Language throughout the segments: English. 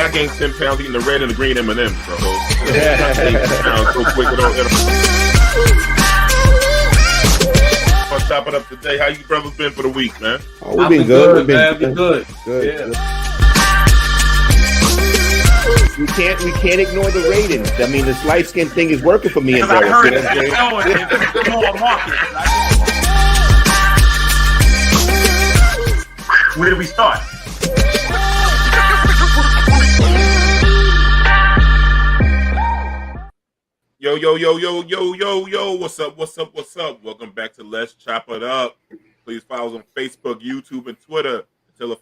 man, I gained 10 pounds eating the red and the green M&Ms, bro. So, I gained 10 pounds so quick. On top of it up today, how you brothers been for the week, man? Oh, we've been good, man. We've been good. Good. We can't ignore the ratings. I mean, this light skin thing is working for me and Derek. I heard it's more market. Where do we start? Yo, what's up? Welcome back to Let's Chop It Up. Please follow us on Facebook, YouTube, and Twitter. Tell a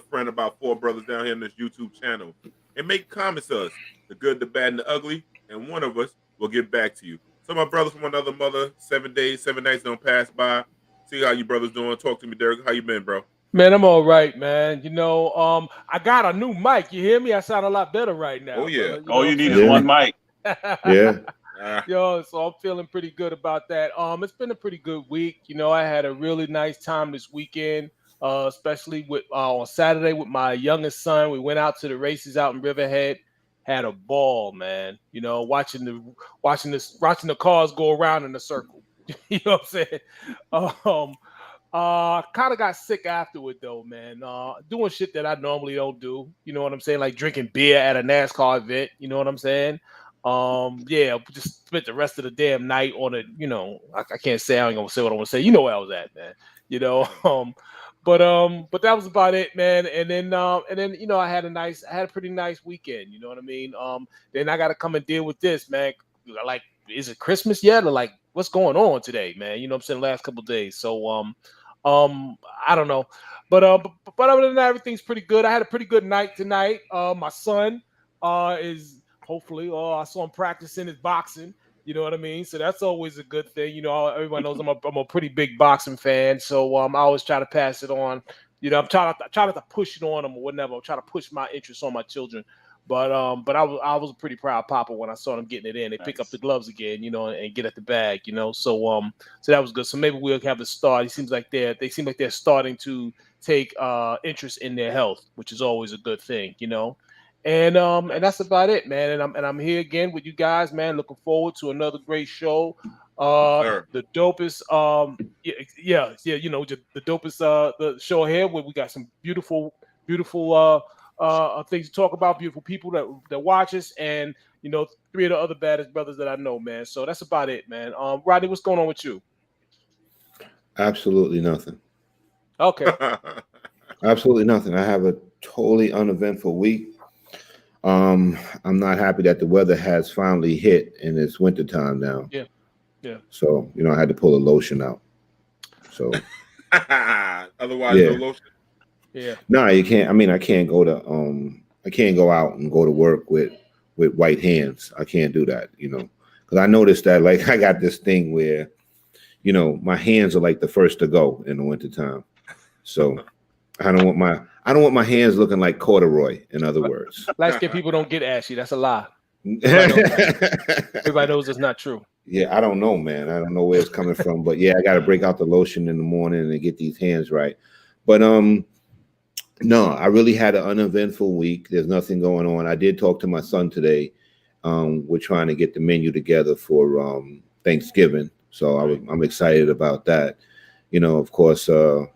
friend about four brothers down here on this YouTube channel. And make comments to us, the good, the bad, and the ugly, and one of us will get back to you. So my brothers from another mother, 7 days, 7 nights don't pass by. See how you brothers doing. Talk to me, Derek. How you been, bro? Man, I'm all right, man. You know, I got a new mic. You hear me? I sound a lot better right now. Oh, yeah. All you need is one mic. Yeah. Yo, so I'm feeling pretty good about that. It's been a pretty good week. You know, I had a really nice time this weekend, especially with on Saturday with my youngest son. We went out to the races out in Riverhead. Had a ball, man. You know, watching the cars go around in a circle. You know what I'm saying? Kind of got sick afterward though, man. Doing shit that I normally don't do. You know what I'm saying? Like drinking beer at a NASCAR event. You know what I'm saying? Yeah, just spent the rest of the damn night on it. You know, I can't say, I ain't gonna say what I want to say. You know where I was at, man. You know, but that was about it, man. And then you know, I had a pretty nice weekend. You know what I mean? Then I got to come and deal with this, man. Like, is it Christmas yet, or like, what's going on today, man? You know what I'm saying? The last couple of days. So I don't know, but other than that, everything's pretty good. I had a pretty good night tonight. My son is. Hopefully, I saw him practicing his boxing. You know what I mean? So that's always a good thing. You know, everyone knows I'm a pretty big boxing fan. So I always try to pass it on. You know, I'm trying to push it on them or whatever. I'm trying to push my interest on my children. But I was a pretty proud papa when I saw them getting it in. They pick up the gloves again, you know, and get at the bag, you know. So that was good. So maybe we'll have a start. It seems like they seem like they're starting to take interest in their health, which is always a good thing, you know. And that's about it, man. And I'm here again with you guys, man. Looking forward to another great show. The dopest, yeah. You know, the dopest the show here where we got some beautiful things to talk about. Beautiful people that watch us, and you know, 3 of the other baddest brothers that I know, man. So that's about it, man. Rodney, what's going on with you? Absolutely nothing. Okay. Absolutely nothing. I have a totally uneventful week. I'm not happy that the weather has finally hit and it's wintertime now. Yeah. So, you know, I had to pull a lotion out. So otherwise, no lotion. Yeah. No, you can't. I mean, I can't go out and go to work with white hands. I can't do that, you know, because I noticed that, like, I got this thing where, you know, my hands are like the first to go in the wintertime. So I don't want my hands looking like corduroy, in other words. Light skinned people don't get ashy. That's a lie. Everybody knows it's not true. Yeah, I don't know, man. I don't know where it's coming from. But yeah, I got to break out the lotion in the morning and get these hands right. But no, I really had an uneventful week. There's nothing going on. I did talk to my son today. We're trying to get the menu together for Thanksgiving. So I'm excited about that. You know, of course, I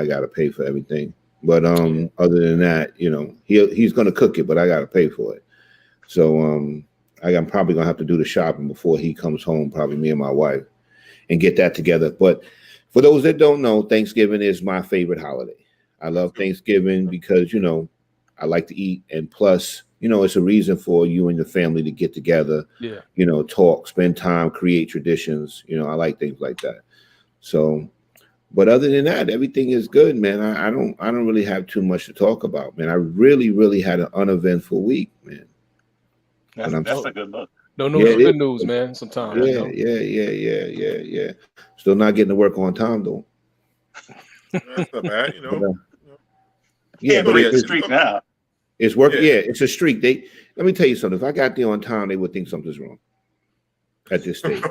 got to pay for everything. But other than that, you know, he's going to cook it, but I got to pay for it. So I'm probably going to have to do the shopping before he comes home, probably me and my wife, and get that together. But for those that don't know, Thanksgiving is my favorite holiday. I love Thanksgiving because, you know, I like to eat. And plus, you know, it's a reason for you and your family to get together, you know, talk, spend time, create traditions. You know, I like things like that. So, but other than that, everything is good, man. I don't really have too much to talk about, man. I really, really had an uneventful week, man. That's a good look. No news, good news, man. Sometimes. Yeah. Still not getting to work on time though. That's not bad, you know. Yeah, but it's a streak now. It's working. Yeah, it's a streak. Let me tell you something. If I got there on time, they would think something's wrong at this stage.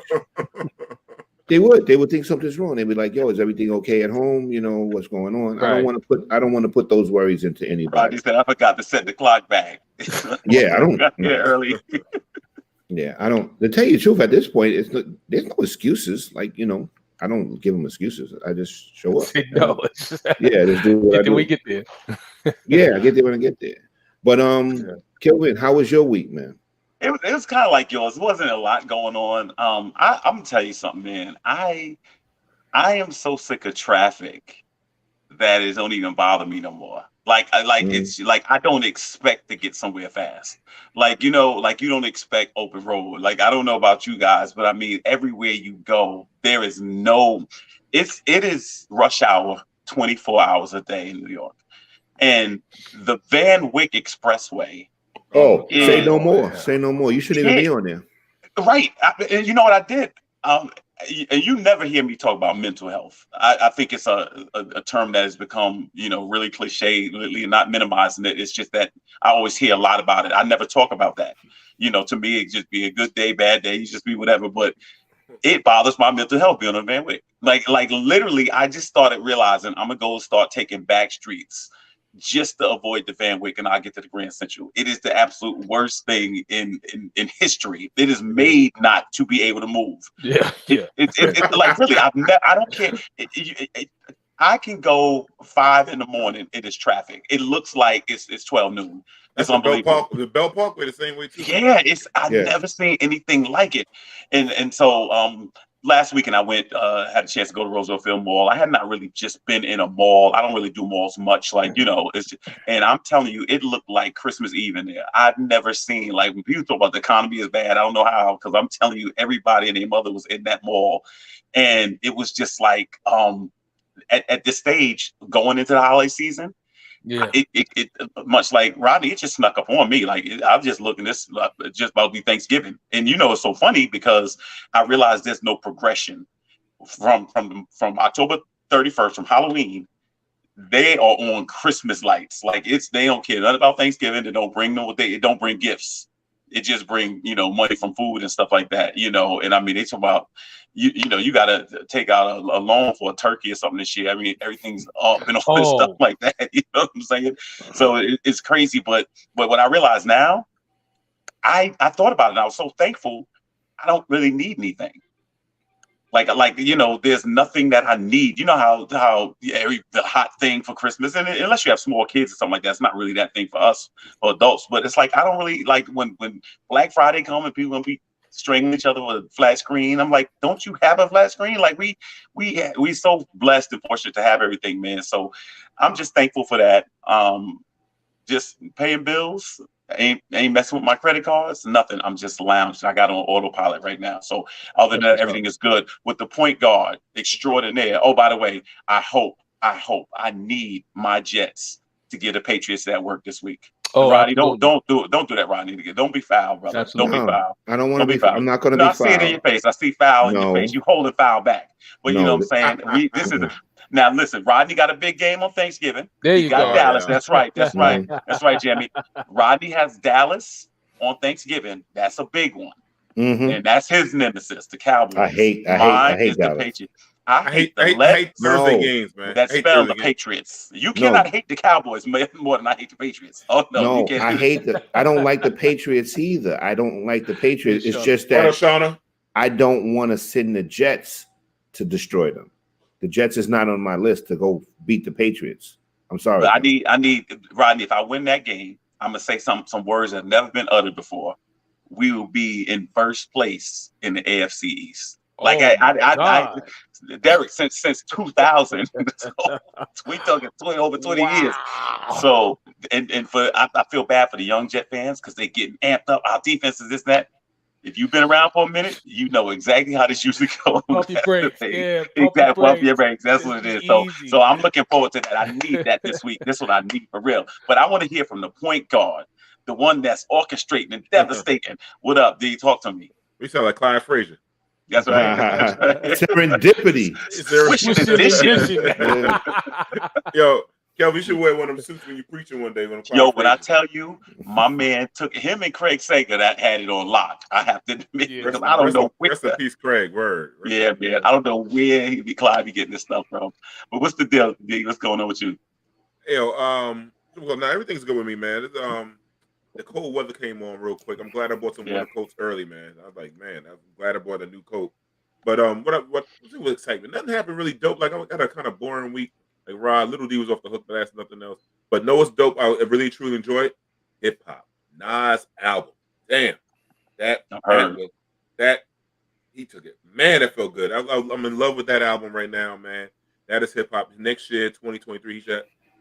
They would think something's wrong. They'd be like, "Yo, is everything okay at home? You know what's going on?" Right. I don't want to put those worries into anybody. Rodney said, "I forgot to set the clock back." Yeah, I don't. Got here early. Yeah, I don't. To tell you the truth, at this point, there's no excuses. Like, you know, I don't give them excuses. I just show up. No. Yeah, just do what I do. We get there. Yeah, I get there when I get there. But Kelvin, how was your week, man? It was kind of like yours. It wasn't a lot going on. I'm gonna tell you something, man. I am so sick of traffic that it don't even bother me no more. It's like I don't expect to get somewhere fast. Like, you know, like you don't expect open road. Like, I don't know about you guys, but I mean, everywhere you go, there is it is rush hour 24 hours a day in New York. And the Van Wyck Expressway. Oh, say no more. Say no more. You shouldn't even be on there. Right. And you know what I did? And you never hear me talk about mental health. I think it's a term that has become, you know, really cliche, not minimizing it. It's just that I always hear a lot about it. I never talk about that. You know, to me, it just be a good day, bad day, you just be whatever. But it bothers my mental health being on Van Wyck. Like literally, I just started realizing I'm gonna go start taking back streets just to avoid the Van Wyck, and I get to the Grand Central. It is the absolute worst thing in history. It is made not to be able to move. Yeah. It's like really, I don't care. I can go 5 a.m. It is traffic. It looks like it's 12 noon. It's unbelievable. The Bell Parkway the same way too. Yeah, I've never seen anything like it. And so last weekend I went, had a chance to go to Roosevelt Field Mall. I had not really just been in a mall. I don't really do malls much, like, you know, and I'm telling you, it looked like Christmas Eve in there. I've never seen, like, when people talk about the economy is bad, I don't know how, because I'm telling you, everybody and their mother was in that mall. And it was just like, at this stage, going into the holiday season, yeah, it much like Rodney, it just snuck up on me. Like, I'm just looking, this just about to be Thanksgiving, and you know, it's so funny because I realized there's no progression from October 31st, from Halloween. They are on Christmas lights. Like, they don't care nothing about Thanksgiving. They don't bring it don't bring gifts. It just bring, you know, money from food and stuff like that, you know. And I mean, they talk about, you know, you got to take out a loan for a turkey or something this year. I mean, everything's up and all this stuff like that. You know what I'm saying? So it's crazy. But what I realize now, I thought about it and I was so thankful. I don't really need anything. Like, you know, there's nothing that I need. You know how the hot thing for Christmas, and unless you have small kids or something like that, it's not really that thing for us or adults. But it's like, I don't really like when Black Friday come and people gonna be strangling each other with a flat screen. I'm like, don't you have a flat screen? Like, we so blessed and fortunate to have everything, man. So I'm just thankful for that. Just paying bills. Ain't messing with my credit cards, nothing. I'm just lounging. I got on autopilot right now. So other than that, everything is good. With the point guard extraordinaire. Oh, by the way, I need my Jets to get the Patriots that work this week. Oh, Rodney, don't do that, Rodney. Don't be foul, brother. Absolutely. Don't be foul. I don't want to be foul. I'm not going to be foul. I see it in your face. I see foul in your face. You holding foul back. But you know what I'm saying? Now listen, Rodney got a big game on Thanksgiving. There you go. Dallas. Yeah. That's right. That's right, Jimmy. Rodney has Dallas on Thanksgiving. That's a big one. Mm-hmm. And that's his nemesis, the Cowboys. I hate Dallas. The Patriots. I hate Thursday games, man. That spell the Patriots. You cannot hate the Cowboys more than I hate the Patriots. Oh no, you can't. I don't like the Patriots either. I don't like the Patriots. It's just that I don't want to send the Jets to destroy them. The Jets is not on my list to go beat the Patriots. I'm sorry. But I need Rodney. If I win that game, I'm gonna say some words that have never been uttered before. We will be in first place in the AFC East. Like Derek, since 2000, so we talking over 20 years. So and for I feel bad for the young Jet fans because they getting amped up. Our defense is this and that. If you've been around for a minute, you know exactly how this usually goes. Pump your brakes. Yeah, pump your brakes. That's what it is. So I'm looking forward to that. I need that this week. This one I need for real. But I want to hear from the point guard, the one that's orchestrating and devastating. What up, D? Talk to me. We sound like Clyde Frazier. That's right. Serendipity. Switching edition. Yo, Kelvin, you should wear one of them suits when you're preaching one day. Yo, when I tell you, my man took him and Craig Sager that had it on lock. I have to admit, because I don't know where. Rest in peace, Craig. Word. Yeah, man. I don't know where Clyde be getting this stuff from. But what's the deal, D? What's going on with you? Yo, well, now everything's good with me, man. It's, the cold weather came on real quick. I'm glad I bought some winter coats early, man. I was like, man, I'm glad I bought a new coat. But what's with excitement? Nothing happened really dope. Like I got a kind of boring week. Like Rod, Little D was off the hook, but that's nothing else. But no, it's dope. I really truly enjoyed hip hop. Nas album. Damn, that he took it. Man, that felt good. I'm in love with that album right now, man. That is hip hop. Next year, 2023,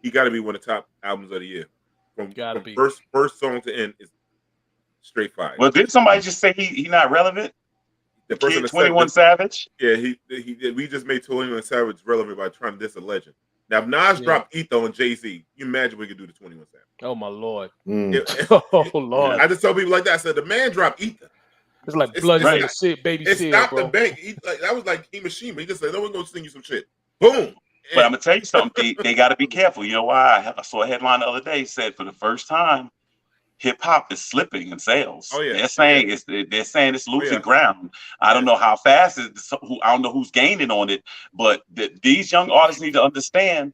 he got to be one of the top albums of the year. From first song to end is straight fire. Well, did somebody just say he not relevant? The person Kid 21 Savage. Yeah, he did. We just made 21 Savage relevant by trying to diss a legend. Now, if Nas dropped Etho and Jay-Z, you imagine we could do the 21 Savage. Oh my Lord. Oh Lord. I just tell people like that. I said the man dropped Ether. It's like blood in the shit, baby. It stopped the bank. That was like Himashima. He just said, "No, we're gonna sing you some shit." Boom. But I'm gonna tell you something. They got to be careful. You know why? I saw a headline the other day said for the first time, hip hop is slipping in sales. Oh yeah, they're saying it's losing ground. I don't know how fast it's. I don't know who's gaining on it, but these young artists need to understand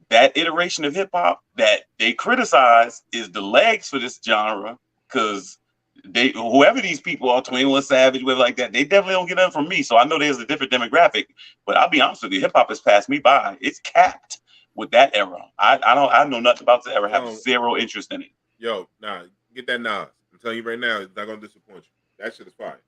that iteration of hip hop that they criticize is the legs for this genre, because whoever these people are, 21 Savage, whatever like that, they definitely don't get nothing from me. So I know there's a different demographic, but I'll be honest with you, hip hop has passed me by. It's capped with that era. I know nothing about the era. Have zero interest in it. Yo, nah, get that Nas. I'm telling you right now, it's not gonna disappoint you. That shit is fire.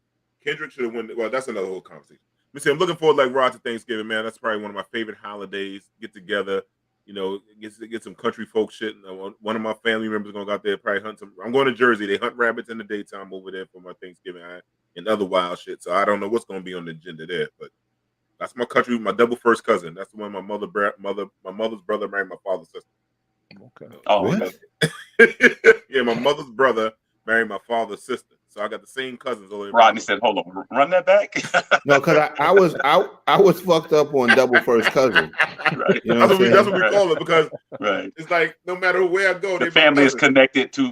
Kendrick should have won. Well, that's another whole conversation. Let me see. I'm looking forward like Rod to Thanksgiving, man. That's probably one of my favorite holidays. Get together. You know, get some country folk shit. One of my family members gonna go out there probably hunt some. I'm going to Jersey. They hunt rabbits in the daytime over there for my Thanksgiving and other wild shit. So I don't know what's gonna be on the agenda there, but that's my country. My double first cousin. That's the one my mother's brother married my father's sister. Okay. Oh, what? Yeah, my mother's brother married my father's sister. So I got the same cousins. Rodney said, "Hold on, run that back." No, because I was fucked up on double first cousin. Right. You know that's what we call it, because it's like no matter where I go, the family is connected to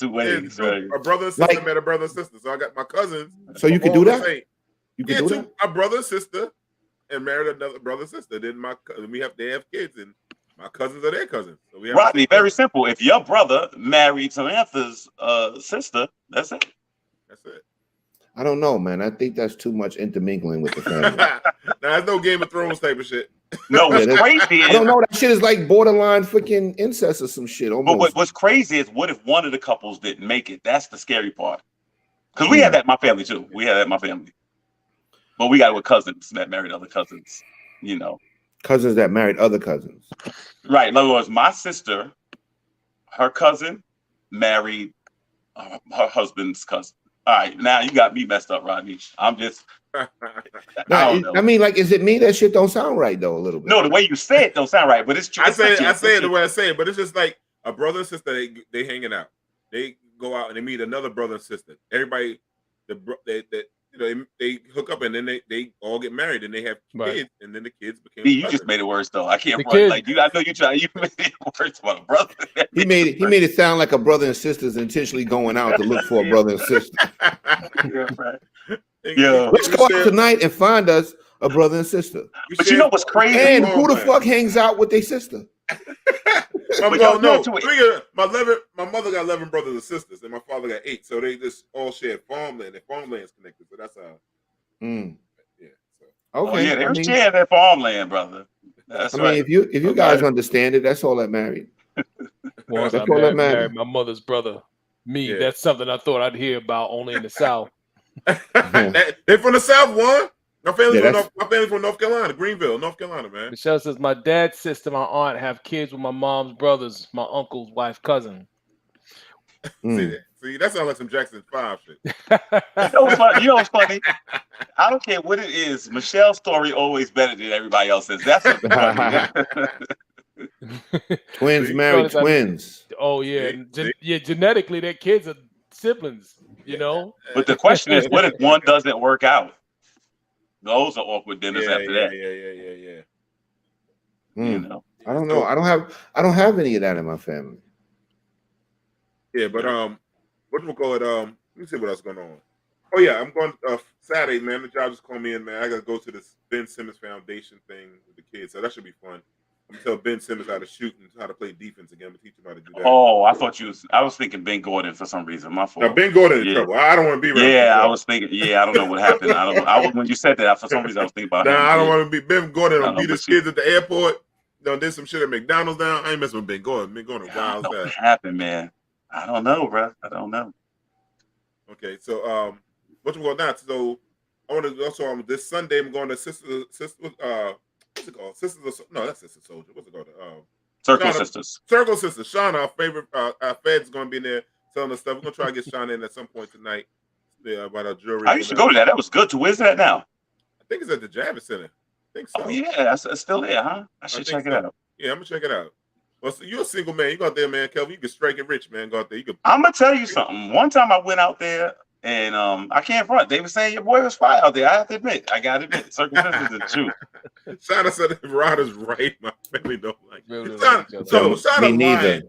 ways. Right. A brother and sister met a brother and sister. So I got my cousins. So you can do that. You can do that. A brother and sister, and married another brother and sister. Then they have kids, and my cousins are their cousins. So we have Rodney, very simple. If your brother married Samantha's sister, that's it. That's it. I don't know, man. I think that's too much intermingling with the family. Nah, it's no Game of Thrones type of shit. No, what's crazy is, I don't know. That shit is like borderline freaking incest or some shit. Almost. But what's crazy is, what if one of the couples didn't make it? That's the scary part. Because we had that in my family too. We had that in my family. But we got it with cousins that married other cousins, you know. Cousins that married other cousins. Right. In other words, my sister, her cousin married her husband's cousin. All right, now you got me messed up, Rodney. I'm just. I mean, like, is it me? That shit don't sound right though. A little bit. No, the way you say it don't sound right, but it's true. I say it the way I say it, but it's just like a brother and sister. They hanging out. They go out and they meet another brother and sister. Everybody, they hook up and then they all get married and they have kids, and then the kids became. You just made it worse though. I can't run like you. I know you try. You made it worse for a brother. He made it sound like a brother and sister's intentionally going out to look for a brother and sister. Yeah, right. Yeah. Let's go out tonight and find us a brother and sister. But you know what's crazy? And who the fuck hangs out with their sister? My mother got 11 brothers and sisters, and my father got 8. So they just all shared farmland, and farmland's connected. So that's how. Yeah. So. Okay. They're sharing their farmland, brother. That's I mean, if you guys understand it, that's all that matters. Once I married my mother's brother. That's something I thought I'd hear about only in the South. They're from the South, one. My family's from North Carolina, Greenville, North Carolina, man. Michelle says my dad's sister, my aunt, have kids with my mom's brothers, my uncle's wife, cousin. See, that sounds like some Jackson 5 shit. You know what's funny? I don't care what it is. Michelle's story always better than everybody else's. That's Twins married twins. Oh yeah, genetically, their kids are siblings. You know. But the question is, what if one doesn't work out? Those are awkward dinners after that. Yeah. You know. I don't know. I don't have any of that in my family. Yeah, but what do we call it? Let me see what else going on. Oh yeah, I'm going Saturday, man. The job just called me in, man. I gotta go to this Ben Simmons Foundation thing with the kids, so that should be fun. I'm gonna tell Ben Simmons how to shoot and how to play defense again. I'm gonna teach him how to do that. Oh, I was thinking Ben Gordon for some reason. My fault. Now Ben Gordon in trouble. I don't want to be around. Yeah, I was thinking. Yeah, I don't know what happened. When you said that, for some reason I was thinking about. I don't want to be Ben Gordon. I'll beat his kids at the airport. Did some shit at McDonald's down. I ain't messing with Ben Gordon. Ben Gordon wild as that. What happened, man? I don't know, bro. I don't know. Okay, so what you going now? So I want to also this Sunday I'm going to Sister what's it called? That's Sister Soldier. What's it called? Circle Sisters. Circle Sisters. Shauna, our favorite Fed's going to be in there selling us stuff. We're going to try to get Shauna in at some point tonight. Yeah, about our jewelry. I used to go to that. That was good too. Where's that now? I think it's at the Javits Center. I think so. Oh yeah, it's still there, huh? I should check it out. Yeah, I'm gonna check it out. Well, so you're a single man. You go out there, man, Kelvin. You can strike it rich, man. Go out there. I'm gonna tell you something. One time I went out there and I can't front. They were saying your boy was fire out there. I have to admit. I gotta admit, Circle Sisters is the truth. Shauna said Rod is right. My family don't like it. Me neither.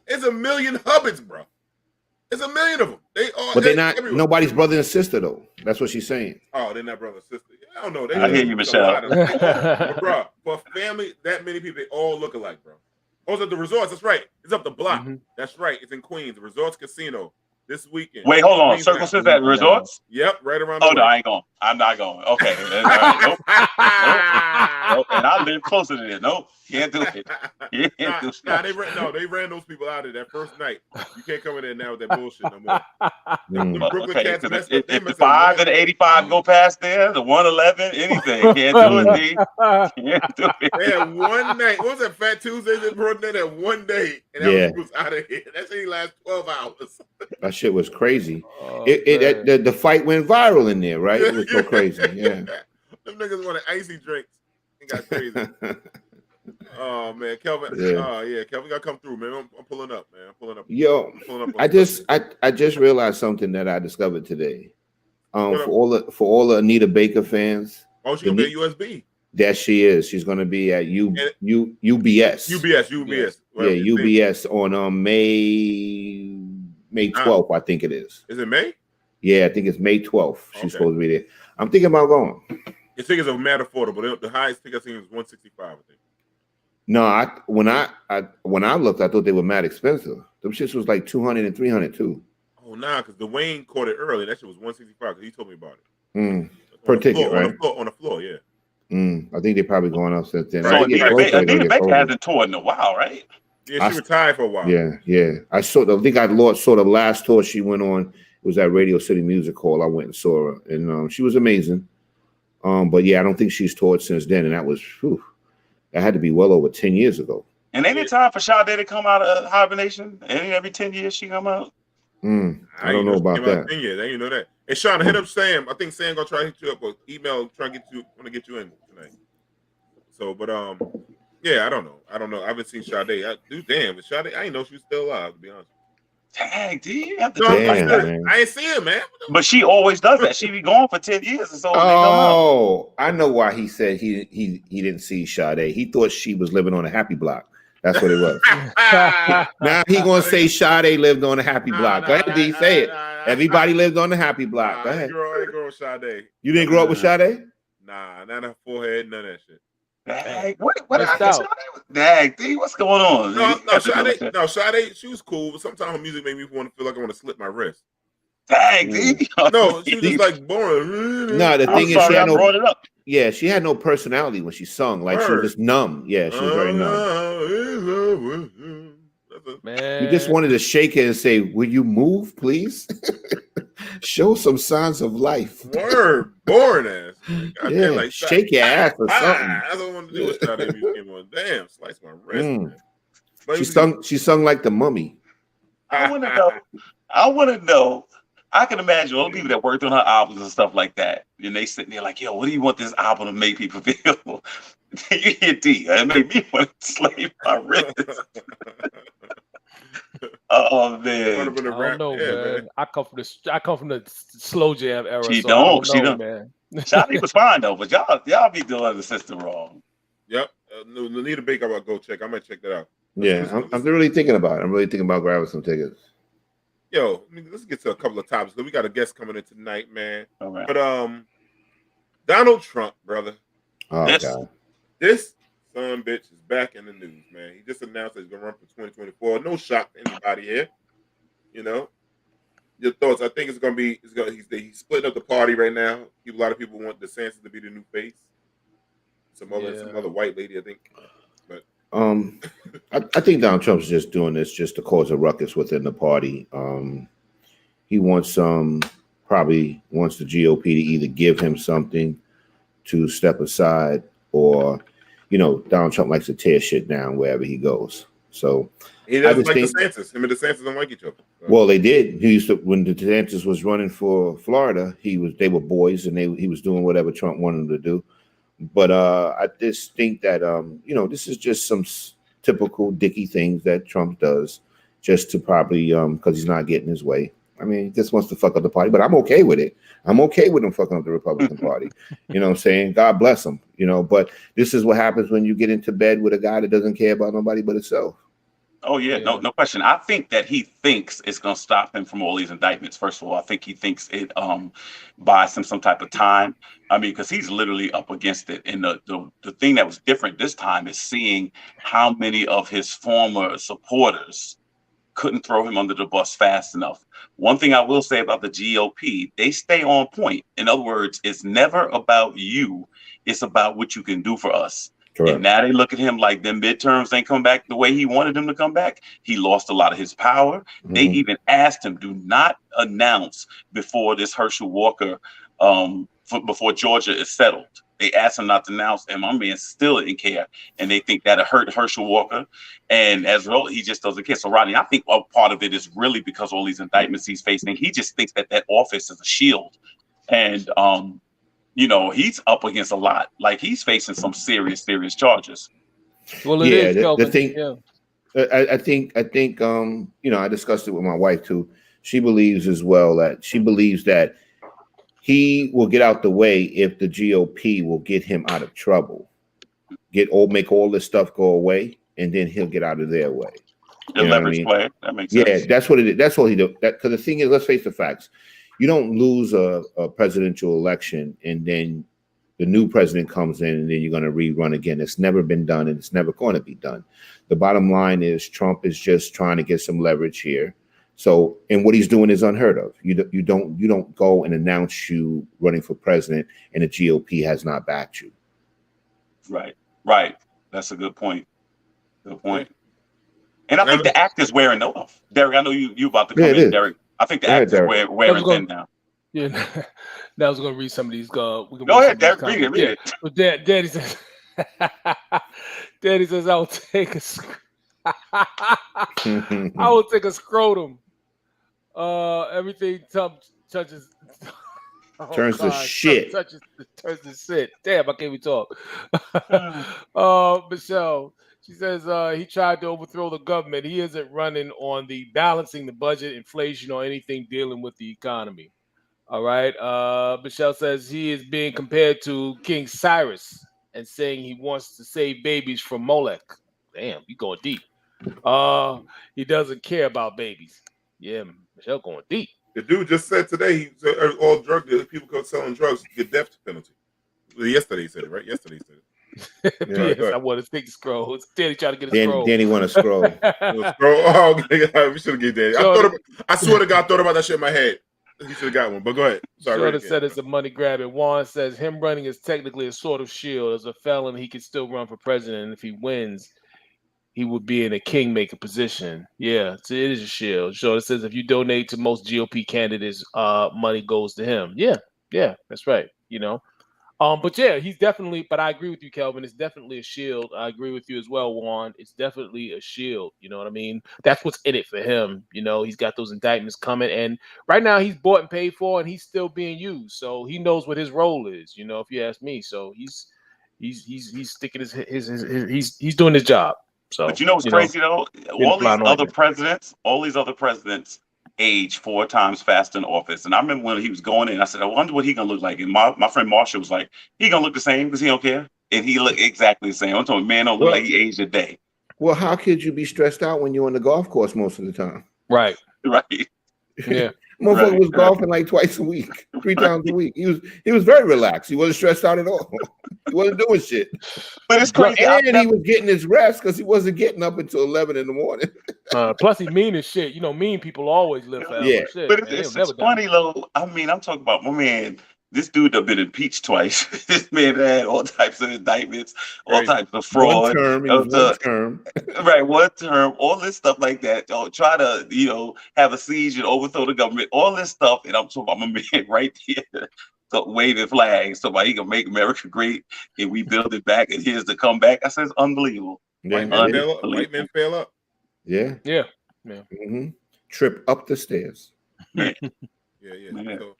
It's a million Hubbards, bro. It's a million of them. But they're not everywhere. Nobody's brother and sister though. That's what she's saying. Oh, they're not brother and sister. I don't know. I hear you, Michelle. Bro, for family, that many people, they all look alike, bro. Also, the resorts. That's right. It's up the block. Mm-hmm. That's right. It's in Queens. The Resorts Casino this weekend. Wait, hold on. Circle Sisters at Resorts? Yep, right around. Oh no, I ain't going. I'm not going. Okay. Nope. And I live closer to this. Nope. Can't do it. They ran those people out of that first night. You can't come in there now with that bullshit no more. If the 5 and the 85 go past there, the 111, anything. Can't do it, D. Can't do it. They had one night. What was that Fat Tuesday? They brought that at one day, and that was out of here. That shit last 12 hours. That shit was crazy. The fight went viral in there, right? It was so crazy. Yeah. Them niggas wanted icy drinks. It got crazy. Oh man, Kelvin. Yeah. Kelvin gotta come through, man. I'm pulling up, man. I'm pulling up. Yo, I just realized something that I discovered today. For all the Anita Baker fans. Oh, she's gonna be at USB. That she is. She's gonna be at UBS. UBS. Yeah, UBS on May 12th, I think it is. Is it May? Yeah, I think it's May 12th. She's supposed to be there. I'm thinking about going. The tickets are mad affordable. The highest ticket I think is $165, I think. No, when I looked, I thought they were mad expensive. Them shits was like $200 and $300 too. Oh nah, because Dwayne caught it early. That shit was $165 because he told me about it. Per ticket, right? On the floor, yeah. I think they're probably going up since then. So Anita Baker hasn't toured in a while, right? Yeah, she retired for a while. Yeah. I saw the last tour she went on. It was at Radio City Music Hall. I went and saw her, and she was amazing. But yeah, I don't think she's toured since then, and that was that had to be well over 10 years ago. And ain't it time for Sade to come out of hibernation? Every 10 years she come out? I don't know about that. 10 years. I didn't know that. Hey, Sean, hit up Sam. I think Sam gonna try to hit you up or email, try to get you in tonight. So, but yeah, I don't know. I haven't seen Sade. Damn, but Sade, I didn't know she was still alive, to be honest. Dang, dude, you have to I ain't see her, man. But she always does that. She be gone for 10 years or so. I know why he said he didn't see Sade. He thought she was living on a happy block. That's what it was. Now he gonna say Sade lived on a happy block. Go ahead, D. Say it. Everybody lived on the happy block. Go ahead. I grew up with Sade. You didn't grow up with Sade? Nah, not her forehead, none of that shit. Dang, Dang, D, what's going on? No, Sade, she was cool, but sometimes her music made me want to feel like I want to slip my wrist. Dang, D. No, she was just like boring. No, the thing is, she had brought it up. Yeah, she had no personality when she sung. Like she was just numb. Yeah, she was very numb. Man. You just wanted to shake her and say, "Will you move, please? Show some signs of life." Word, boring ass. Yeah, like, shake your ass or something. That's what I want to do. With Sade music. Damn, slice my wrist. She sung like the Mummy. I want to know. I can imagine all the people that worked on her albums and stuff like that, and they sitting there like, "Yo, what do you want this album to make people feel?" You hear D, it made me want to slave my wrist. Oh man, I don't know, man. I come from the slow jam era. She don't, man. Shawty was fine though, but y'all be doing the system wrong. Yep, Anita Baker, I'll go check. I might check that out. I'm really thinking about it. I'm really thinking about grabbing some tickets. Yo, let's get to a couple of topics. We got a guest coming in tonight, man. All right. But Donald Trump, brother. Oh Yes. God. This son bitch is back in the news, man. He just announced that he's gonna run for 2024. No shock to anybody here. You know, your thoughts? I think it's gonna be. He's splitting up the party right now. A lot of people want DeSantis to be the new face. Some other white lady, I think. But I think Donald Trump's just doing this just to cause a ruckus within the party. He probably wants the GOP to either give him something to step aside, or Donald Trump likes to tear shit down wherever he goes. So he doesn't like DeSantis. Him and DeSantis don't like each other. So. Well, they did. When DeSantis was running for Florida, they were boys, and he was doing whatever Trump wanted him to do. But I just think that this is just some typical dicky things that Trump does, just to probably because he's not getting his way. I mean, he just wants to fuck up the party, but I'm okay with it. I'm okay with him fucking up the Republican Party. You know what I'm saying? God bless him. But this is what happens when you get into bed with a guy that doesn't care about nobody but himself. Oh yeah, no question. I think that he thinks it's going to stop him from all these indictments. First of all, I think he thinks it buys him some type of time. I mean, because he's literally up against it. And the thing that was different this time is seeing how many of his former supporters couldn't throw him under the bus fast enough. One thing I will say about the GOP, they stay on point. In other words, it's never about you. It's about what you can do for us. Correct. And now they look at him like them midterms ain't come back the way he wanted them to come back. He lost a lot of his power. Mm-hmm. They even asked him, do not announce before this Herschel Walker, before Georgia is settled. They asked him not to announce, and my man still didn't care. And they think that'll hurt Herschel Walker. And as well, he just doesn't care. So, Rodney, I think a part of it is really because all these indictments he's facing. He just thinks that office is a shield. And, he's up against a lot. Like, he's facing some serious charges. Well, it is. The thing, I think, I discussed it with my wife, too. She believes as well that he will get out the way if the GOP will get him out of trouble, make all this stuff go away, and then he'll get out of their way. The leverage play. That makes sense. Yeah, that's what it is. That's what he do. Because the thing is, let's face the facts. You don't lose a presidential election and then the new president comes in and then you're going to rerun again. It's never been done, and it's never going to be done. The bottom line is Trump is just trying to get some leverage here. So, and what he's doing is unheard of. You don't go and announce you running for president and the GOP has not backed you. Right. That's a good point. Good point. And I think the act is wearing off. Derek, I know you about to come in, Derek. I think the act is wearing thin now. Yeah, now I was going to read some of these. Go ahead, Derek. Read it. But Daddy says, I will take a scrotum. Everything touches turns to shit. Turns to shit. Damn, I can't even talk. Michelle, she says he tried to overthrow the government. He isn't running on the balancing the budget, inflation, or anything dealing with the economy. All right. Michelle says he is being compared to King Cyrus and saying he wants to save babies from Molech. Damn, you going deep. He doesn't care about babies. Yeah, Michelle going deep. The dude just said today he said all drug dealers, people selling drugs get death penalty. Yesterday he said it, right? Yesterday he said it. Yes, I want to take the scroll. Danny trying to get a scroll. Danny want to scroll. Oh, okay. We should have given Danny. I swear to God, I thought about that shit in my head. He should have got one, but go ahead. Sorry. Jordan said it's a money grab. And Juan says him running is technically a sort of shield. As a felon, he can still run for president. And if he wins, he would be in a kingmaker position. Yeah, so it is a shield. So it says if you donate to most GOP candidates, money goes to him. Yeah, that's right. But yeah, he's definitely. But I agree with you, Kelvin. It's definitely a shield. I agree with you as well, Juan. It's definitely a shield. You know what I mean? That's what's in it for him. He's got those indictments coming, and right now he's bought and paid for, and he's still being used. So he knows what his role is. If you ask me, so he's sticking he's doing his job. So, but what's crazy though? All these other presidents age 4 times faster in office. And I remember when he was going in, I said, I wonder what he gonna look like. And my friend Marshall was like, he gonna look the same because he don't care. and he looked exactly the same. I'm talking, man, don't look like he aged a day. Well, how could you be stressed out when you're on the golf course most of the time? Right. Right. Yeah. Motherfucker Right, was golfing like twice a week, 3 times a week. He was very relaxed. He wasn't stressed out at all. He wasn't doing shit. But it's crazy. And he was getting his rest because he wasn't getting up until 11 in the morning. Plus, he mean as shit. You know, mean people always live forever. Yeah. Shit, But man, it's they'll never die. funny though. I mean, I'm talking about my man. This dude have been impeached twice. This man had all types of indictments, all Crazy. types of fraud. One term, he was one term. Right, one term, all this stuff like that. Try to, have a siege and overthrow the government, all this stuff. And I'm talking about my man right here, waving flags, so he can make America great and we build it back. And here's the comeback. I said, it's unbelievable. Yeah. White men fail up. Yeah. Yeah. Mm-hmm. Trip up the stairs. Yeah. Man. So,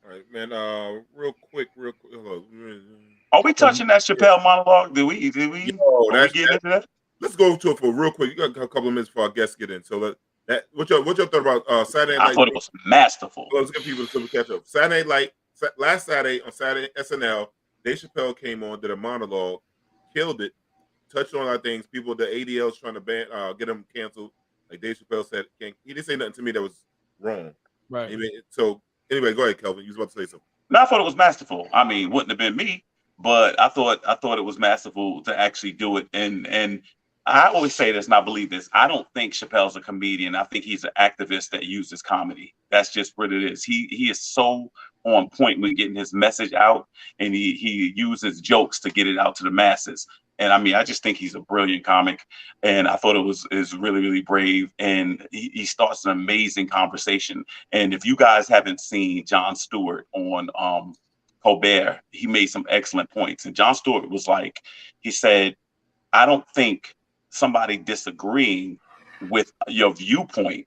all right, man. Real quick. Hello. Are we touching that Chappelle monologue? Did we Yo, get into that? Let's go to it for real quick. You got a couple of minutes before our guests get in. So what's your thought about Saturday Night? I thought it was masterful. Let's give people to catch up. Saturday Night, last Saturday on Saturday SNL, Dave Chappelle came on, did a monologue, killed it, touched on a lot of things. People, the ADL's trying to get him canceled. Like Dave Chappelle said, he didn't say nothing to me that was wrong. Right. So anyway, go ahead, Kelvin. You was about to say something. No, I thought it was masterful. I mean, wouldn't have been me, but I thought it was masterful to actually do it. And I always say this, and I believe this. I don't think Chappelle's a comedian. I think he's an activist that uses comedy. That's just what it is. He is so on point with getting his message out, and he uses jokes to get it out to the masses. And I mean, I just think he's a brilliant comic, and I thought is really, really brave. And he starts an amazing conversation. And if you guys haven't seen Jon Stewart on Colbert, he made some excellent points. And Jon Stewart was like, he said, I don't think somebody disagreeing with your viewpoint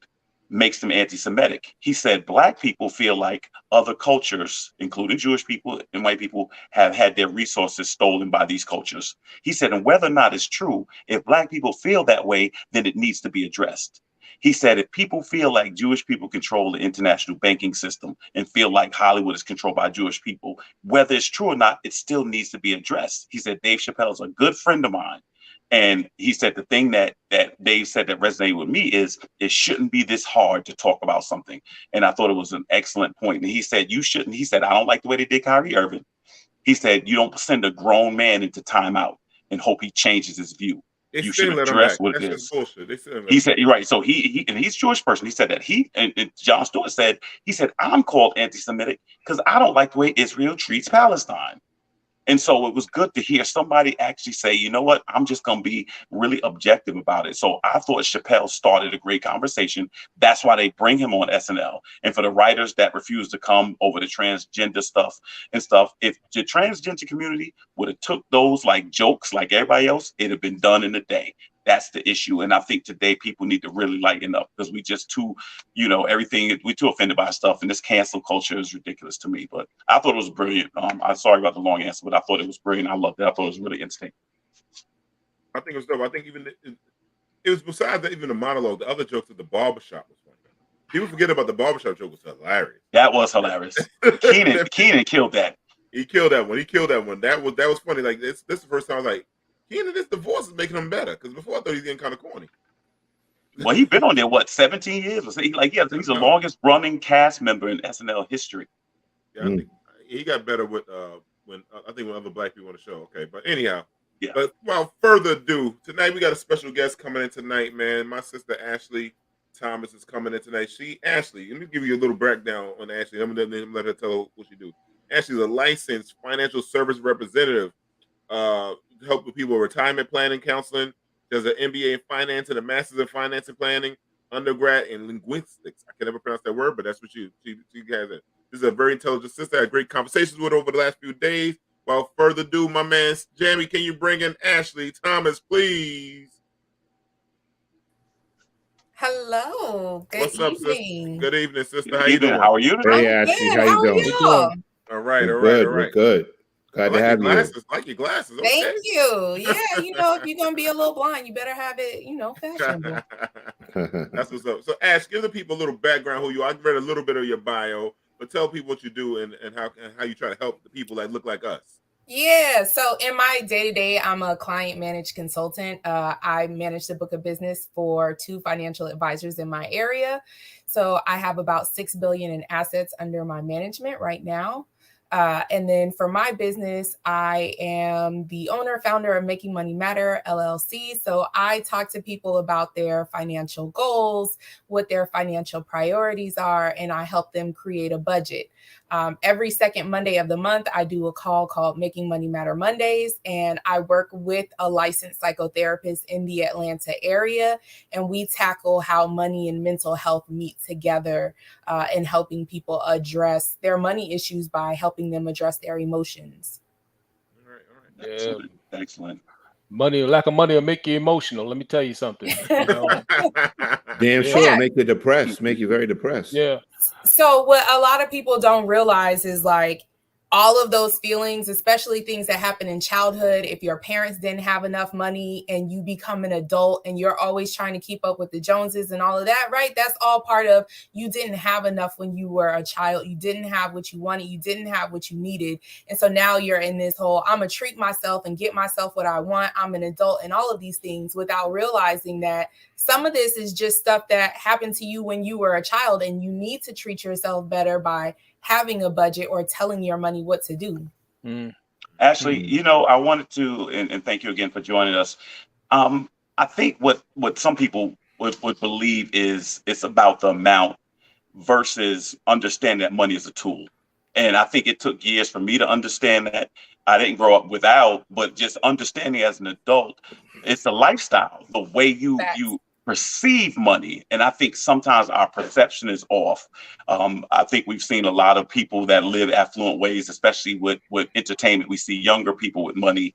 makes them anti-Semitic. He said Black people feel like other cultures, including Jewish people and white people, have had their resources stolen by these cultures. He said, and whether or not it's true, if Black people feel that way, then it needs to be addressed. He said, if people feel like Jewish people control the international banking system and feel like Hollywood is controlled by Jewish people, whether it's true or not, it still needs to be addressed. He said, Dave Chappelle is a good friend of mine. And he said the thing that Dave said that resonated with me is it shouldn't be this hard to talk about something. And I thought it was an excellent point. And he said, you shouldn't. He said, I don't like the way they did Kyrie Irving. He said, you don't send a grown man into timeout and hope he changes his view. You should address what it is. He said, you're right. So he and he's a Jewish person. He said that and Jon Stewart said, I'm called anti-Semitic because I don't like the way Israel treats Palestine. And so it was good to hear somebody actually say, you know what, I'm just going to be really objective about it. So I thought Chappelle started a great conversation. That's why they bring him on SNL. And for the writers that refuse to come over the transgender stuff, if the transgender community would have took those like jokes like everybody else, it'd have been done in a day. That's the issue. And I think today people need to really lighten up because we just too, we're too offended by stuff. And this cancel culture is ridiculous to me. But I thought it was brilliant. I'm sorry about the long answer, but I thought it was brilliant. I loved it. I thought it was really interesting. I think it was dope. I think even it was besides that, even the monologue, the other jokes at the barbershop was funny. People forget about the barbershop joke was hilarious. That was hilarious. Keenan killed that. He killed that one. That was funny. Like this is the first time I was like, Keenan, this divorce is making him better. Because before I thought he was getting kind of corny. Well, he's been on there, 17 years? He's the longest running cast member in SNL history. Yeah, I think he got better with when other Black people on the show. Okay, but anyhow. Yeah. But without further ado, tonight we got a special guest coming in tonight, man. My sister Ashley Thomas is coming in tonight. Ashley, let me give you a little breakdown on Ashley. I'm gonna let her tell her what she do. Ashley's a licensed financial service representative. Help with people with retirement planning, counseling. There's an MBA in finance and a master's in finance and planning, undergrad in linguistics. I can never pronounce that word, but that's what she has. This is a very intelligent sister. I had great conversations with her over the last few days. Without further ado, my man Jamie, can you bring in Ashley Thomas, please? Hello. What's up, sister? Good evening, sister. How you doing? How are you today? Hey, Ashley, how you doing? All right. We're good. Glad to have you. Like your glasses. Okay. Thank you. Yeah, if you're gonna be a little blind, you better have it, fashionable. That's what's up. So, Ash, give the people a little background who you are. I read a little bit of your bio, but tell people what you do and how you try to help the people that look like us. Yeah. So in my day to day, I'm a client managed consultant. I manage the book of business for 2 financial advisors in my area. So I have about 6 billion in assets under my management right now. And then for my business, I am the owner, founder of Making Money Matter LLC. So I talk to people about their financial goals, what their financial priorities are, and I help them create a budget. Every second Monday of the month, I do a call called Making Money Matter Mondays, and I work with a licensed psychotherapist in the Atlanta area, and we tackle how money and mental health meet together in helping people address their money issues by helping them address their emotions. All right. Yeah. Excellent. Excellent. Money, lack of money will make you emotional. Let me tell you something. You know? Damn Yeah. sure, make you depressed, make you very depressed. Yeah. So what a lot of people don't realize is like all of those feelings, especially things that happen in childhood, if your parents didn't have enough money and you become an adult and you're always trying to keep up with the Joneses and all of that, right? That's all part of you didn't have enough when you were a child. You didn't have what you wanted. You didn't have what you needed. And so now you're in this whole, I'm going to treat myself and get myself what I want. I'm an adult and all of these things without realizing that some of this is just stuff that happened to you when you were a child and you need to treat yourself better by having a budget or telling your money what to do. Ashley, you know, I wanted to, and thank you again for joining us. I think what some people would believe is it's about the amount versus understanding that money is a tool. And I think it took years for me to understand that. I didn't grow up without, but just understanding as an adult, it's a lifestyle, the way you perceive money. And I think sometimes our perception is off. I think we've seen a lot of people that live affluent ways, especially with entertainment. We see younger people with money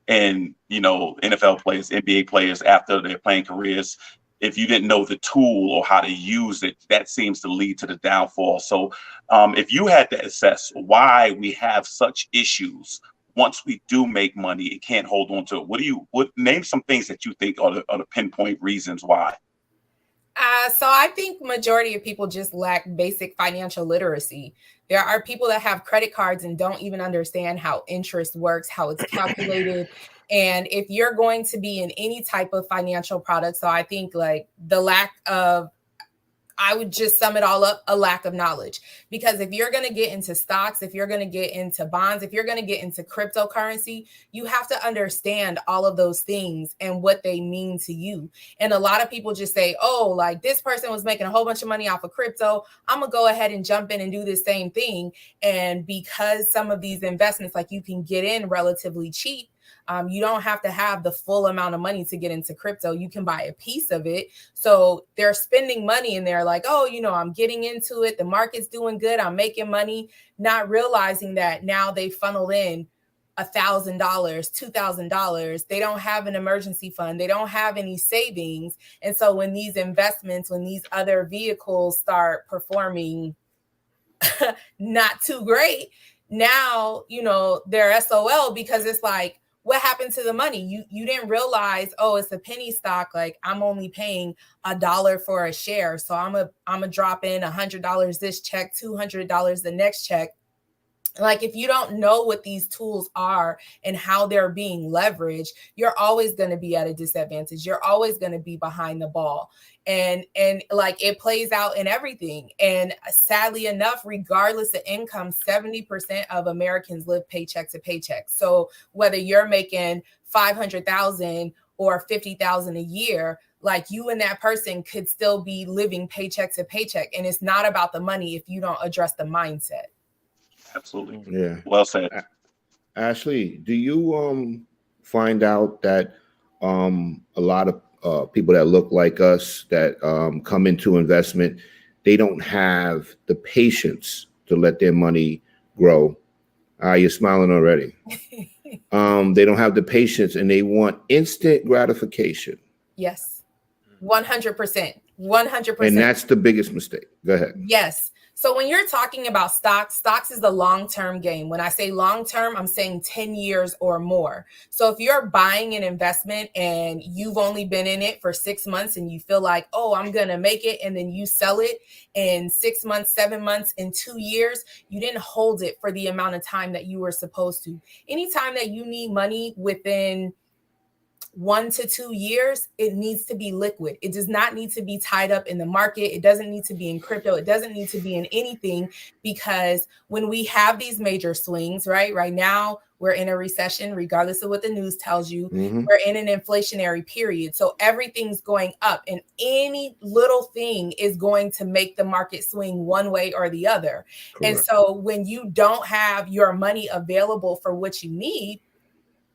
and, you know, NFL players, NBA players after their playing careers. If you didn't know the tool or how to use it, that seems to lead to the downfall. So if you had to assess why we have such issues once we do make money and can't hold on to it, what name some things that you think are the pinpoint reasons why? So I think majority of people just lack basic financial literacy. There are people that have credit cards and don't even understand how interest works, how it's calculated. And if you're going to be in any type of financial product, so I think like the lack of, I would just sum it all up, a lack of knowledge. Because if you're going to get into stocks, if you're going to get into bonds, if you're going to get into cryptocurrency, you have to understand all of those things and what they mean to you. And a lot of people just say, oh, like this person was making a whole bunch of money off of crypto, I'm going to go ahead and jump in and do the same thing. And because some of these investments, like you can get in relatively cheap, you don't have to have the full amount of money to get into crypto. You can buy a piece of it. So they're spending money and they're like, oh, you know, I'm getting into it. The market's doing good. I'm making money, not realizing that now they funneled in $1,000, $2,000. They don't have an emergency fund. They don't have any savings. And so when these investments, when these other vehicles start performing not too great, now, you know, they're SOL because it's like, what happened to the money? You didn't realize, oh, it's a penny stock. Like I'm only paying $1 for a share. So I'm a drop in $100 this check, $200 the next check. Like if you don't know what these tools are and how they're being leveraged, you're always going to be at a disadvantage. You're always going to be behind the ball. And like it plays out in everything. And sadly enough, regardless of income, 70% of Americans live paycheck to paycheck. So whether you're making $500,000 or $50,000 a year, like you and that person could still be living paycheck to paycheck. And it's not about the money if you don't address the mindset. Absolutely. Yeah. Well said. Ashley, do you find out that a lot of people that look like us that come into investment, they don't have the patience to let their money grow? You're smiling already. They don't have the patience and they want instant gratification. Yes, 100%. 100%. And that's the biggest mistake. Go ahead. Yes. So when you're talking about stocks is the long-term game. When I say long-term, I'm saying 10 years or more. So if you're buying an investment and you've only been in it for 6 months and you feel like, oh, I'm going to make it, and then you sell it in 6 months, 7 months, in 2 years, you didn't hold it for the amount of time that you were supposed to. Anytime that you need money within 1 to 2 years, it needs to be liquid. It does not need to be tied up in the market. It doesn't need to be in crypto. It doesn't need to be in anything, because when we have these major swings, right now, we're in a recession, regardless of what the news tells you. We're in an inflationary period. So everything's going up, and any little thing is going to make the market swing one way or the other. Correct. And so when you don't have your money available for what you need,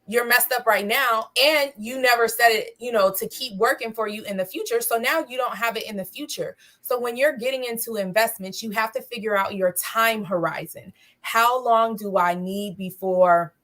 you're messed up right now, and you never set it, to keep working for you in the future. So now you don't have it in the future. So when you're getting into investments, you have to figure out your time horizon. How long do I need before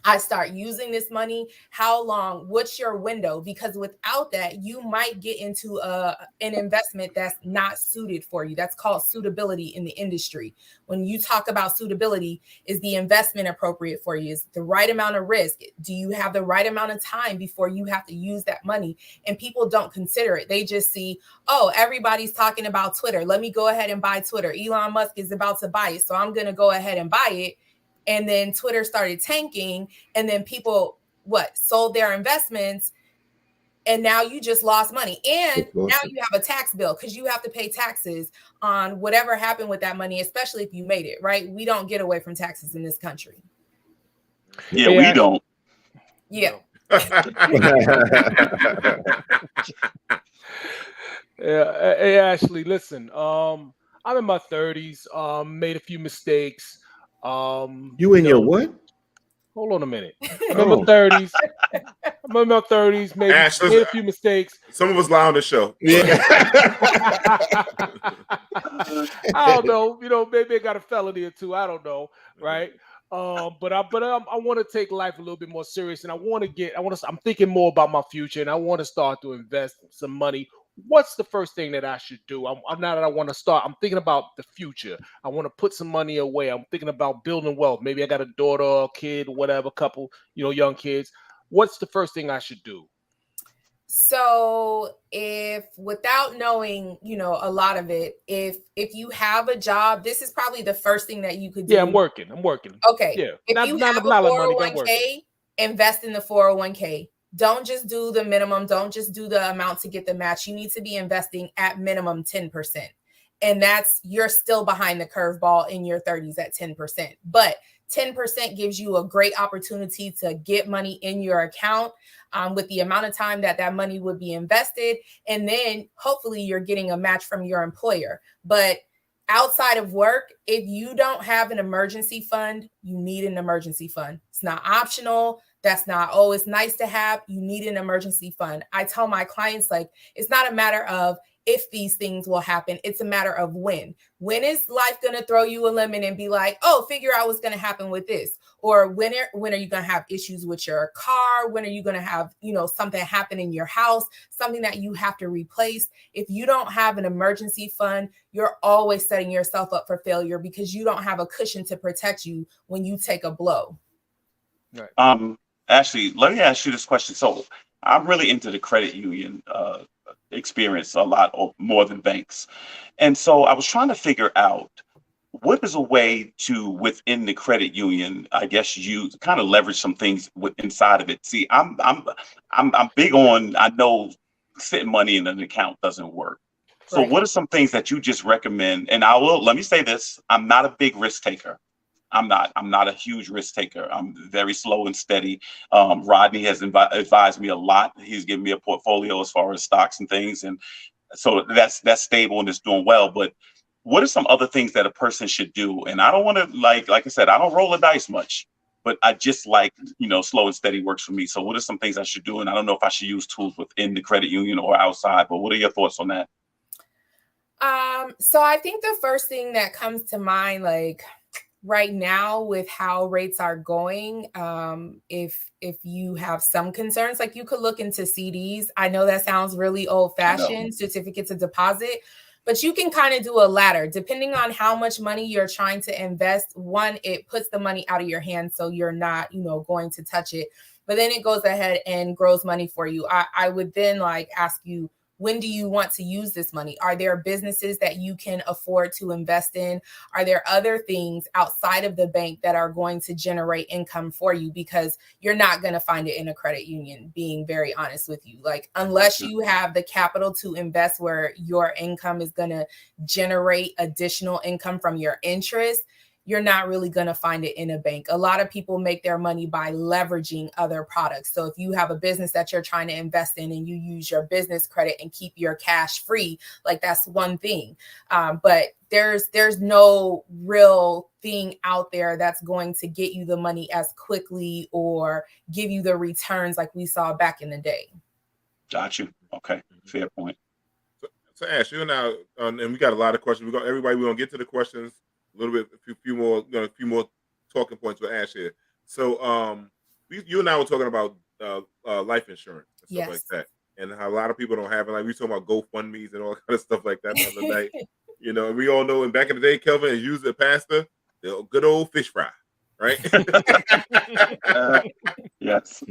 I start using this money? How long? What's your window? Because without that, you might get into an investment that's not suited for you. That's called suitability in the industry. When you talk about suitability, is the investment appropriate for you? Is the right amount of risk? Do you have the right amount of time before you have to use that money? And people don't consider it. They just see, oh, everybody's talking about Twitter. Let me go ahead and buy Twitter. Elon Musk is about to buy it, so I'm going to go ahead and buy it. And then Twitter started tanking, and then people sold their investments, and now you just lost money. And now you have a tax bill, because you have to pay taxes on whatever happened with that money, especially if you made it, right? We don't get away from taxes in this country. Yeah, we don't. Yeah. Yeah. Hey, Ashley, listen, I'm in my 30s, made a few mistakes. You in your what? Hold on a minute. I'm in my 30s. Maybe Ash, made a few mistakes. Some of us lie on the show. Yeah. I don't know. Maybe I got a felony or two. I don't know, right? But I want to take life a little bit more serious, and I'm thinking more about my future, and I want to start to invest some money. What's the first thing that I should do? I'm now that I want to start, I'm thinking about the future. I want to put some money away. I'm thinking about building wealth. Maybe I got a daughter or a kid, whatever, couple, young kids. What's the first thing I should do? So if, without knowing, a lot of it, if you have a job, this is probably the first thing that you could do. Yeah, I'm working. Okay. Yeah. If you have a 401k, invest in the 401k. Don't just do the minimum. Don't just do the amount to get the match. You need to be investing at minimum 10%. And you're still behind the curveball in your 30s at 10%. But 10% gives you a great opportunity to get money in your account with the amount of time that money would be invested. And then hopefully you're getting a match from your employer. But outside of work, if you don't have an emergency fund, you need an emergency fund. It's not optional. That's not, oh, it's nice to have. You need an emergency fund. I tell my clients, it's not a matter of if these things will happen. It's a matter of when. When is life going to throw you a lemon and be like, oh, figure out what's going to happen with this? Or when are you going to have issues with your car? When are you going to have, something happen in your house, something that you have to replace? If you don't have an emergency fund, you're always setting yourself up for failure, because you don't have a cushion to protect you when you take a blow. Right. Ashley, let me ask you this question. So I'm really into the credit union experience a lot more than banks. And so I was trying to figure out, what is a way to, within the credit union, I guess, you kind of leverage some things inside of it. See, I'm big on, I know sitting money in an account doesn't work. So Right. What are some things that you just recommend? And let me say this, I'm not a big risk taker. I'm not a huge risk taker. I'm very slow and steady. Rodney has advised me a lot. He's given me a portfolio as far as stocks and things. And so that's stable and it's doing well. But what are some other things that a person should do? And I don't want to, like I said, I don't roll the dice much, but I just slow and steady works for me. So what are some things I should do? And I don't know if I should use tools within the credit union or outside, but what are your thoughts on that? So I think the first thing that comes to mind, right now with how rates are going, if you have some concerns, you could look into CDs. I know that sounds really old-fashioned, certificates of deposit, But you can kind of do a ladder depending on how much money you're trying to invest. One, it puts the money out of your hands, so you're not, going to touch it. But then it goes ahead and grows money for you. I would then ask you, when do you want to use this money? Are there businesses that you can afford to invest in? Are there other things outside of the bank that are going to generate income for you? Because you're not going to find it in a credit union, being very honest with you. Unless you have the capital to invest where your income is going to generate additional income from your interest, you're not really going to find it in a bank. A lot of people make their money by leveraging other products. So if you have a business that you're trying to invest in and you use your business credit and keep your cash free, that's one thing. But there's no real thing out there that's going to get you the money as quickly or give you the returns like we saw back in the day. Got you. Okay. Fair point. So Ash, you and I, and we got a lot of questions. We're gonna get to the questions. A little bit, a few more talking points with Ash here. So, you and I were talking about life insurance and stuff like that, and how a lot of people don't have it. Like we talking about GoFundMe's and all kind of stuff like that the other night. And we all know. And back in the day, Kelvin is usually a pastor, the good old fish fry, right? Yes.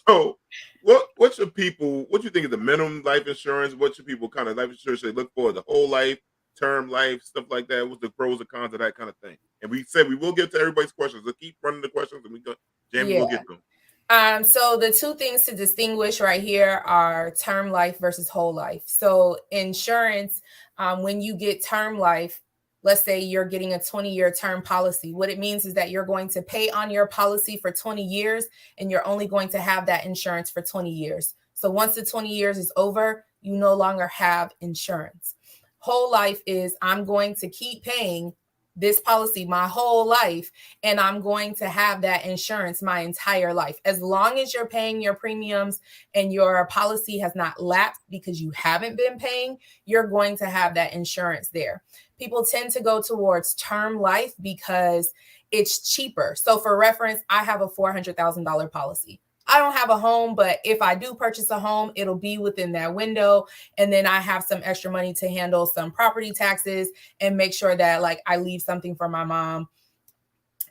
So, what should people? What do you think is the minimum life insurance? What should people kind of life insurance they look for? The whole life, term life, stuff like that. What's the pros and cons of that kind of thing? And we said we will get to everybody's questions. Let's keep running the questions, and Jamie will get them. So the two things to distinguish right here are term life versus whole life. So insurance, when you get term life, let's say you're getting a 20-year term policy. What it means is that you're going to pay on your policy for 20 years, and you're only going to have that insurance for 20 years. So once the 20 years is over, you no longer have insurance. Whole life is I'm going to keep paying this policy my whole life, and I'm going to have that insurance my entire life. As long as you're paying your premiums and your policy has not lapsed because you haven't been paying, you're going to have that insurance there. People tend to go towards term life because it's cheaper. So for reference, I have a $400,000 policy. I don't have a home, but if I do purchase a home, it'll be within that window. And then I have some extra money to handle some property taxes and make sure that I leave something for my mom.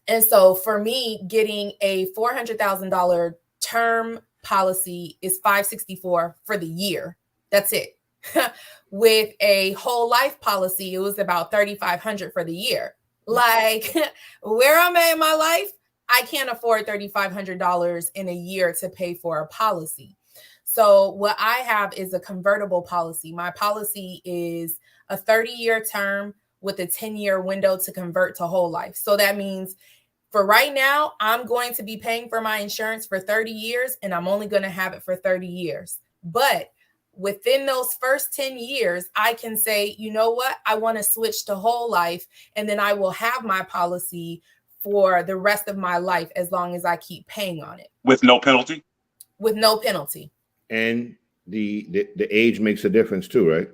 And so for me, getting a $400,000 term policy is $564 for the year. That's it. With a whole life policy, it was about $3,500 for the year. Where I'm at in my life, I can't afford $3,500 in a year to pay for a policy. So what I have is a convertible policy. My policy is a 30-year term with a 10-year window to convert to whole life. So that means for right now, I'm going to be paying for my insurance for 30 years, and I'm only going to have it for 30 years. But within those first 10 years, I can say, you know what? I want to switch to whole life, and then I will have my policy for the rest of my life as long as I keep paying on it. With no penalty? With no penalty. And the age makes a difference too, right?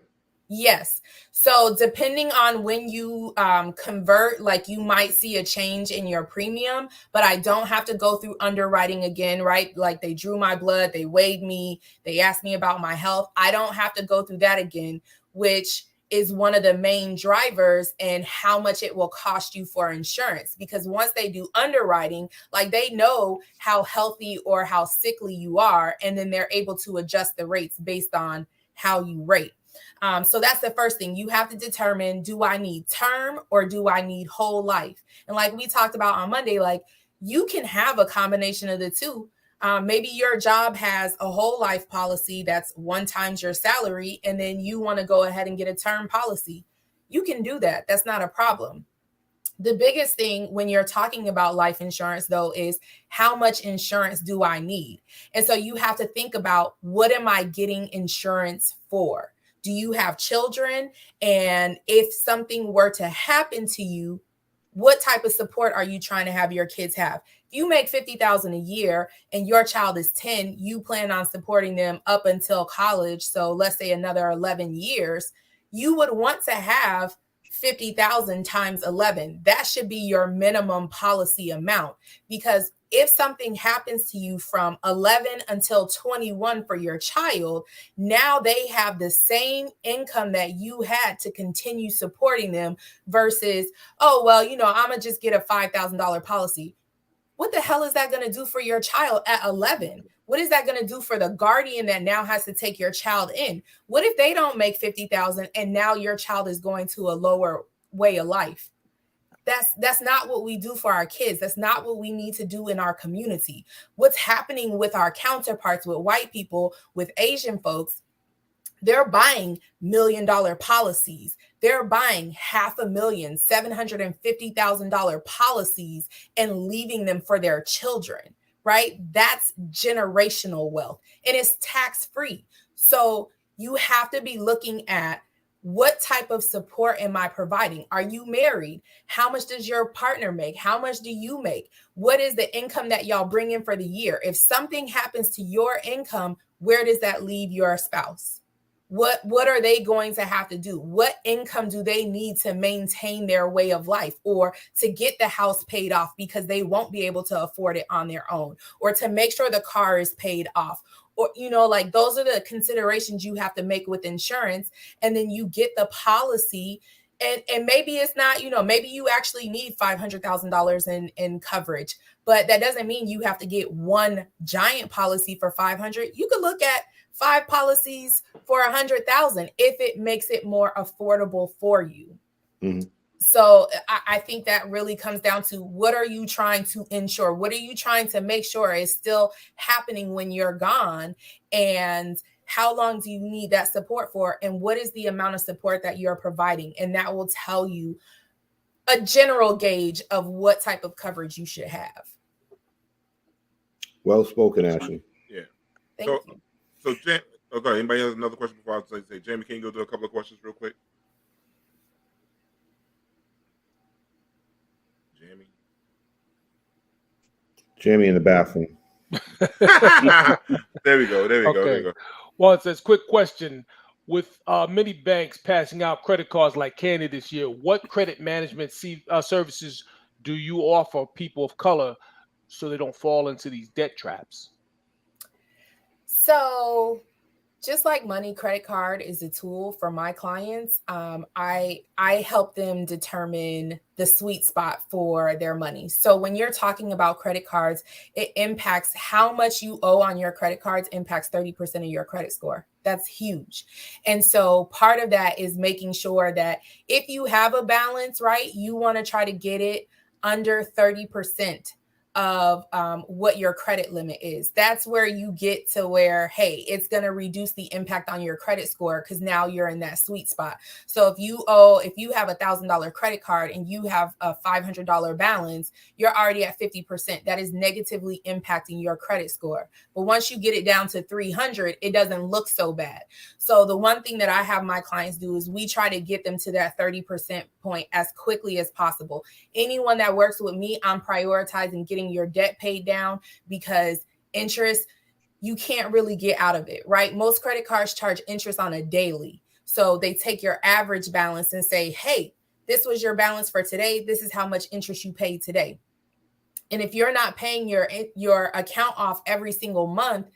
Yes. So depending on when you convert, you might see a change in your premium, but I don't have to go through underwriting again, right? They drew my blood, they weighed me, they asked me about my health. I don't have to go through that again, which is one of the main drivers in how much it will cost you for insurance. Because once they do underwriting, they know how healthy or how sickly you are, and then they're able to adjust the rates based on how you rate. So that's the first thing. You have to determine, do I need term or do I need whole life? And like we talked about on Monday, you can have a combination of the two. Maybe your job has a whole life policy that's 1 times your salary, and then you want to go ahead and get a term policy. You can do that. That's not a problem. The biggest thing when you're talking about life insurance, though, is how much insurance do I need? And so you have to think about, what am I getting insurance for? Do you have children? And if something were to happen to you, what type of support are you trying to have your kids have? If you make $50,000 a year and your child is 10, you plan on supporting them up until college. So let's say another 11 years, you would want to have 50,000 times 11. That should be your minimum policy amount, because if something happens to you from 11 until 21 for your child, now they have the same income that you had to continue supporting them versus, oh, well, you know, I'm going to just get a $5,000 policy. What the hell is that going to do for your child at 11? What is that going to do for the guardian that now has to take your child in? What if they don't make 50,000 and now your child is going to a lower way of life? That's not what we do for our kids. That's not what we need to do in our community. What's happening with our counterparts, with white people, with Asian folks, they're buying $1 million policies. They're buying $500,000, $750,000 policies and leaving them for their children, right? That's generational wealth and it's tax-free. So you have to be looking at, what type of support am I providing? Are you married? How much does your partner make? How much do you make? What is the income that y'all bring in for the year? If something happens to your income, where does that leave your spouse? What are they going to have to do? What income do they need to maintain their way of life, or to get the house paid off because they won't be able to afford it on their own, or to make sure the car is paid off? Or, you know, like those are the considerations you have to make with insurance. And then you get the policy, and maybe it's not, you know, maybe you actually need $500,000 in coverage, but that doesn't mean you have to get one giant policy for 500. You could look at 5 policies for 100,000 if it makes it more affordable for you. Mm-hmm. So I think that really comes down to, what are you trying to ensure? What are you trying to make sure is still happening when you're gone? And how long do you need that support for? And what is the amount of support that you're providing? And that will tell you a general gauge of what type of coverage you should have. Well spoken, Ashley. Yeah. Thank you. So, okay, anybody has another question before I say, Jamie, can you go through a couple of questions real quick? Jamie in the bathroom. There we go. There we go. Well, it says, quick question. With many banks passing out credit cards like candy this year, what credit management services do you offer people of color so they don't fall into these debt traps? So just like money, credit card is a tool for my clients. I help them determine the sweet spot for their money. So when you're talking about credit cards, it impacts how much you owe on your credit cards, impacts 30% of your credit score. That's huge. And so part of that is making sure that if you have a balance, right, you want to try to get it under 30% of what your credit limit is. That's where you get to where, hey, it's going to reduce the impact on your credit score because now you're in that sweet spot. So if you have $1,000 credit card and you have a $500 balance, you're already at 50%. That is negatively impacting your credit score. But once you get it down to 300, it doesn't look so bad. So the one thing that I have my clients do is we try to get them to that 30% point as quickly as possible. Anyone that works with me, I'm prioritizing getting your debt paid down, because interest, you can't really get out of it, right? Most credit cards charge interest on a daily. So they take your average balance and say, hey, this was your balance for today. This is how much interest you paid today. And if you're not paying your account off every single month,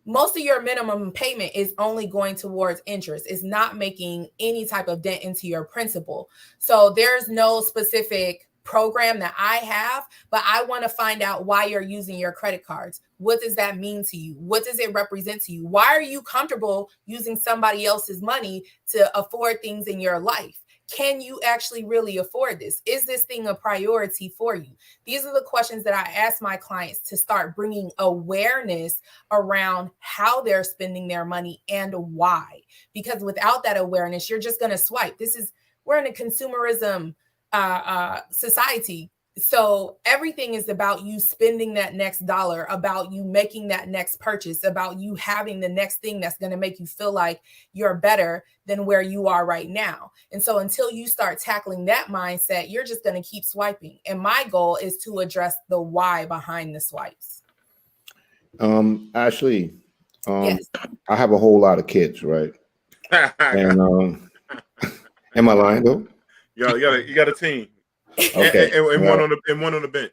most of your minimum payment is only going towards interest. It's not making any type of dent into your principal. So there's no specific program that I have, but I want to find out why you're using your credit cards. What does that mean to you? What does it represent to you? Why are you comfortable using somebody else's money to afford things in your life? Can you actually really afford this? Is this thing a priority for you? These are the questions that I ask my clients to start bringing awareness around how they're spending their money and why. Because without that awareness, you're just going to swipe. We're in a consumerism society. So everything is about you spending that next dollar, about you making that next purchase, about you having the next thing that's going to make you feel like you're better than where you are right now. And so until you start tackling that mindset, you're just going to keep swiping. And my goal is to address the why behind the swipes. Ashley, yes. I have a whole lot of kids, right? And am I lying though? You got a team. Okay. And one on the bench.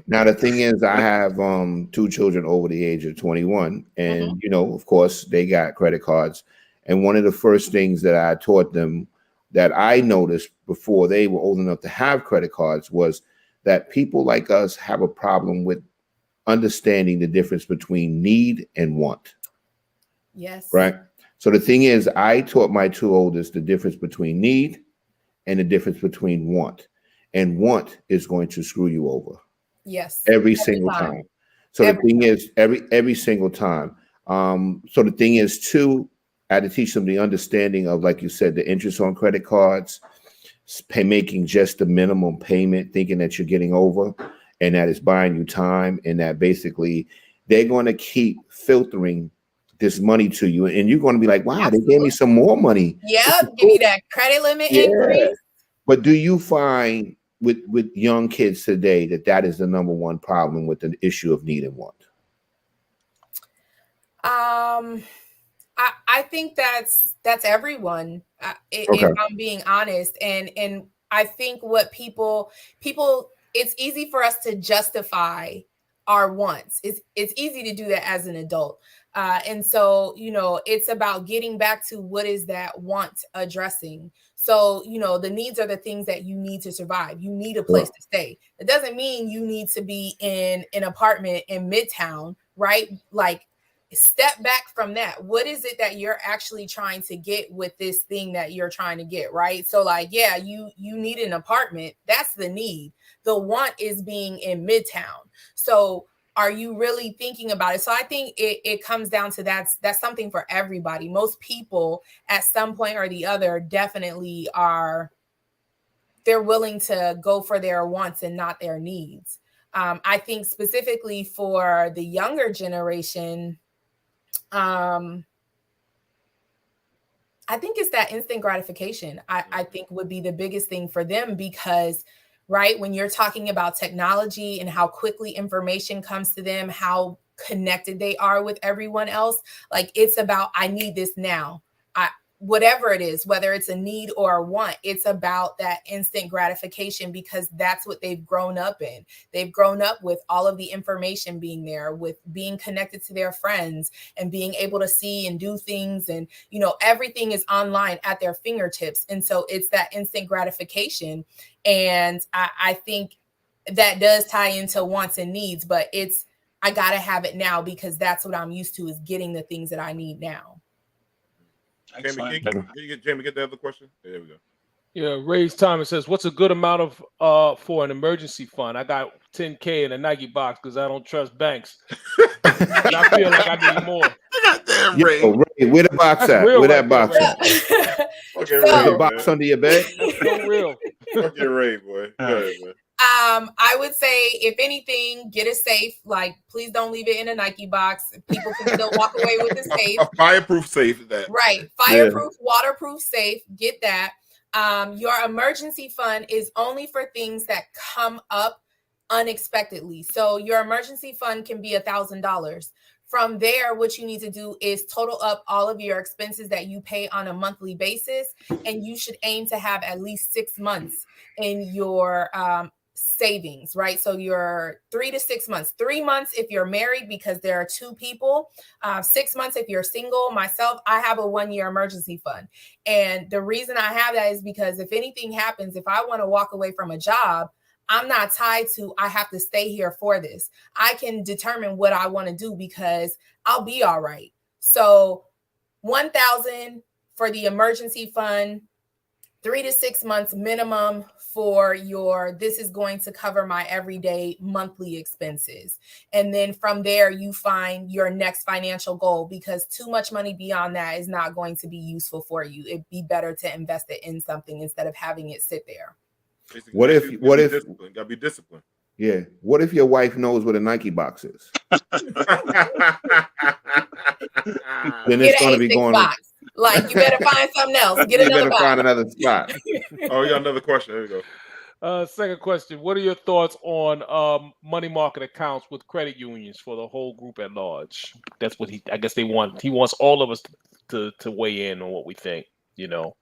Now the thing is, I have 2 children over the age of 21, and you know, of course, they got credit cards. And one of the first things that I taught them that I noticed before they were old enough to have credit cards was that people like us have a problem with understanding the difference between need and want. Yes. Right. So the thing is, I taught my 2 oldest the difference between need and the difference between want. And want is going to screw you over. Yes. Every single time. So the thing is, every single time. So the thing is, too, I had to teach them the understanding of, like you said, the interest on credit cards, making just the minimum payment, thinking that you're getting over, and that it's buying you time, and that basically they're going to keep filtering this money to you, and you're going to be like, wow, they gave me some more money. Yeah, give you that credit limit increase. But do you find with young kids today that is the number one problem with the issue of need and want? I think that's everyone. If I'm being honest, and I think what people, it's easy for us to justify our wants. It's easy to do that as an adult. And so, you know, it's about getting back to what is that want addressing. So, you know, the needs are the things that you need to survive. You need a place to stay. It doesn't mean you need to be in an apartment in Midtown, right? Like, step back from that. What is it that you're actually trying to get with this thing that you're trying to get, right? So like, yeah, you need an apartment. That's the need. The want is being in Midtown. So are you really thinking about it? So I think it comes down to that's something for everybody. Most people at some point or the other definitely they're willing to go for their wants and not their needs. I think specifically for the younger generation, I think it's that instant gratification. I think would be the biggest thing for them because, right, when you're talking about technology and how quickly information comes to them, how connected they are with everyone else, like it's about, I need this now. Whatever it is, whether it's a need or a want, it's about that instant gratification because that's what they've grown up in. They've grown up with all of the information being there, with being connected to their friends and being able to see and do things. And, you know, everything is online at their fingertips. And so it's that instant gratification. And I think that does tie into wants and needs, but I got to have it now because that's what I'm used to, is getting the things that I need now. Jamie, get the other question? There we go. Yeah, Ray's Thomas says, what's a good amount of for an emergency fund? I got $10K in a Nike box because I don't trust banks. And I feel like I need more. Goddamn, Ray. Yo, Ray, where the box at? Where that box at? Okay, Is the box under your bed? That's so real. Fuck your Ray, boy. Go ahead, man. I would say, if anything, get a safe. Like, please don't leave it in a Nike box. People can still walk away with the safe. A fireproof safe. That right, fireproof, waterproof safe. Get that. Your emergency fund is only for things that come up unexpectedly. So your emergency fund can be $1,000. From there, what you need to do is total up all of your expenses that you pay on a monthly basis, and you should aim to have at least 6 months in your savings, right? So you're 3 to 6 months, 3 months if you're married, because there are 2 people, 6 months if you're single. Myself, I have a 1-year emergency fund. And the reason I have that is because if anything happens, if I want to walk away from a job, I'm not tied to, I have to stay here for this. I can determine what I want to do because I'll be all right. So $1,000 for the emergency fund, 3 to 6 months minimum for this is going to cover my everyday monthly expenses. And then from there, you find your next financial goal, because too much money beyond that is not going to be useful for you. It'd be better to invest it in something instead of having it sit there. Basically, What if gotta be disciplined? Yeah. What if your wife knows what a Nike box is? Then it's going to be going. Box. Like, you better find something else. Get another box. Find another spot. Oh, we got another question. There we go. Second question: what are your thoughts on money market accounts with credit unions for the whole group at large? That's what I guess they want. He wants all of us to weigh in on what we think. You know.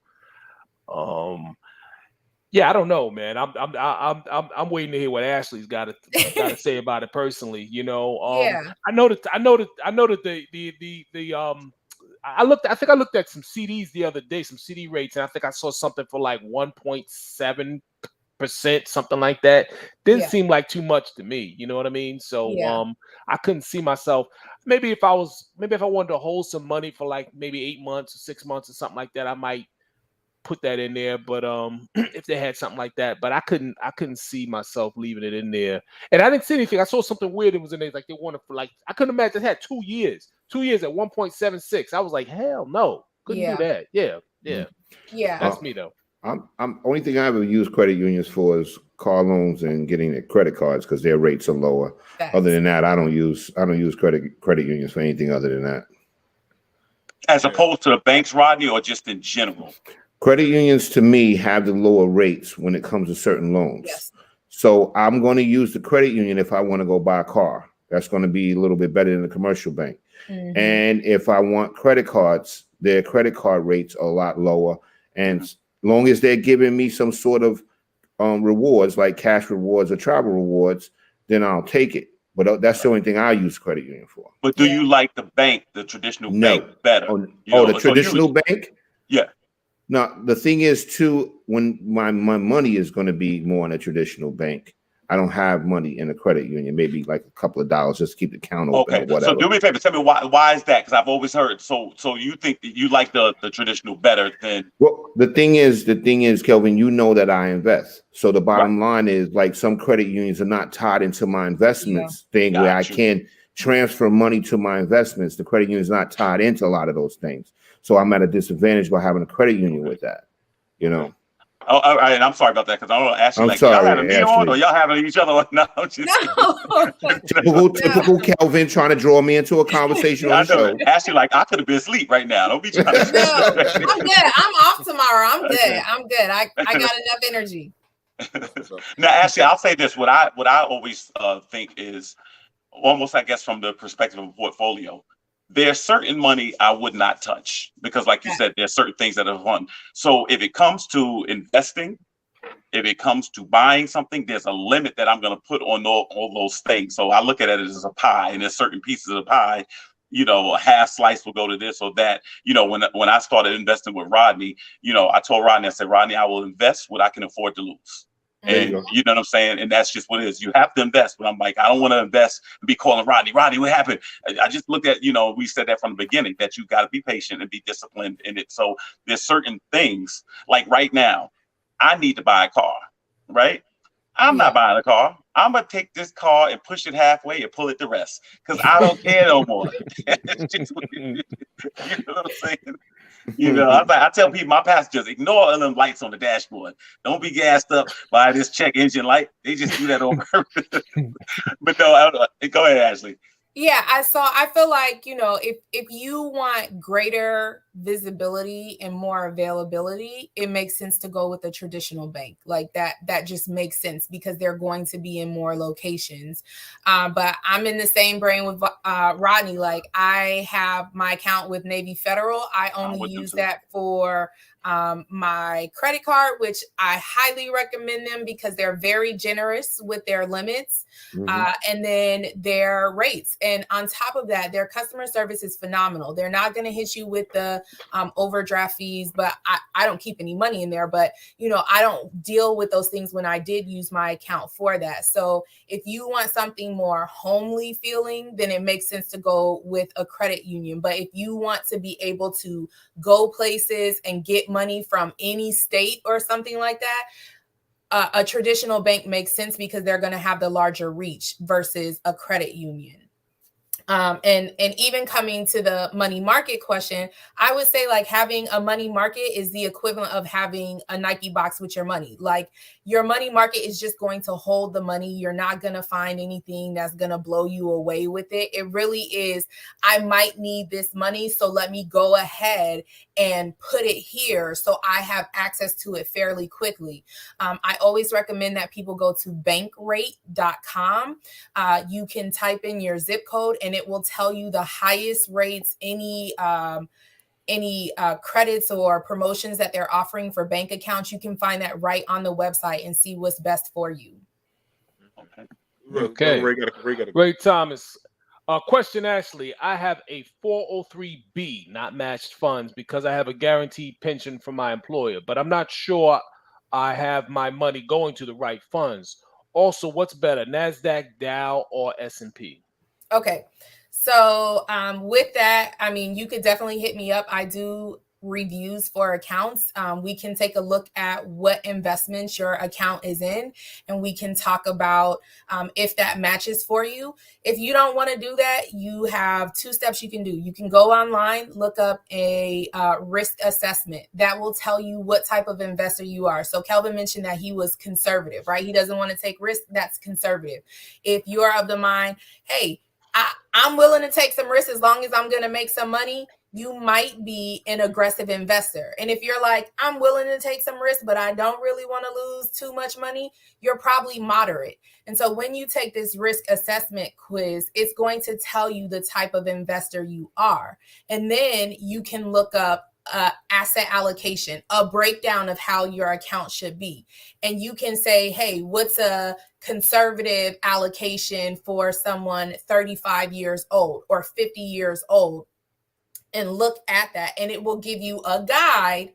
Yeah, I don't know, man. I'm waiting to hear what Ashley's got to say about it personally. Yeah. I know that I think I looked at some CDs the other day, some CD rates, and I think I saw something for like 1.7%, something like that. Didn't Yeah. seem like too much to me. You know what I mean? So Yeah. I couldn't see myself. Maybe if I wanted to hold some money for like maybe 8 months or 6 months or something like that, I might put that in there. But if they had something like that, but I couldn't see myself leaving it in there. And I didn't see anything. I saw something weird that was in there, like they wanted for like, I couldn't imagine it had 2 years. 2 years at 1.76. I was like, hell no, couldn't do that. Yeah. Yeah. That's me though. I'm only thing I ever use credit unions for is car loans and getting the credit cards because their rates are lower. Facts. Other than that, I don't use credit unions for anything other than that. As opposed to the banks, Rodney, or just in general? Credit unions to me have the lower rates when it comes to certain loans. Yes. So I'm going to use the credit union if I want to go buy a car. That's going to be a little bit better than the commercial bank. Mhm. And if I want credit cards, their credit card rates are a lot lower. And as long as they're giving me some sort of rewards, like cash rewards or travel rewards, then I'll take it. But that's the only thing I use credit union for. But do you like the bank, the traditional No. bank, better? The traditional bank? Yeah. Now, the thing is, too, when my money is going to be more in a traditional bank, I don't have money in a credit union, maybe like a couple of dollars just to keep the account open or whatever. So do me a favor, tell me why is that? Because I've always heard, so you think that you like the traditional better than... Well, the thing is, Kelvin, you know that I invest. So the bottom line is, like, some credit unions are not tied into my investments thing where I can transfer money to my investments. The credit union is not tied into a lot of those things. So I'm at a disadvantage by having a credit union with that, Oh, all right. I'm sorry about that because I don't ask you I'm like sorry, y'all having me on Ashley. or y'all having each other on. No, I'm just Typical Kelvin trying to draw me into a conversation on the show. Ashley, like I could have been asleep right now. Don't be trying to. No, I'm good. I'm off tomorrow. I'm good. I'm good. I got enough energy. Now, Ashley, I'll say this: what I always think is almost, I guess, from the perspective of a portfolio. There's certain money I would not touch because, like you said, there's certain things that are fun. So if it comes to investing, if it comes to buying something, there's a limit that I'm going to put on all those things. So I look at it as a pie, and there's certain pieces of the pie, a half slice will go to this or that. When I started investing with Rodney, I told Rodney, I said, Rodney, I will invest what I can afford to lose. And you know what I'm saying? And that's just what it is. You have to invest. But I'm like, I don't want to invest and be calling Rodney, what happened? I just looked at, we said that from the beginning, that you got to be patient and be disciplined in it. So there's certain things, like right now, I need to buy a car, right? I'm not buying a car. I'm going to take this car and push it halfway and pull it the rest because I don't care no more. You know what I'm saying? I tell people, my passengers, ignore all them lights on the dashboard. Don't be gassed up by this check engine light. They just do that on purpose. But no, go ahead, Ashley. Yeah, I feel like, if you want greater visibility and more availability, it makes sense to go with a traditional bank. Like that just makes sense because they're going to be in more locations. But I'm in the same brain with Rodney. Like I have my account with Navy Federal. I only use that for my credit card, which I highly recommend them because they're very generous with their limits and then their rates. And on top of that, their customer service is phenomenal. They're not going to hit you with the overdraft fees, but I don't keep any money in there. But, I don't deal with those things when I did use my account for that. So if you want something more homely feeling, then it makes sense to go with a credit union. But if you want to be able to go places and get money from any state or something like that, a traditional bank makes sense because they're going to have the larger reach versus a credit union. And even coming to the money market question, I would say like having a money market is the equivalent of having a Nike box with your money. Like your money market is just going to hold the money. You're not going to find anything that's going to blow you away with it. It really is, I might need this money, so let me go ahead and put it here so I have access to it fairly quickly. I always recommend that people go to bankrate.com. You can type in your zip code and it will tell you the highest rates any any credits or promotions that they're offering for bank accounts, you can find that right on the website and see what's best for you. Okay. Ray Thomas. Question, Ashley. I have a 403B, not matched funds, because I have a guaranteed pension from my employer, but I'm not sure I have my money going to the right funds. Also, what's better, NASDAQ, Dow, or S&P? Okay. So with that, I mean, you could definitely hit me up. I do reviews for accounts. We can take a look at what investments your account is in, and we can talk about if that matches for you. If you don't want to do that, you have two steps you can do. You can go online, look up a risk assessment that will tell you what type of investor you are. So Kelvin mentioned that he was conservative, right? He doesn't want to take risk. That's conservative. If you're of the mind, hey, I'm willing to take some risks as long as I'm going to make some money, you might be an aggressive investor. And if you're like, I'm willing to take some risks, but I don't really want to lose too much money, you're probably moderate. And so when you take this risk assessment quiz, it's going to tell you the type of investor you are. And then you can look up asset allocation, a breakdown of how your account should be. And you can say, hey, what's a conservative allocation for someone 35 years old or 50 years old? And look at that, and it will give you a guide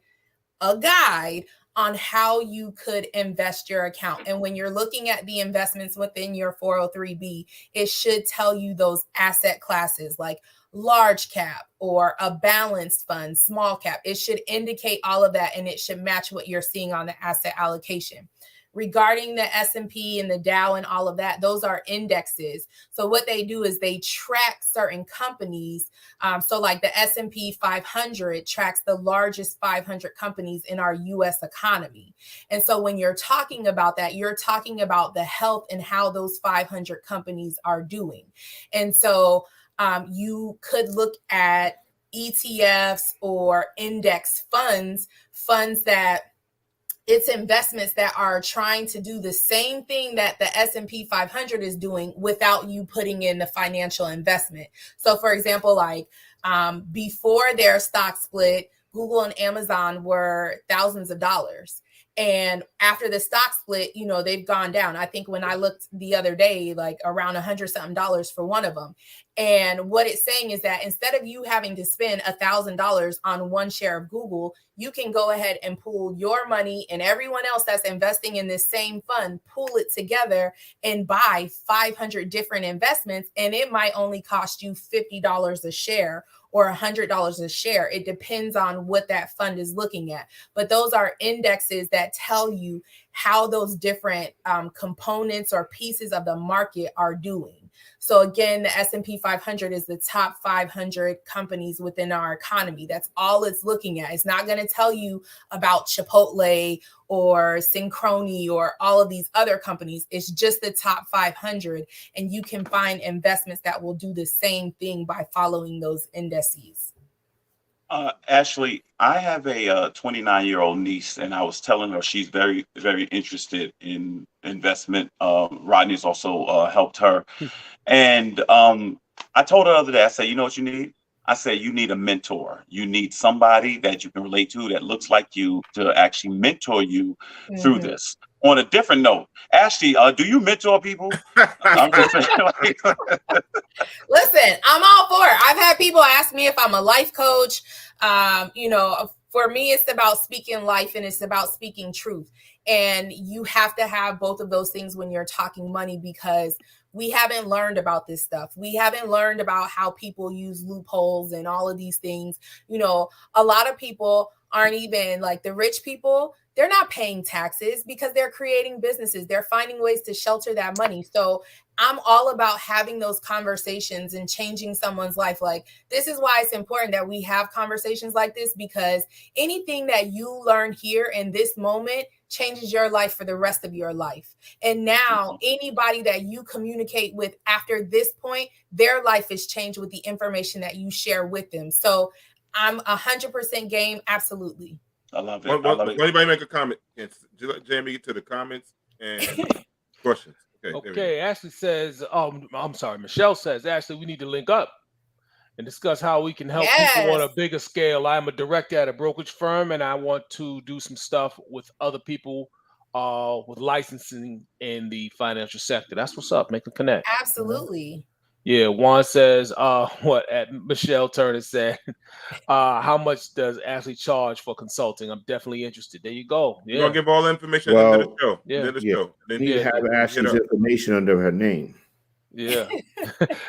on how you could invest your account. And when you're looking at the investments within your 403B, it should tell you those asset classes like large cap or a balanced fund, small cap. It should indicate all of that, and it should match what you're seeing on the asset allocation. Regarding the S&P and the Dow and all of that, those are indexes. So what they do is they track certain companies. So like the S&P 500 tracks the largest 500 companies in our U.S. economy. And so when you're talking about that, you're talking about the health and how those 500 companies are doing. And so you could look at ETFs or index funds that it's investments that are trying to do the same thing that the S&P 500 is doing without you putting in the financial investment. So for example, like before their stock split, Google and Amazon were thousands of dollars. And after the stock split, you know, they've gone down. I think when I looked the other day, like around $100-something for one of them. And what it's saying is that instead of you having to spend $1,000 on one share of Google, you can go ahead and pool your money and everyone else that's investing in this same fund, pool it together and buy 500 different investments. And it might only cost you $50 a share or $100 a share. It depends on what that fund is looking at. But those are indexes that tell you how those different components or pieces of the market are doing. So again, the S&P 500 is the top 500 companies within our economy. That's all it's looking at. It's not going to tell you about Chipotle or Synchrony or all of these other companies. It's just the top 500. And you can find investments that will do the same thing by following those indices. Ashley, I have a 29-year-old niece, and I was telling her she's very, very interested in investment. Rodney's also helped her. And I told her the other day, I said, you know what you need? I said, you need a mentor. You need somebody that you can relate to that looks like you to actually mentor you through this. On a different note, Ashley, do you mentor people? I'm just saying, like... Listen, I'm all for it. I've had people ask me if I'm a life coach. You know, for me, it's about speaking life and it's about speaking truth. And you have to have both of those things when you're talking money, because we haven't learned about this stuff. We haven't learned about how people use loopholes and all of these things. You know, a lot of people aren't even like the rich people. They're not paying taxes because they're creating businesses. They're finding ways to shelter that money. So I'm all about having those conversations and changing someone's life. Like, this is why it's important that we have conversations like this, because anything that you learn here in this moment changes your life for the rest of your life. And now anybody that you communicate with after this point, their life is changed with the information that you share with them. So I'm 100% game. Absolutely. I love it. I love it. Anybody make a comment? Just let Jamie get to the comments and questions. Okay. Ashley says, I'm sorry, Michelle says, Ashley, we need to link up. and discuss how we can help people on a Yes. bigger scale. I'm a director at a brokerage firm, and I want to do some stuff with other people with licensing in the financial sector. That's what's up. Make a connect. Absolutely. Yeah, Juan says, what at Michelle Turner said, how much does Ashley charge for consulting? I'm definitely interested. There you go. We're gonna Yeah. give all the information at the end of the Well, show. Yeah. End of the yeah. show. Then You need to Yeah. have hit Ashley's up. information under her name. Yeah.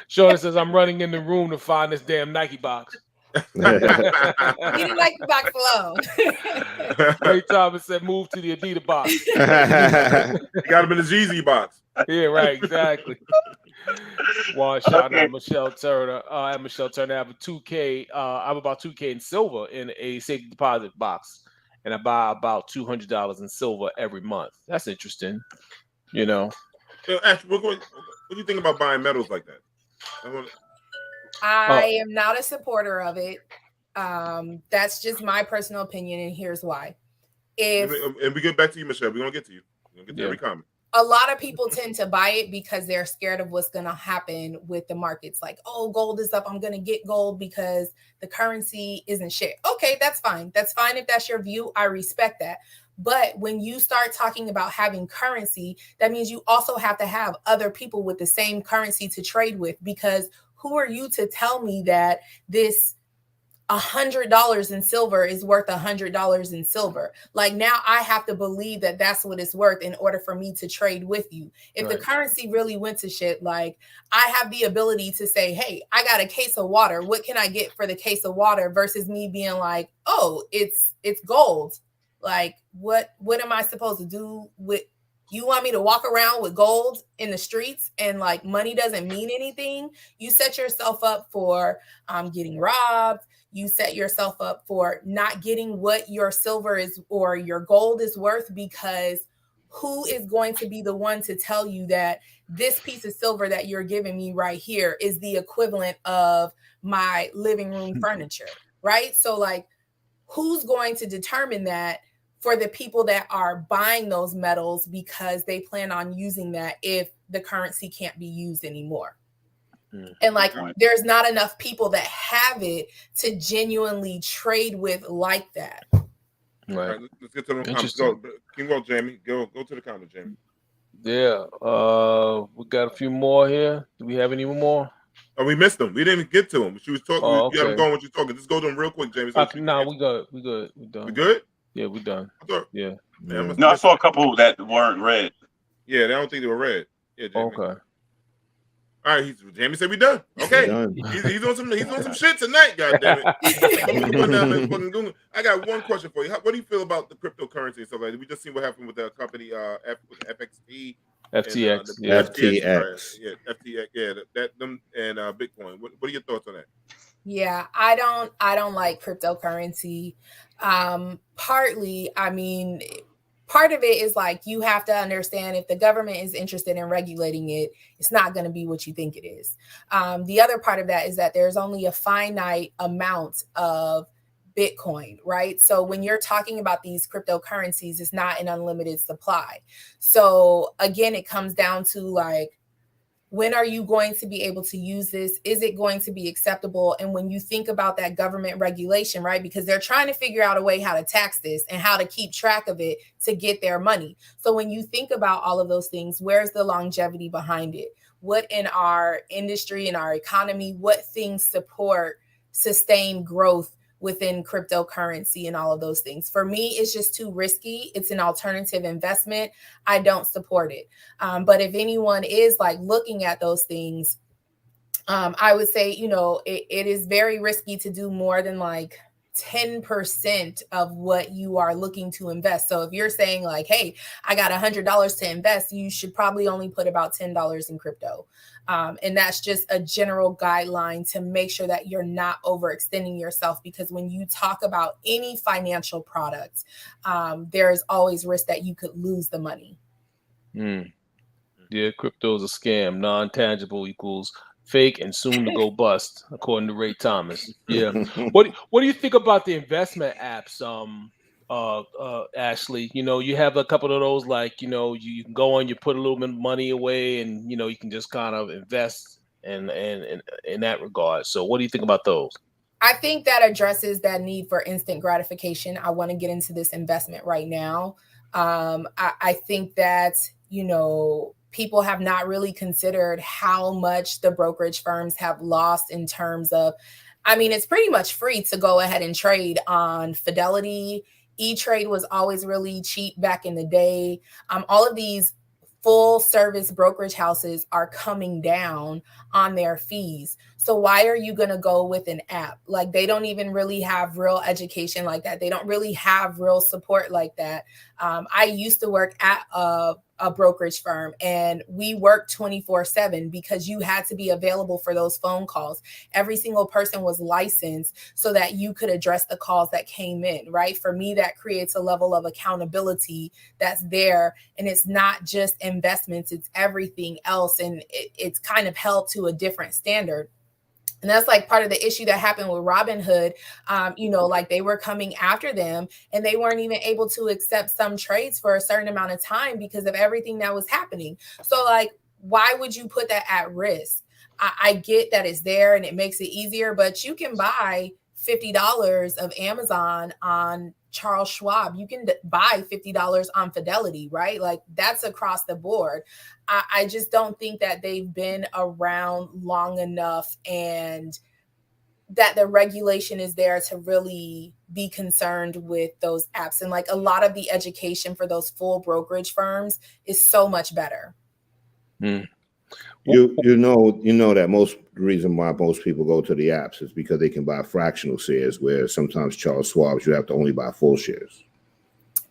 Shorty says, I'm running in the room to find this damn Nike box. He didn't like the box alone. Ray Thomas said, move to the Adidas box. You got him in the Jeezy box. Yeah, right, exactly. One shout Okay. out Michelle Turner. At Michelle Turner, I have a 2K. I have about 2K in silver in a safety deposit box, and I buy about $200 in silver every month. That's interesting. You know, Ash, what do you think about buying metals like that? I am not a supporter of it. That's just my personal opinion, and here's why. If And we get back to you, Michelle. We're gonna get to you. We're gonna get to Yeah. every comment. a lot of people tend to buy it because they're scared of what's going to happen with the markets. Like, oh, gold is up. I'm going to get gold because the currency isn't shit. Okay, that's fine. That's fine if that's your view. I respect that. But when you start talking about having currency, that means you also have to have other people with the same currency to trade with, because who are you to tell me that this $100 in silver is worth $100 in silver? Like, now I have to believe that that's what it's worth in order for me to trade with you. If the Right. currency really went to shit, like, I have the ability to say, hey, I got a case of water. What can I get for the case of water? Versus me being like, oh, it's gold. Like, what am I supposed to do with? You want me to walk around with gold in the streets and like money doesn't mean anything? You set yourself up for getting robbed. You set yourself up for not getting what your silver is or your gold is worth, because who is going to be the one to tell you that this piece of silver that you're giving me right here is the equivalent of my living room furniture, right? So like, who's going to determine that for the people that are buying those metals because they plan on using that if the currency can't be used anymore? And like, there's not enough people that have it to genuinely trade with like that. All right. right, let's get to the comments. Interesting. Go, can you go, Jamie? Go to the comments, Jamie. Yeah. We got a few more here. Do we have any more? Oh, we missed them. We didn't get to them. She was talking. Oh, You got them okay. going. What you talking? Just go to them real quick, Jamie. So No, we good. We good. We done. we good? Yeah, we done. I thought, Yeah. man, I must No, I miss saw it. a couple that weren't read. Yeah, I don't think they were red. Yeah, Jamie. Okay. All right, Jamie said we done. Okay, Done. he's on some shit tonight. God damn it! I got one question for you. What do you feel about the cryptocurrency and stuff like that? We just seen what happened with the company FXT. FTX. And, Yeah. FTX. Yeah, FTX. Yeah, that them and Bitcoin. What are your thoughts on that? Yeah, I don't like cryptocurrency. Partly, I mean, part of it is like, you have to understand, if the government is interested in regulating it, it's not going to be what you think it is. The other part of that is that there's only a finite amount of Bitcoin, right? So when you're talking about these cryptocurrencies, it's not an unlimited supply. So again, it comes down to like, when are you going to be able to use this? Is it going to be acceptable? And when you think about that government regulation, right? Because they're trying to figure out a way how to tax this and how to keep track of it to get their money. So when you think about all of those things, where's the longevity behind it? What in our industry, in our economy, what things support sustained growth within cryptocurrency and all of those things? For me, it's just too risky. It's an alternative investment. I don't support it. But if anyone is like looking at those things, I would say, it is very risky to do more than like 10% of what you are looking to invest. So if you're saying like, hey, I got $100 to invest, you should probably only put about $10 in crypto. And that's just a general guideline to make sure that you're not overextending yourself, because when you talk about any financial product, there's always risk that you could lose the money. Yeah, crypto is a scam. Non-tangible equals fake and soon to go bust, according to Ray Thomas. Yeah. What do you think about the investment apps, Ashley? You have a couple of those, like, you can go on, you put a little bit of money away, and you can just kind of invest and in that regard. So what do you think about those? I think that addresses that need for instant gratification. I want to get into this investment right now. I think that, people have not really considered how much the brokerage firms have lost in terms of, it's pretty much free to go ahead and trade on Fidelity. E-Trade was always really cheap back in the day. All of these full service brokerage houses are coming down on their fees. So why are you going to go with an app? Like, they don't even really have real education like that. They don't really have real support like that. I used to work at a brokerage firm, and we worked 24/7 because you had to be available for those phone calls. Every single person was licensed so that you could address the calls that came in, right? For me, that creates a level of accountability that's there, and it's not just investments, it's everything else, and it's kind of held to a different standard. And that's like part of the issue that happened with Robinhood. Like, they were coming after them and they weren't even able to accept some trades for a certain amount of time because of everything that was happening. So, like, why would you put that at risk? I get that it's there and it makes it easier, but you can buy $50 of Amazon on Charles Schwab. You can buy $50 on Fidelity, right? Like, that's across the board. I just don't think that they've been around long enough and that the regulation is there to really be concerned with those apps. And like, a lot of the education for those full brokerage firms is so much better. You know that most reason why most people go to the apps is because they can buy fractional shares, where sometimes Charles Schwab's you have to only buy full shares.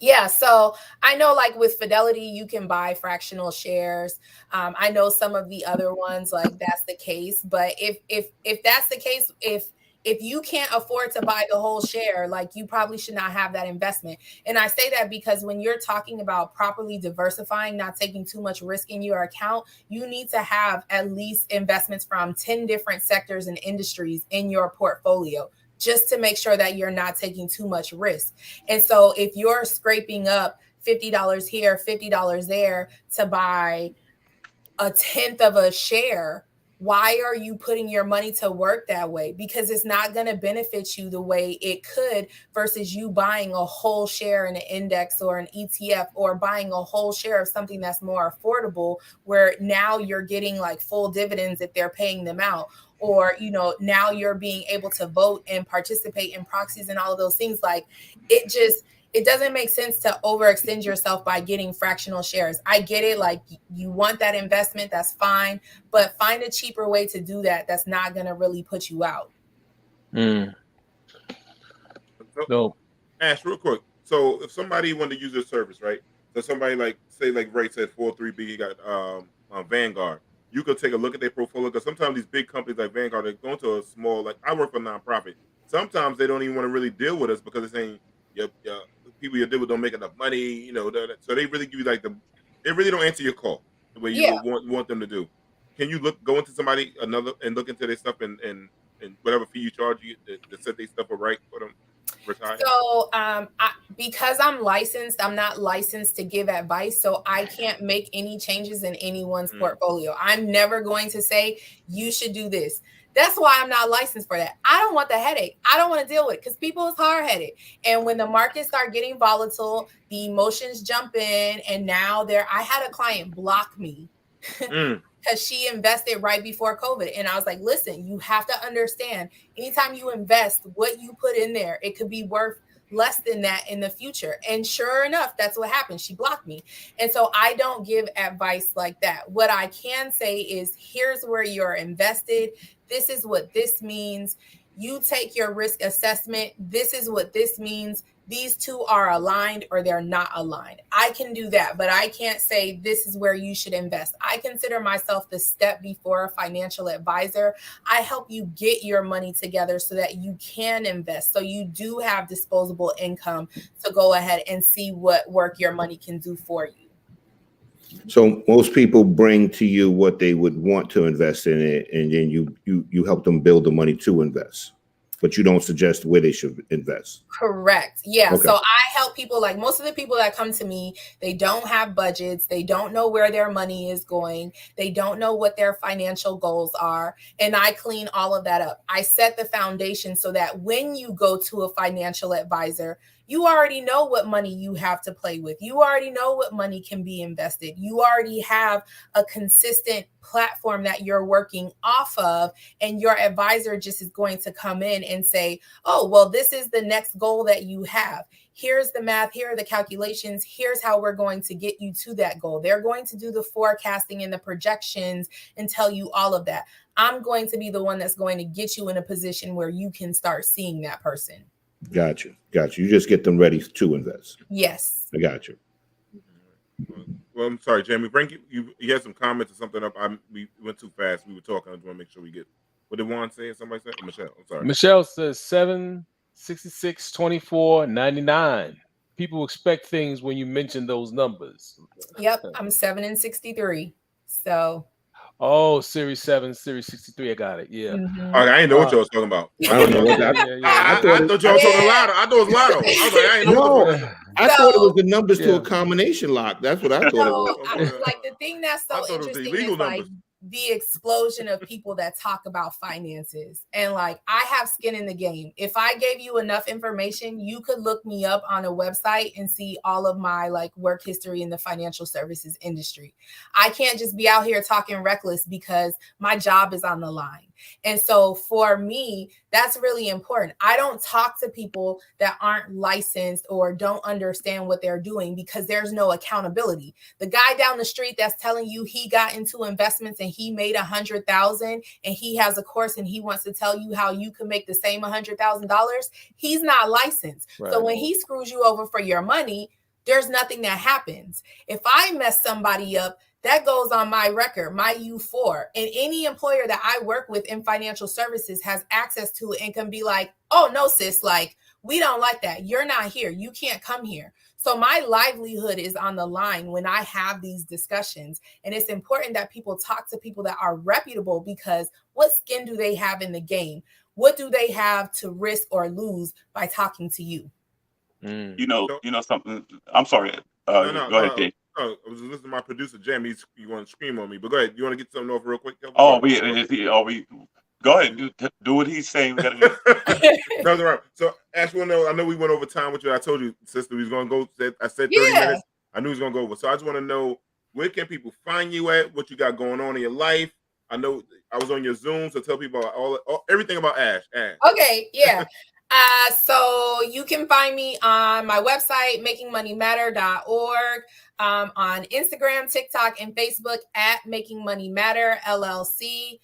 Yeah, so I know, like, with Fidelity, you can buy fractional shares. I know some of the other ones, like, that's the case. But if that's the case, if you can't afford to buy the whole share, like, you probably should not have that investment. And I say that because when you're talking about properly diversifying, not taking too much risk in your account, you need to have at least investments from 10 different sectors and industries in your portfolio, just to make sure that you're not taking too much risk. And so if you're scraping up $50 here, $50 there to buy a tenth of a share, why are you putting your money to work that way? Because it's not going to benefit you the way it could versus you buying a whole share in an index or an ETF, or buying a whole share of something that's more affordable, where now you're getting like full dividends if they're paying them out. Or, now you're being able to vote and participate in proxies and all of those things. Like, it doesn't make sense to overextend yourself by getting fractional shares. I get it. Like, you want that investment, that's fine, but find a cheaper way to do that. That's not going to really put you out. So, Ash, real quick. So if somebody wanted to use your service, right? So somebody like Ray said 43B, he got Vanguard. You could take a look at their portfolio, because sometimes these big companies like Vanguard, they're going to a small, like, I work for a nonprofit. Sometimes they don't even want to really deal with us because they're saying the people you deal with don't make enough money, so they really give you they really don't answer your call the way you want them to do. Can you go into somebody and look into their stuff and whatever fee you charge you to set their stuff up right for them? So because I'm licensed, I'm not licensed to give advice, so I can't make any changes in anyone's portfolio. I'm never going to say you should do this. That's why I'm not licensed for that. I don't want the headache. I don't want to deal with it, because people is hard-headed. And when the markets start getting volatile, the emotions jump in, and now I had a client block me because she invested right before COVID. And I was like, listen, you have to understand, anytime you invest, what you put in there, it could be worth less than that in the future. And sure enough, that's what happened. She blocked me. And so I don't give advice like that. What I can say is, here's where you're invested. This is what this means. You take your risk assessment. This is what this means. These two are aligned or they're not aligned. I can do that, but I can't say this is where you should invest. I consider myself the step before a financial advisor. I help you get your money together so that you can invest, so you do have disposable income to go ahead and see what work your money can do for you. So most people bring to you what they would want to invest in it, and then you help them build the money to invest. but you don't suggest where they should invest. Correct. Yeah. Okay. So I help people, like most of the people that come to me, they don't have budgets. They don't know where their money is going. They don't know what their financial goals are. And I clean all of that up. I set the foundation so that when you go to a financial advisor, you already know what money you have to play with. You already know what money can be invested. You already have a consistent platform that you're working off of. And your advisor just is going to come in and say, oh, well, this is the next goal that you have. Here's the math. Here are the calculations. Here's how we're going to get you to that goal. They're going to do the forecasting and the projections and tell you all of that. I'm going to be the one that's going to get you in a position where you can start seeing that person. Got you. You just get them ready to invest. Yes. I got you. Well, I'm sorry, Jamie. You had some comments or something up. We went too fast. We were talking. I just want to make sure we get. What did Juan say? Somebody said? Michelle. I'm sorry. Michelle says 766 24 99. People expect things when you mention those numbers. Yep. I'm 7 and 63. So. Oh, Series 7, Series 63. I got it. Yeah. Mm-hmm. I didn't know what y'all was talking about. I don't know what that. I thought y'all was talking Lotto. I thought it was Lotto. I was like, I ain't know. I thought it was the numbers to a combination lock. That's what I thought it was. Like the thing that's so interesting is like the explosion of people that talk about finances. And like, I have skin in the game. If I gave you enough information, you could look me up on a website and see all of my like work history in the financial services industry. I can't just be out here talking reckless because my job is on the line. And so for me, that's really important. I don't talk to people that aren't licensed or don't understand what they're doing because there's no accountability. The guy down the street that's telling you he got into investments and he made $100,000 and he has a course and he wants to tell you how you can make the same $100,000, he's not licensed. Right. So when he screws you over for your money, there's nothing that happens. If I mess somebody up, that goes on my record, my U4. And any employer that I work with in financial services has access to it and can be like, oh, no, sis, like, we don't like that. You're not here. You can't come here. So my livelihood is on the line when I have these discussions. And it's important that people talk to people that are reputable because what skin do they have in the game? What do they have to risk or lose by talking to you? You know something. I'm sorry. Go ahead, Dave. I was listening to my producer, Jamie. You want to scream on me, but go ahead. You want to get something off real quick? Go ahead. Do what he's saying. No, right. So, Ash, I know we went over time with you. I told you, sister, we was going to go. I said 30 minutes. I knew he was going to go over. So, I just want to know, where can people find you at? What you got going on in your life? I know I was on your Zoom, so tell people everything about Ash. Okay, yeah. So you can find me on my website, makingmoneymatter.org, on Instagram, TikTok, and Facebook at Making Money Matter LLC.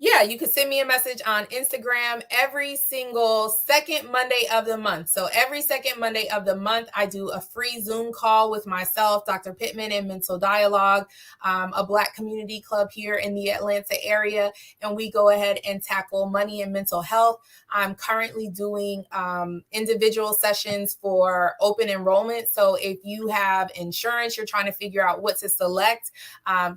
Yeah, you can send me a message on Instagram every single second Monday of the month. So every second Monday of the month, I do a free Zoom call with myself, Dr. Pittman, and Mental Dialogue, a Black community club here in the Atlanta area. And we go ahead and tackle money and mental health. I'm currently doing individual sessions for open enrollment. So if you have insurance, you're trying to figure out what to select,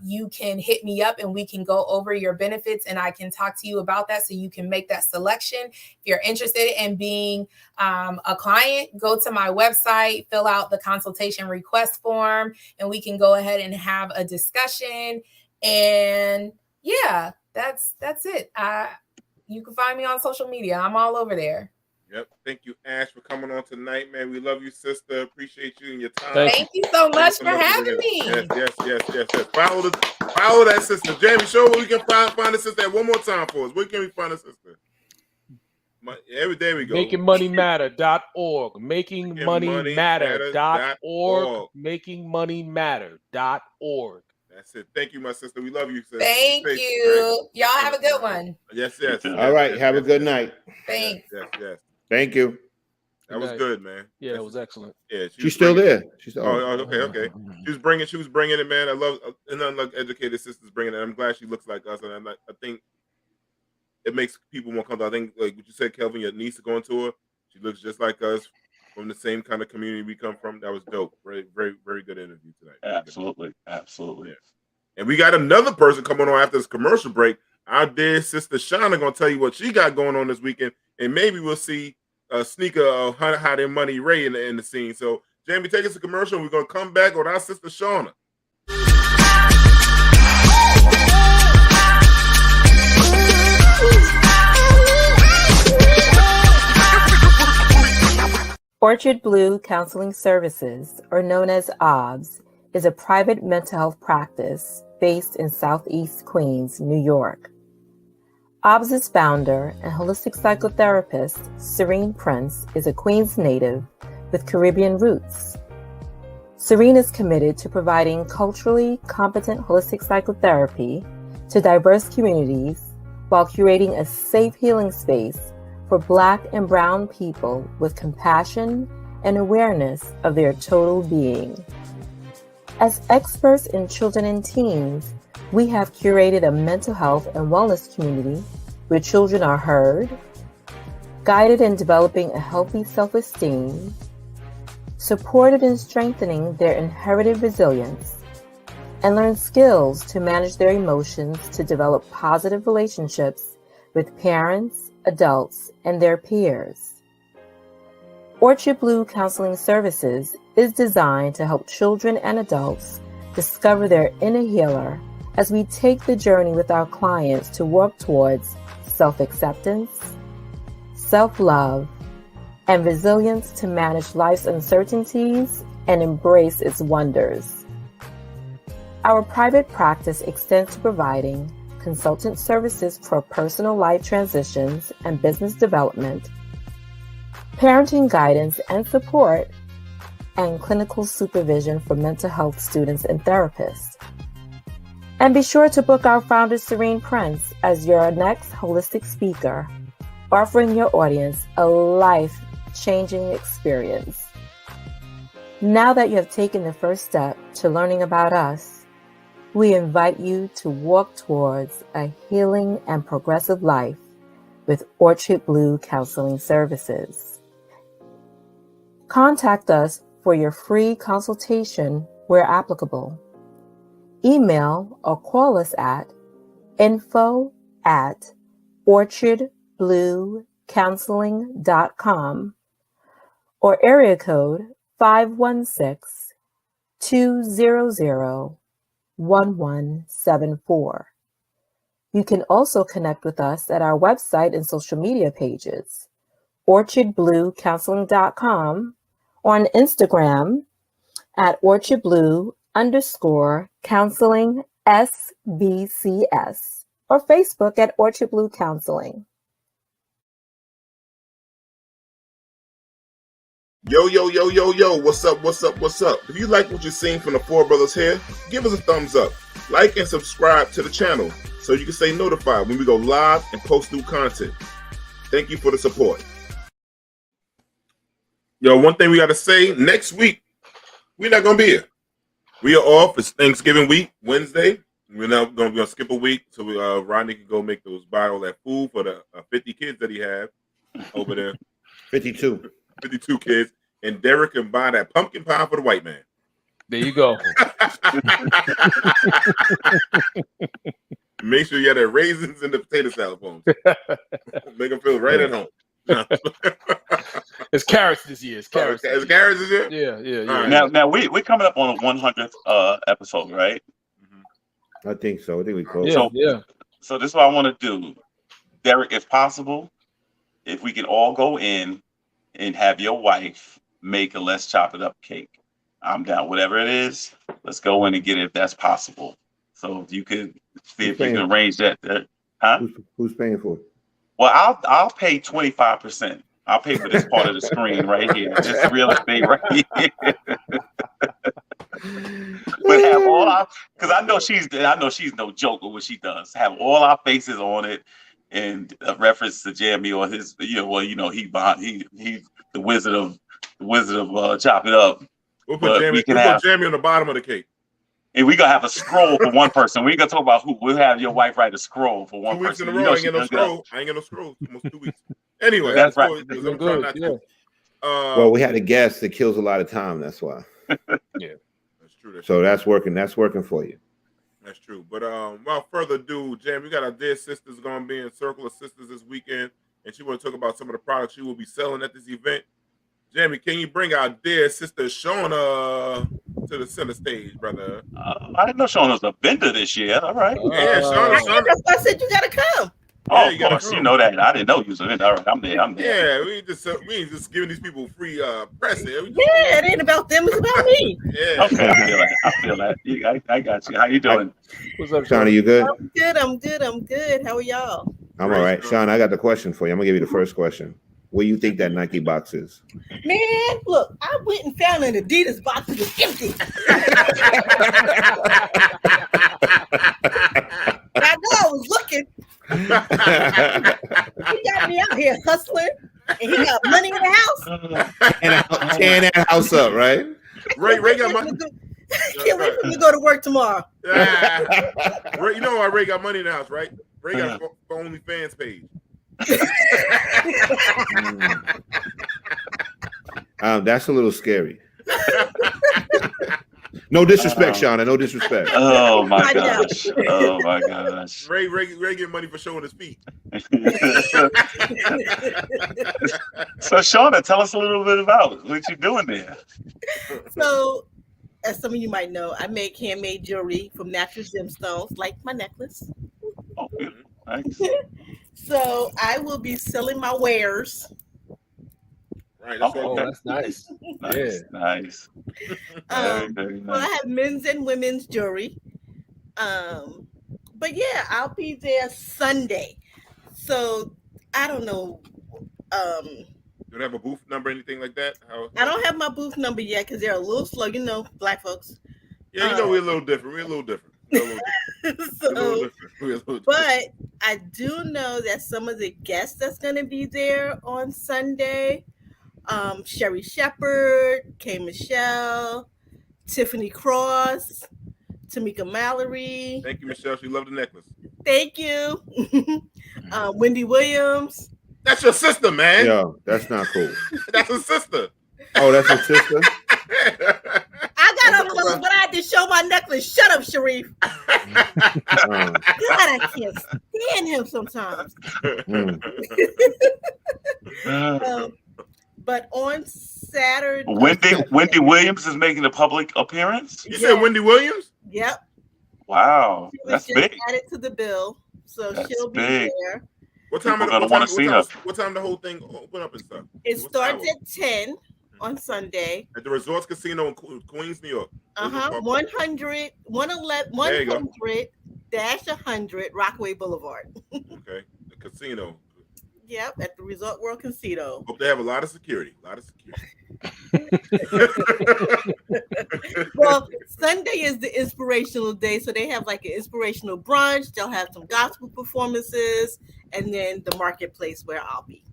you can hit me up and we can go over your benefits and I can talk to you about that so you can make that selection. If you're interested in being a client, go to my website, fill out the consultation request form, and we can go ahead and have a discussion. And yeah, that's it. You can find me on social media. I'm all over there. Yep. Thank you, Ash, for coming on tonight, man. We love you, sister. Appreciate you and your time. Thank you so much for having me. Yes. Follow that sister. Jamie, show where we can find the sister one more time for us. Where can we find the sister? Every day we go. MakingMoneyMatter.org. MakingMoneyMatter.org. MakingMoneyMatter.org. That's it. Thank you, my sister. We love you, sister. Thank you. Y'all have a good one. Yes. All right. Have a good night. Thanks. Yes. Thank you. That was good, man. Yeah, that was excellent. Yeah, she's still there. She's okay. She was bringing it, man. I love an educated sisters bringing it. I'm glad she looks like us, and I think it makes people more comfortable. I think, like what you said, Kelvin, your niece is going to her. She looks just like us, from the same kind of community we come from. That was dope. Very, very, very good interview tonight. Absolutely. Yeah. And we got another person coming on after this commercial break. our dear sister Shauna gonna tell you what she got going on this weekend, and maybe we'll see a sneaker of how their money Ray in the scene. So, Jamie, take us to commercial. We're gonna come back with our sister Shauna. Orchard Blue Counseling Services, or known as OBS, is a private mental health practice based in Southeast Queens, New York. OBS's founder and holistic psychotherapist, Serene Prince, is a Queens native with Caribbean roots. Serene is committed to providing culturally competent holistic psychotherapy to diverse communities while curating a safe healing space for Black and Brown people with compassion and awareness of their total being. As experts in children and teens, we have curated a mental health and wellness community where children are heard, guided in developing a healthy self-esteem, supported in strengthening their inherited resilience, and learn skills to manage their emotions to develop positive relationships with parents, adults, and their peers. Orchard Blue Counseling Services is designed to help children and adults discover their inner healer as we take the journey with our clients to work towards self-acceptance, self-love, and resilience to manage life's uncertainties and embrace its wonders. Our private practice extends to providing consultant services for personal life transitions and business development, parenting guidance and support, and clinical supervision for mental health students and therapists. And be sure to book our founder, Serene Prince, as your next holistic speaker, offering your audience a life-changing experience. Now that you have taken the first step to learning about us, we invite you to walk towards a healing and progressive life with Orchard Blue Counseling Services. Contact us for your free consultation where applicable. Email or call us at info@orchardbluecounseling.com or area code 516-200-1174. You can also connect with us at our website and social media pages, orchardbluecounseling.com, or on Instagram at orchardblue_counseling SBCS, or Facebook at Orchard Blue Counseling. Yo, yo, yo, yo, yo, what's up, what's up, what's up? If you like what you're seeing from the Four Brothers here, give us a thumbs up, like and subscribe to the channel so you can stay notified when we go live and post new content. Thank you for the support. Yo, one thing we got to say, next week, we're not going to be here. We are off. It's Thanksgiving week, Wednesday. We're not going to skip a week so Rodney can go buy all that food for the 50 kids that he have over there. 52 kids, and Derek can buy that pumpkin pie for the white man. There you go. Make sure you have the raisins and the potato salad for them. Make them feel right at home. It's carrots this year. It's carrots. It's carrots this year? Yeah. Right. Now we're coming up on the 100th episode, right? I think so. I think we close. So this is what I want to do, Derek, if possible, if we can all go in and have your wife make a Let's Chop It Up cake. I'm down. Whatever it is, let's go in and get it if that's possible. So if you could see if you can arrange that. Huh? Who's paying for it? Well, I'll pay 25%. I'll pay for this part of the screen right here. This real estate right here. But have all our, because I know she's no joke with what she does. Have all our faces on it. And a reference to Jamie or his, he's the wizard of Chop It Up. We'll put Jamie on the bottom of the cake. And we're gonna have a scroll for one person. We ain't gonna talk about who. We'll have your wife write a scroll for one 2 weeks person. in a row, I ain't get no scroll. Almost 2 weeks. Anyway, that's right. Well, we had a guest that kills a lot of time. That's why. Yeah, that's true. So that's working. That's working for you. That's true. But without further ado, Jam, we got our dear sisters going to be in Circle of Sisters this weekend, and she want to talk about some of the products she will be selling at this event. Jamie, can you bring our dear sister Shauna to the center stage, brother? I didn't know Shauna was a vendor this year. All right. Yeah, Shauna. I said you gotta come. Oh, Yeah, of course. You know that. I didn't know you was a vendor. All right. I'm there. Yeah, we ain't just giving these people free press here. Yeah, it ain't about them, it's about me. Yeah. Okay, I feel that. I got you. How you doing? What's up, Shauna, you good? I'm good. How are y'all? I'm all right. Sean, I got the question for you. I'm gonna give you the first question. Where you think that Nike box is? Man, look, I went and found an Adidas box that was empty. I know I was looking. He got me out here hustling, and he got money in the house. And tearing that house up, right? Ray got money. Can't wait for me to go to work tomorrow. Ray, you know why Ray got money in the house, right? Ray got a OnlyFans page. That's a little scary. No disrespect, Shauna. No disrespect. Oh my gosh. Oh my gosh. Ray get money for showing his feet. So Shauna, tell us a little bit about what you're doing there. So, as some of you might know, I make handmade jewelry from natural gemstones, like my necklace. Oh, good. Nice. So I will be selling my wares. Right. That's Oh, all. that's nice. Nice. Nice. Very So I nice. have men's and women's jewelry. But yeah, I'll be there Sunday. So I don't know. Do they have a booth number, anything like that? I don't have my booth number yet because they're a little slow. You know, Black folks. Yeah, you know we're a little different. We're a little different. But I do know that some of the guests that's going to be there on Sunday, Sherry Shepherd, Kay Michelle, Tiffany Cross, Tamika Mallory. Thank you, Michelle. She loved the necklace. Thank you. Wendy Williams. That's your sister, man. Yo, that's not cool. That's her sister. Oh, that's your sister? I got up close, but I had to show my necklace. Shut up, Sharif. God, I can't stand him sometimes. But on Saturday, Wendy Williams is making a public appearance. You said Wendy Williams? Yep. Wow, She was that's just big. added to the bill, so That's she'll be big. there. What time? People gonna wanna see her. What time the whole thing open up and stuff? It What starts hour? at 10 on Sunday. At the Resorts Casino in Queens, New York. 100 100-100 Rockaway Boulevard. Okay, the casino. Yep, at the Resort World Casino. Hope they have a lot of security. Well, Sunday is the inspirational day, so they have like an inspirational brunch. They'll have some gospel performances, and then the marketplace where I'll be.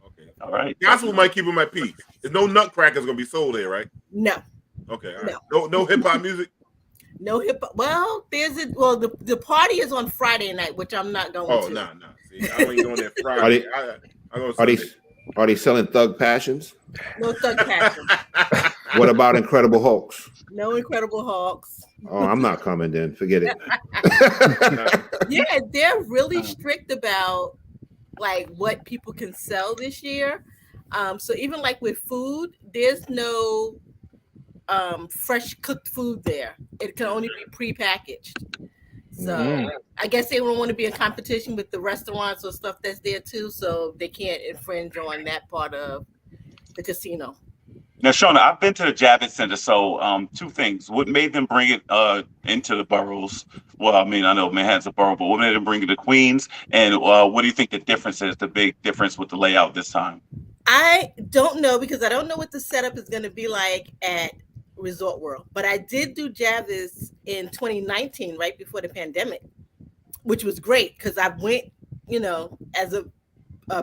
Okay. All right. Gospel might keep them at peace. There's no nutcrackers gonna be sold here, right? No, Okay. All right. No hip hop music. no hip. Well, the party is on Friday night, which I'm not going Oh to. no. See, I ain't going there Friday. Are they selling Thug Passions? No Thug Passion. What about Incredible Hulks? No Incredible Hulks. Oh, I'm not coming then. Forget it. Yeah, they're really strict about like what people can sell this year. So even like with food, there's no fresh cooked food there. It can only be prepackaged. So I guess they don't want to be in competition with the restaurants or stuff that's there too, so they can't infringe on that part of the casino. Now, Shauna, I've been to the Javits Center, so two things. What made them bring it into the boroughs? Well, I mean, I know Manhattan's a borough, but what made them bring it to Queens? And what do you think the difference is, the big difference with the layout this time? I don't know because I don't know what the setup is going to be like at Resort World, but I did do Javis in 2019, right before the pandemic, which was great because I went, as a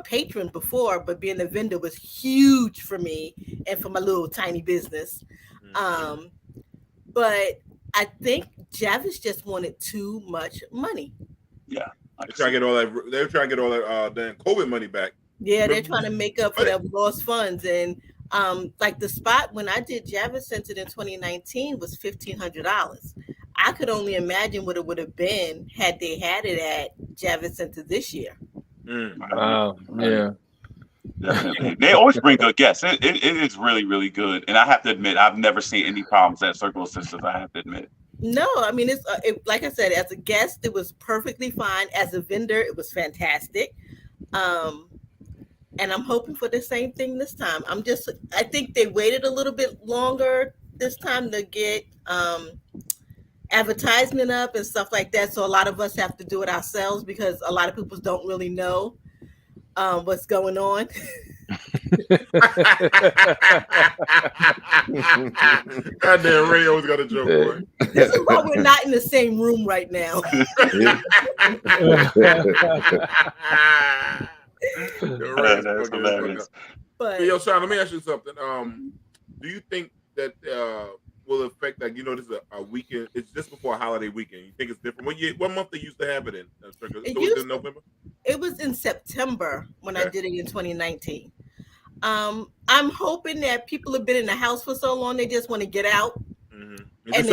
patron before, but being a vendor was huge for me and for my little tiny business. But I think Javis just wanted too much money. Yeah, They're trying to get all that. They're trying to get all that damn COVID money back. Yeah, they're trying to make up for their lost funds. And like the spot when I did Javis Center in 2019 was $1,500. I could only imagine what it would have been had they had it at Javits Center this year. Wow. Yeah. Definitely. They always bring good guests. It is really, really good. And I have to admit, I've never seen any problems at Circle of Sisters, I have to admit. No, I mean, it's like I said, as a guest, it was perfectly fine. As a vendor, it was fantastic. And I'm hoping for the same thing this time. I think they waited a little bit longer this time to get advertisement up and stuff like that. So a lot of us have to do it ourselves because a lot of people don't really know what's going on. Goddamn, Ray always got a joke, boy. This is why we're not in the same room right now. That's hilarious. But Hey, yo, Sean, let me ask you something. Do you think that will affect, like, this is a weekend? It's just before a holiday weekend. You think it's different? What month they used to have it in? In November? It was in September when I did it in 2019. I'm hoping that people have been in the house for so long they just want to get out. Mm-hmm. And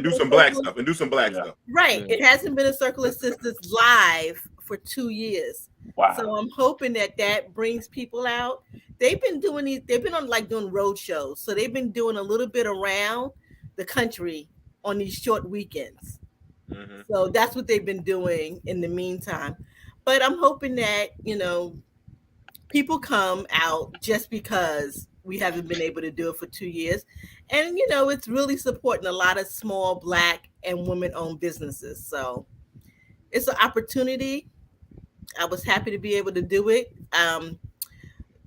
do some black stuff. Right. Yeah. It hasn't been a Circle of Sisters live for 2 years. Wow. So I'm hoping that brings people out. They've been doing doing road shows. So they've been doing a little bit around the country on these short weekends. Mm-hmm. So that's what they've been doing in the meantime. But I'm hoping that, people come out just because we haven't been able to do it for 2 years. And, it's really supporting a lot of small Black and women-owned businesses. So it's an opportunity. I was happy to be able to do it.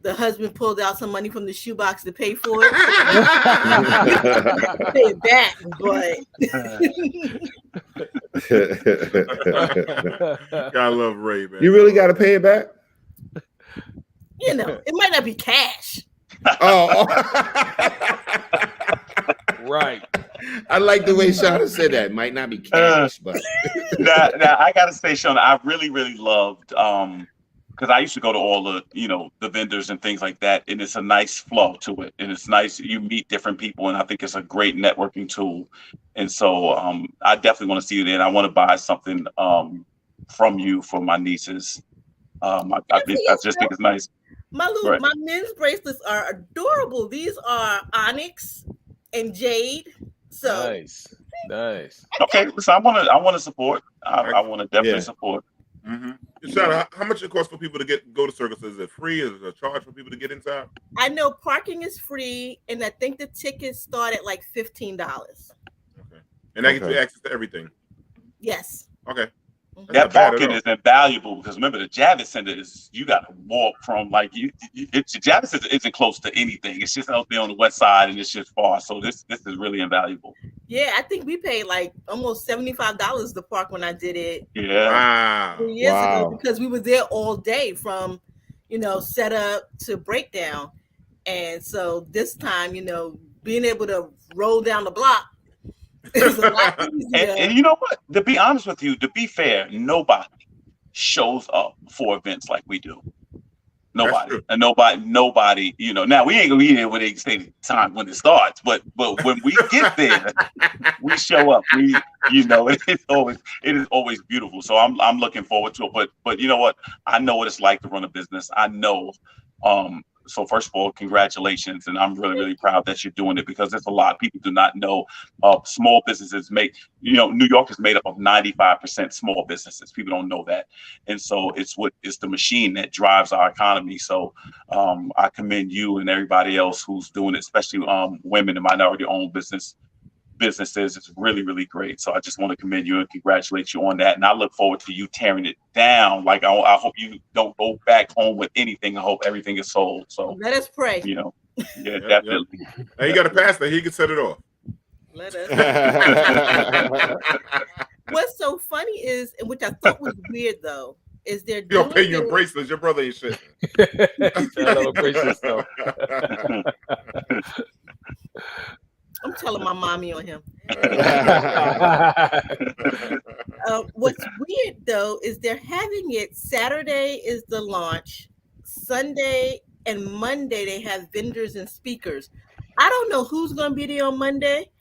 The husband pulled out some money from the shoebox to pay for it. Pay it back, but I love Ray, man. You really got to pay it back? It might not be cash. Oh. Right. I like the way Shauna said that. Might not be cash, but now I gotta say, Shauna, I really, really loved because I used to go to all the the vendors and things like that, and it's a nice flow to it, and it's nice you meet different people, and I think it's a great networking tool. And so I definitely want to see you there, and I want to buy something from you for my nieces. I just think it's nice. My men's bracelets are adorable. These are onyx and jade. So nice. Okay, so I want to support. I want to definitely support. Mm-hmm. Shauna, how much it costs for people to go to Circus? Is it free? Is it a charge for people to get inside? I know parking is free, and I think the tickets start at like $15. Okay, and that gives you access to everything. Yes. Okay. That parking is invaluable because remember the Javits Center is you got to walk from Javits Center isn't close to anything. It's just out there on the west side and it's just far. So this is really invaluable. Yeah, I think we paid like almost $75 to park when I did it. Yeah. Wow. 3 years ago because we were there all day from set up to breakdown, and so this time being able to roll down the block. And you know what? To be honest with you, to be fair, nobody shows up for events like we do. Nobody. And nobody, now we ain't gonna be there when they say the time when it starts, but when we get there, we show up. It is always beautiful. So I'm looking forward to it. But you know what? I know what it's like to run a business. I know so first of all, congratulations. And I'm really, really proud that you're doing it because there's a lot of people do not know small businesses New York is made up of 95% small businesses. People don't know that. And so it's the machine that drives our economy. So I commend you and everybody else who's doing it, especially women and minority owned businesses. It's really, really great. So I just want to commend you and congratulate you on that. And I look forward to you tearing it down. Like I hope you don't go back home with anything. I hope everything is sold. So let us pray. Yeah, definitely. Hey, you got a pastor. He can set it off. Let us. What's so funny is, and which I thought was weird though, is they're don't pay your bracelets. Your brother ain't shit. I'm telling my mommy on him. What's weird though is they're having it Saturday is the launch, Sunday and Monday they have vendors and speakers. I don't know who's going to be there on Monday.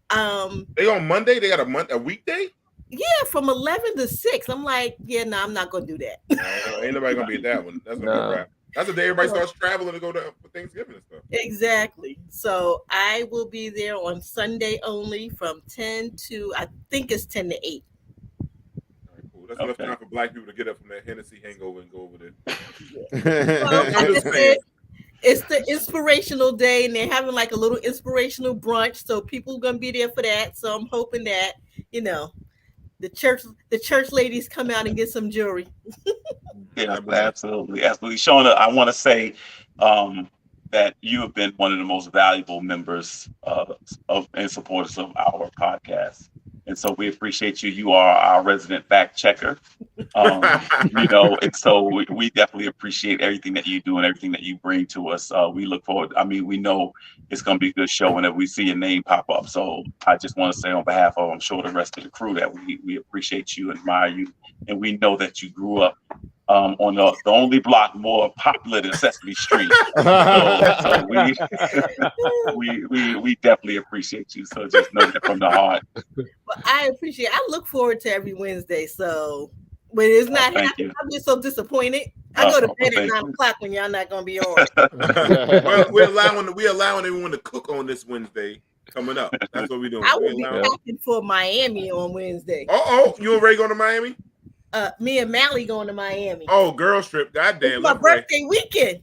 They on Monday? They got a weekday? Yeah, from 11 to 6. I'm like, yeah, no, I'm not gonna do that. No, ain't nobody gonna be at that one. That's gonna be a wrap. That's the day everybody starts traveling to go to for Thanksgiving and stuff. Exactly. So I will be there on Sunday only from 10 to, I think it's 10 to 8. All right, cool. That's enough time for black people to get up from that Hennessy hangover and go over there. Well, like I said, it's the inspirational day, and they're having like a little inspirational brunch. So people are gonna be there for that. So I'm hoping that, you know, the church ladies come out and get some jewelry. Yeah, absolutely. Shauna, I want to say that you have been one of the most valuable members and supporters of our podcast. And so we appreciate you. You are our resident fact checker. And so we definitely appreciate everything that you do and everything that you bring to us. We look forward. I mean, we know it's going to be a good show whenever we see your name pop up. So I just want to say on behalf of, I'm sure, the rest of the crew that we appreciate you, admire you, and we know that you grew up on the only block more popular than Sesame Street. So we definitely appreciate you. So just know that from the heart. Well, I look forward to every Wednesday. So when it's not happening, I'm just so disappointed. I go to bed at 9 o'clock when y'all not gonna be on. Well, we're allowing everyone to cook on this Wednesday coming up. That's what we're doing. I will be packing for Miami on Wednesday. You and Ray going to Miami? Me and Mally going to Miami. Oh, girls trip. Goddamn. It's my birthday weekend.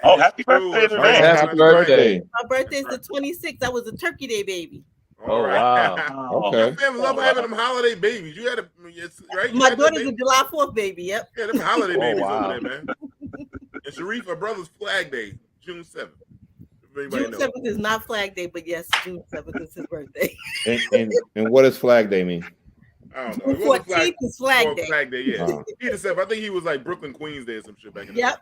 Oh, happy birthday today. Happy birthday. My birthday's the 26th. I was a Turkey Day baby. Oh, wow. Okay. Family love having them holiday babies. You had to, right? My daughter's a July 4th baby. Yep. Yeah, them holiday babies over there, man. And Sharif, her brother's Flag Day, June 7th. June 7th is not Flag Day, but yes, June 7th is his birthday. And what does Flag Day mean? I don't know. June 14th is Flag Day. Flag Day, yeah. He just said, I think he was like Brooklyn Queens Day or some shit back in the day.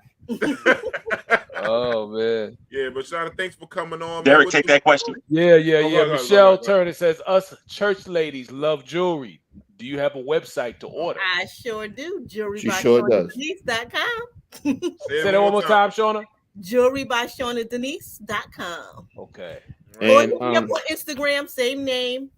Oh man. Yeah, but Shauna, thanks for coming on. Derek, take that question. Yeah. Michelle Turner says, us church ladies love jewelry. Do you have a website to order? I sure do. She sure does. JewelryByShaunaDenise.com. Say that one more time, Shauna. JewelryByShaunaDenise.com. Okay. And on Instagram, same name.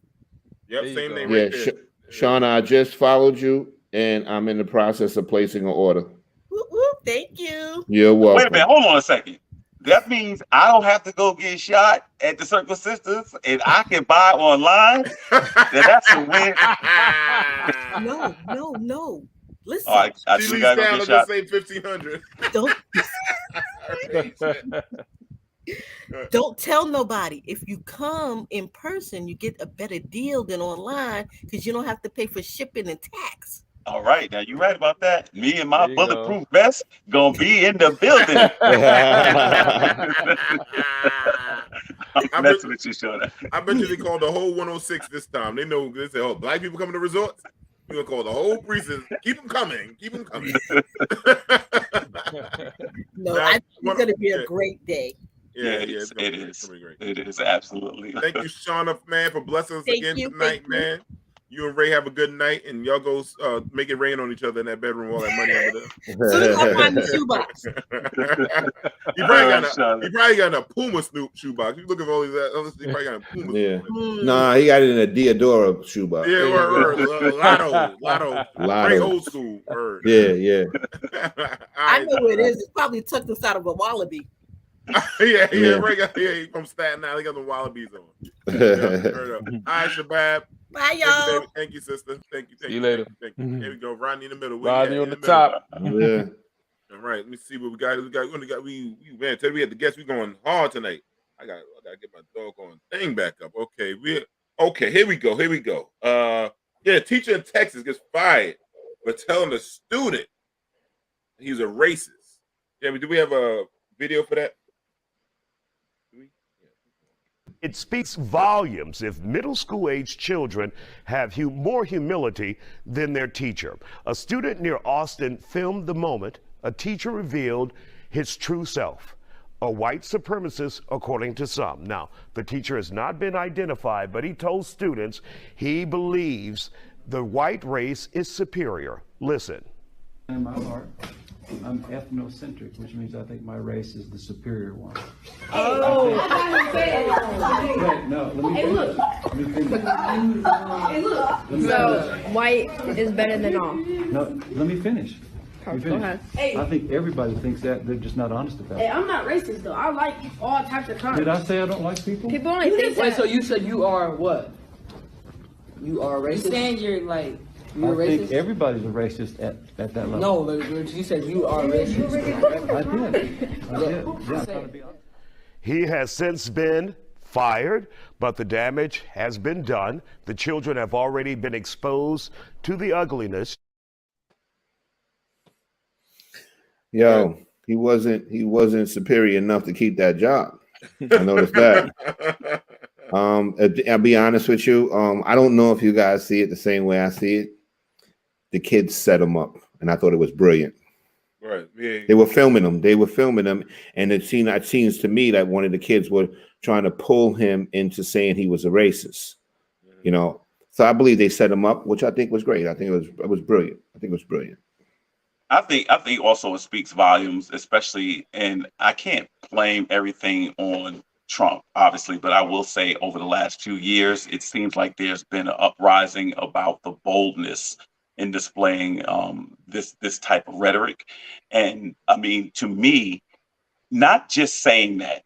Yep, same name. Yeah, right there. Shauna, I just followed you, and I'm in the process of placing an order. Whoop, whoop, thank you. You're welcome. Wait a minute, hold on a second. That means I don't have to go get shot at the Circle Sisters, and I can buy online. That's a win. No. Listen, I she still leaves gotta down go to get shot. say 1,500. Don't tell nobody. If you come in person, you get a better deal than online because you don't have to pay for shipping and tax. All right, now you're right about that. Me and my bulletproof vest gonna be in the building. I'm messing with you, Shauna. I bet you they called the whole 106 this time. They know they say, "Oh, black people coming to resorts." We're gonna call the whole precinct. Keep them coming. Keep them coming. No, I think it's gonna be a great day. Yeah, it is. It is absolutely. Thank you, Shauna, man, for blessing us again tonight, man. You and Ray have a good night, and y'all go make it rain on each other in that bedroom. All that money over there. Soon as I find the shoebox. He probably got a Puma shoebox. You looking for all these others? He probably got a Puma. Yeah. Nah, he got it in a Diodora shoebox. Yeah, Lotto. Very old school. Word. Yeah. I know what it is. It's probably tucked inside of a wallaby. yeah. Ray got from Staten Island. They got the wallabies on. All right, Shabab. Bye, y'all. Thank you, sister. Thank you. See you later. Thank you. Here we go. Rodney in the middle. Rodney on the top. Yeah. All right. Let me see what we got. Man, tell me we had the guests. We going hard tonight. I gotta get my doggone thing back up. Okay. Here we go. Yeah, teacher in Texas gets fired for telling a student he's a racist. Yeah, do we have a video for that? It speaks volumes if middle school age children have more humility than their teacher. A student near Austin filmed the moment a teacher revealed his true self, a white supremacist, according to some. Now, the teacher has not been identified, but he told students he believes the white race is superior. Listen. In my heart, I'm ethnocentric, which means I think my race is the superior one. Oh. Wait, no, let me finish. Hey, look. So white is better than all. No, let me finish. Let me Go finish. ahead. Hey. I think everybody thinks that. They're just not honest about Hey, it. I'm not racist though. I like all types of colors. Did I say I don't like people? People only think Wait, that. so you said you are what? You are racist? You saying you're like, you're I racist? think everybody's a racist at that level. No, like, you said you are racist. I did. Yeah, I'm trying to be honest. He has since been fired, but the damage has been done. The children have already been exposed to the ugliness. Yo, he wasn't superior enough to keep that job. I noticed that. I'll be honest with you. I don't know if you guys see it the same way I see it. The kids set him up, and I thought it was brilliant. Right. Yeah. They were filming him, and it seems to me that one of the kids were trying to pull him into saying he was a racist. You know, so I believe they set him up, which I think was great. I think it was brilliant. I think it was brilliant. I think also it speaks volumes, especially, and I can't blame everything on Trump, obviously, but I will say over the last 2 years, it seems like there's been an uprising about the boldness in displaying this type of rhetoric. And I mean, to me, not just saying that,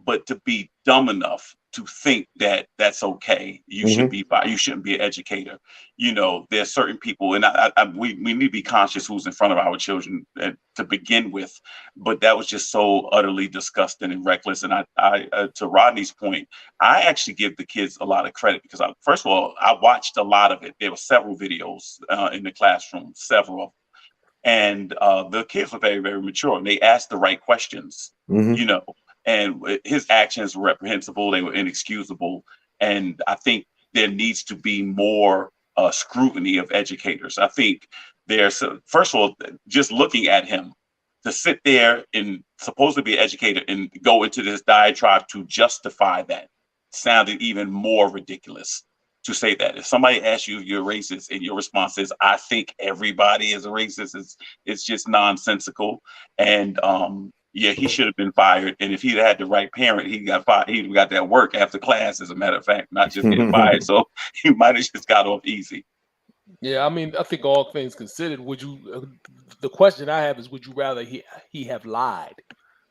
but to be dumb enough to think that that's okay. You should be you shouldn't be an educator. You know, there's certain people, and we need to be conscious who's in front of our children to begin with. But that was just so utterly disgusting and reckless. And I to Rodney's point, I actually give the kids a lot of credit because first of all, I watched a lot of it. There were several videos in the classroom, several of them. And the kids were very, very mature, and they asked the right questions, you know. And his actions were reprehensible; they were inexcusable. And I think there needs to be more scrutiny of educators. I think there's first of all, just looking at him to sit there and supposed to be an educator and go into this diatribe to justify that sounded even more ridiculous. To say that if somebody asks you if you're racist and your response is "I think everybody is a racist," it's just nonsensical. And yeah, he should have been fired. And if he'd had the right parent, he got fired. He got that work after class, as a matter of fact, not just getting fired. So he might have just got off easy. Yeah, I mean, I think all things considered, would you? The question I have is, would you rather he have lied?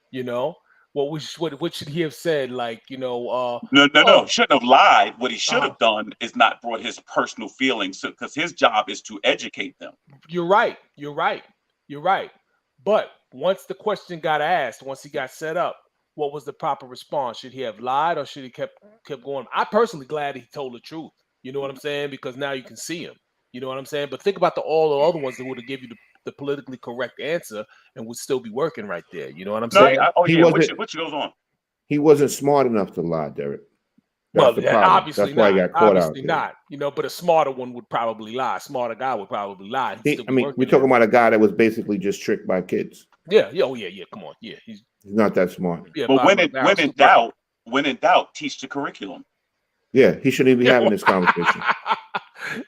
You know, what should he have said? Like, you know, No, shouldn't have lied. What he should have done is not brought his personal feelings, because his job is to educate them. You're right. But once the question got asked, once he got set up, what was the proper response? Should he have lied or should he kept going? I personally glad he told the truth. You know what I'm saying? Because now you can see him. You know what I'm saying? But think about all the other ones that would have given you the politically correct answer and would still be working right there. You know what I'm saying? Which goes on. He wasn't smart enough to lie, Derek. That's the problem. Obviously that's why he got caught out. Obviously not. You know, but a smarter one would probably lie. A smarter guy would probably lie. I mean, we're talking about a guy that was basically just tricked by kids. Yeah. Oh, yeah. Come on. Yeah. He's not that smart. Yeah, but when in doubt, teach the curriculum. Yeah, he shouldn't even be having this conversation.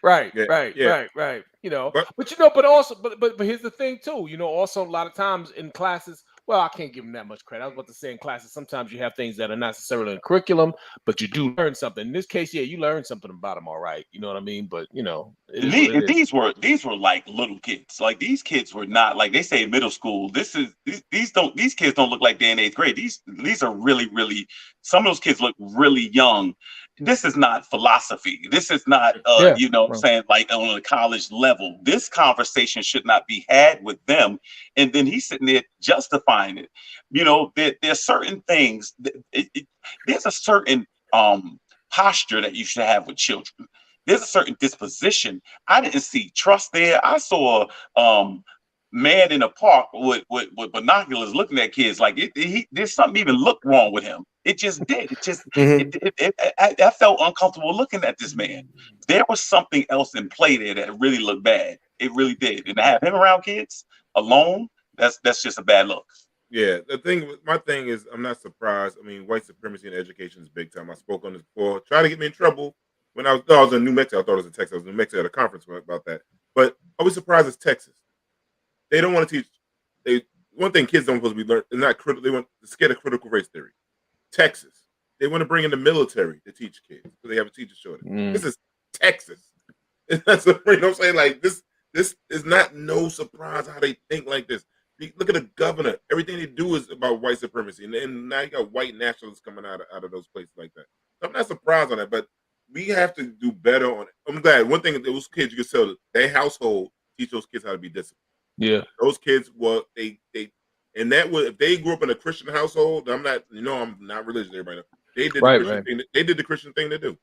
Right. You know, but here's the thing too. You know, also a lot of times in classes, well, I can't give him that much credit. I was about to say in classes, sometimes you have things that are not necessarily in the curriculum, but you do learn something. In this case, yeah, you learn something about him, all right. You know what I mean? But you know, these were like little kids. Like these kids were not, like they say in middle school. These kids don't look like they're in 8th grade. These are really, really. Some of those kids look really young. This is not philosophy. This is not, you know what I'm saying, like on a college level. This conversation should not be had with them. And then he's sitting there justifying it. You know, there's certain things, there's a certain posture that you should have with children. There's a certain disposition. I didn't see trust there. I saw man in a park with binoculars looking at kids like there's something even looked wrong with him. It just did. It just I felt uncomfortable looking at this man. There was something else in play there that really looked bad. It really did. And to have him around kids alone, that's just a bad look. Yeah, my thing is, I'm not surprised. I mean, white supremacy in education is big time. I spoke on this before. Try to get me in trouble when I was in New Mexico. I thought it was in Texas. I was in New Mexico at a conference about that. But I was surprised it's Texas. They don't want to teach one thing kids don't supposed to be learning. They're not critical. They want to scared of critical race theory. Texas, they want to bring in the military to teach kids because they have a teacher shortage. This is Texas. That's what, you know what I'm saying. Like this is not no surprise how they think like this. Look at the governor. Everything they do is about white supremacy, and now you got white nationalists coming out of those places like that. So I'm not surprised on that, but we have to do better on it. I'm glad. One thing, those kids, you can tell their household teach those kids how to be disciplined. Yeah, those kids, well, they and that was if they grew up in a Christian household. I'm not religious. Everybody knows. They did the Christian thing. They did the Christian thing to do,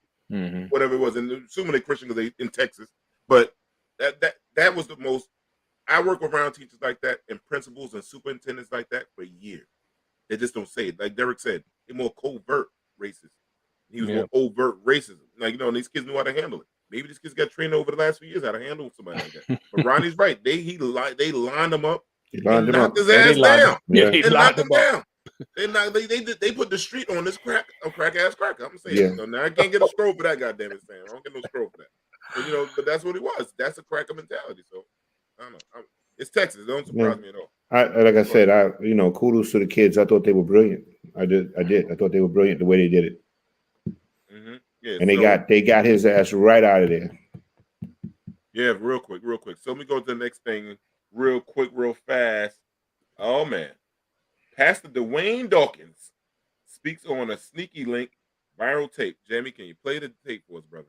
whatever it was, and assuming they're Christian because they in Texas. But that was the most. I work around teachers like that and principals and superintendents like that for years. They just don't say it. Like Derek said, they're more covert racist. He was more overt racism. Like, and these kids knew how to handle it. Maybe these kids got trained over the last few years how to handle somebody like that. But Ronnie's right. They lined him up. And knocked his ass down. They knocked him down. They put the street on this crack ass cracker. I'm saying. Yeah. So now I can't get a scroll for that, goddamn it, Sam. I don't get no scroll for that. But, but that's what it was. That's a cracker mentality. So I don't know. It's Texas. It don't surprise me at all. Like I said, kudos to the kids. I thought they were brilliant. I did. I thought they were brilliant the way they did it. Yeah, and they got his ass right out of there. Yeah, real quick. So let me go to the next thing real quick, real fast. Oh, man. Pastor Dwayne Dawkins speaks on a sneaky link viral tape. Jamie, can you play the tape for us, brother?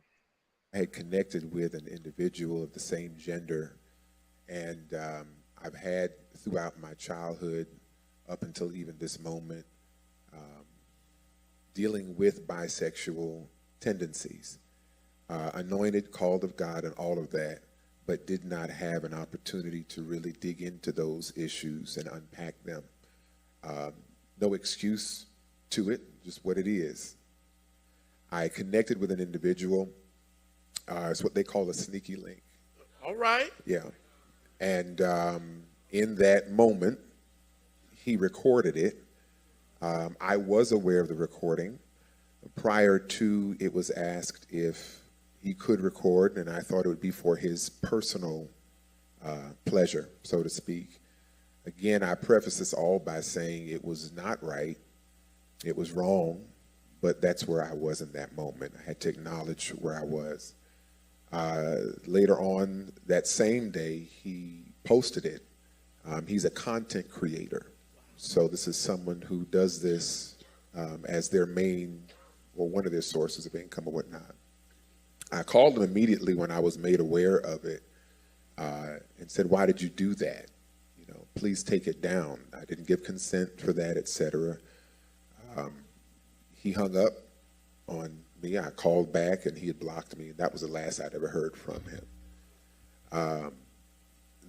I had connected with an individual of the same gender, and I've had throughout my childhood up until even this moment dealing with bisexual tendencies, anointed, called of God, and all of that, but did not have an opportunity to really dig into those issues and unpack them. No excuse to it, just what it is. I connected with an individual. It's what they call a sneaky link. All right. Yeah. And in that moment, he recorded it. I was aware of the recording. Prior to it was asked if he could record, and I thought it would be for his personal pleasure, so to speak. Again, I preface this all by saying it was not right, it was wrong, but that's where I was in that moment. I had to acknowledge where I was. Later on that same day, he posted it. He's a content creator, so this is someone who does this as their main or one of their sources of income or whatnot. I called him immediately when I was made aware of it and said, "Why did you do that? Please take it down. I didn't give consent for that, etc." He hung up on me. I called back and he had blocked me. That was the last I'd ever heard from him.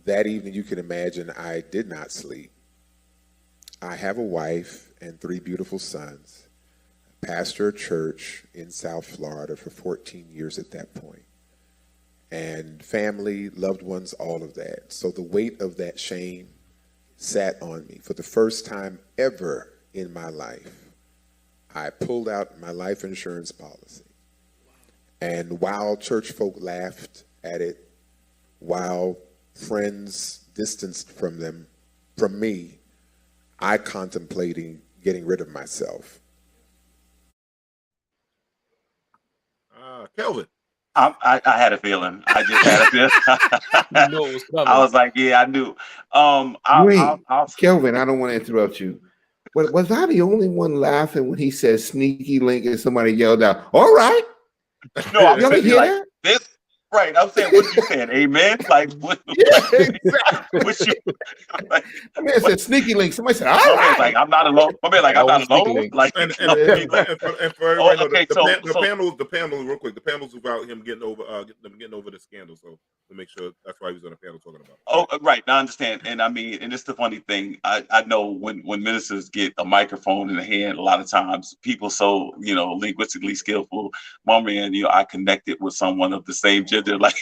That evening, you can imagine, I did not sleep. I have a wife and 3 beautiful sons. Pastor a church in South Florida for 14 years at that point. And family, loved ones, all of that. So the weight of that shame sat on me. For the first time ever in my life, I pulled out my life insurance policy. And while church folk laughed at it, while friends distanced from me, I contemplating getting rid of myself. Kelvin. I had a feeling. I just had a feeling. You know it was coming. I was like, yeah, I knew. Kelvin, I don't want to interrupt you. But was I the only one laughing when he said sneaky link and somebody yelled out, "All right"? No, I'm saying like that? This. Right, I'm saying, what you saying? Amen. Like, what? Yeah, exactly. What you? Like, I mean, I said sneaky link. Somebody said, "All right." Like, I'm not alone. I mean, like, I'm not alone. Like, and for everybody, the panel, real quick. The panel's about him getting over the scandal. So to make sure that's why he was on the panel talking about. Oh, right. I understand. And I mean, and it's the funny thing. I know when ministers get a microphone in the hand, a lot of times people so linguistically skillful. My man, I connected with someone of the same gender. Like,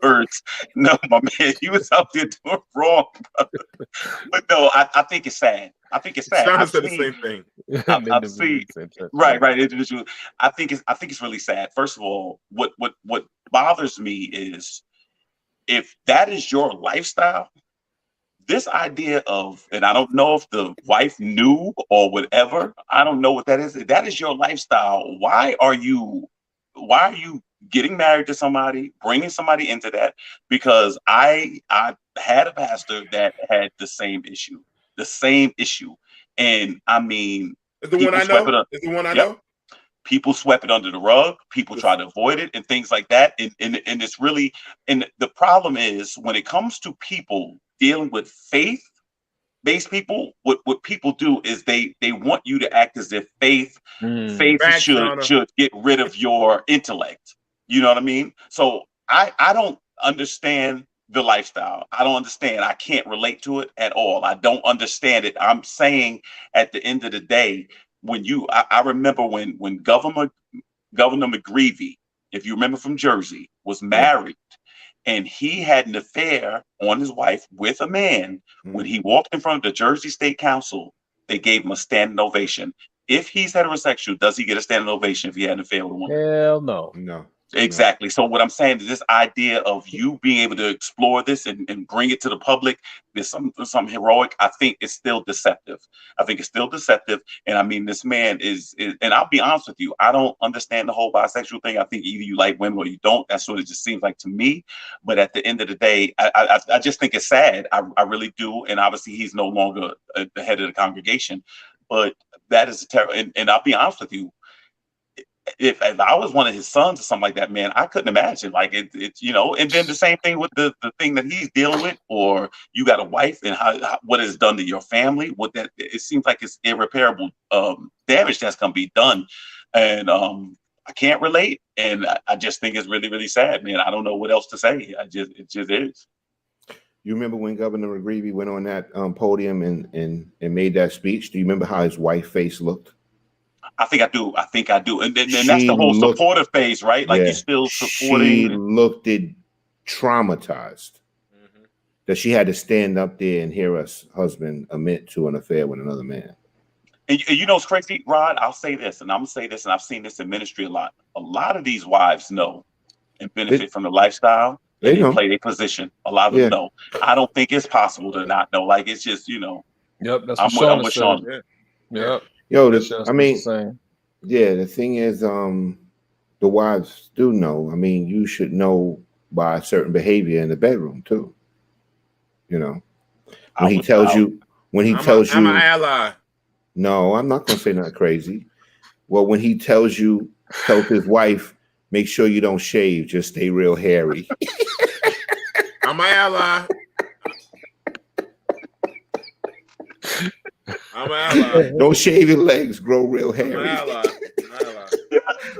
words. No, my man, you was out there doing wrong, brother. But no, I think it's sad. I think it's sad. I've said the same thing. I've seen right. Individual. I think it's really sad. First of all, what bothers me is if that is your lifestyle, this idea of, and I don't know if the wife knew or whatever, I don't know what that is. That is your lifestyle. Why are you getting married to somebody, bringing somebody into that? Because I had a pastor that had the same issue. And I mean, is the one I know. Is the one I know. People swept it under the rug. People try to avoid it and things like that. And it's really, and the problem is when it comes to people dealing with faith-based people, what people do is they want you to act as if faith should get rid of your intellect. You know what I mean? So I don't understand the lifestyle. I don't understand. I can't relate to it at all. I don't understand it. I'm saying at the end of the day, I remember when Governor McGreevey, if you remember from Jersey, was married and he had an affair on his wife with a man. When he walked in front of the Jersey State Council, they gave him a standing ovation. If he's heterosexual, does he get a standing ovation if he had an affair with a woman? Hell no. No. Exactly. So what I'm saying is this idea of you being able to explore this and bring it to the public, there's something heroic. I think it's still deceptive. And I mean, this man is, and I'll be honest with you, I don't understand the whole bisexual thing. I think either you like women or you don't. That's what it just seems like to me. But at the end of the day, I just think it's sad. I really do. And obviously he's no longer the head of the congregation, but that is terrible. And I'll be honest with you, if I was one of his sons or something like that, man, I couldn't imagine. Like it's and then the same thing with the thing that he's dealing with, or you got a wife and how what it's done to your family. It seems like it's irreparable damage that's gonna be done, and I can't relate, and I just think it's really, really sad, man. I don't know what else to say. It just is. You remember when Governor McGreevey went on that podium and made that speech? Do you remember how his wife's face looked? I think I do. And that's the whole supportive phase, right? Like you're still supporting. She looked traumatized that she had to stand up there and hear her husband admit to an affair with another man. And you know, it's crazy, Rod. I'll say this, and I'm gonna say this, and I've seen this in ministry a lot. A lot of these wives know and benefit from the lifestyle. They play their position. A lot of them know. I don't think it's possible to not know. Like it's just, Yep, that's I'm with Sean. Yep. Yo, the thing is, the wives do know. I mean, you should know by certain behavior in the bedroom too. When he tells you, I'm an ally. No, I'm not gonna say nothing crazy. Well, when he tells his wife, make sure you don't shave, just stay real hairy. I'm an ally. I'm an ally. Don't shave your legs, grow real hairy. I'm an ally.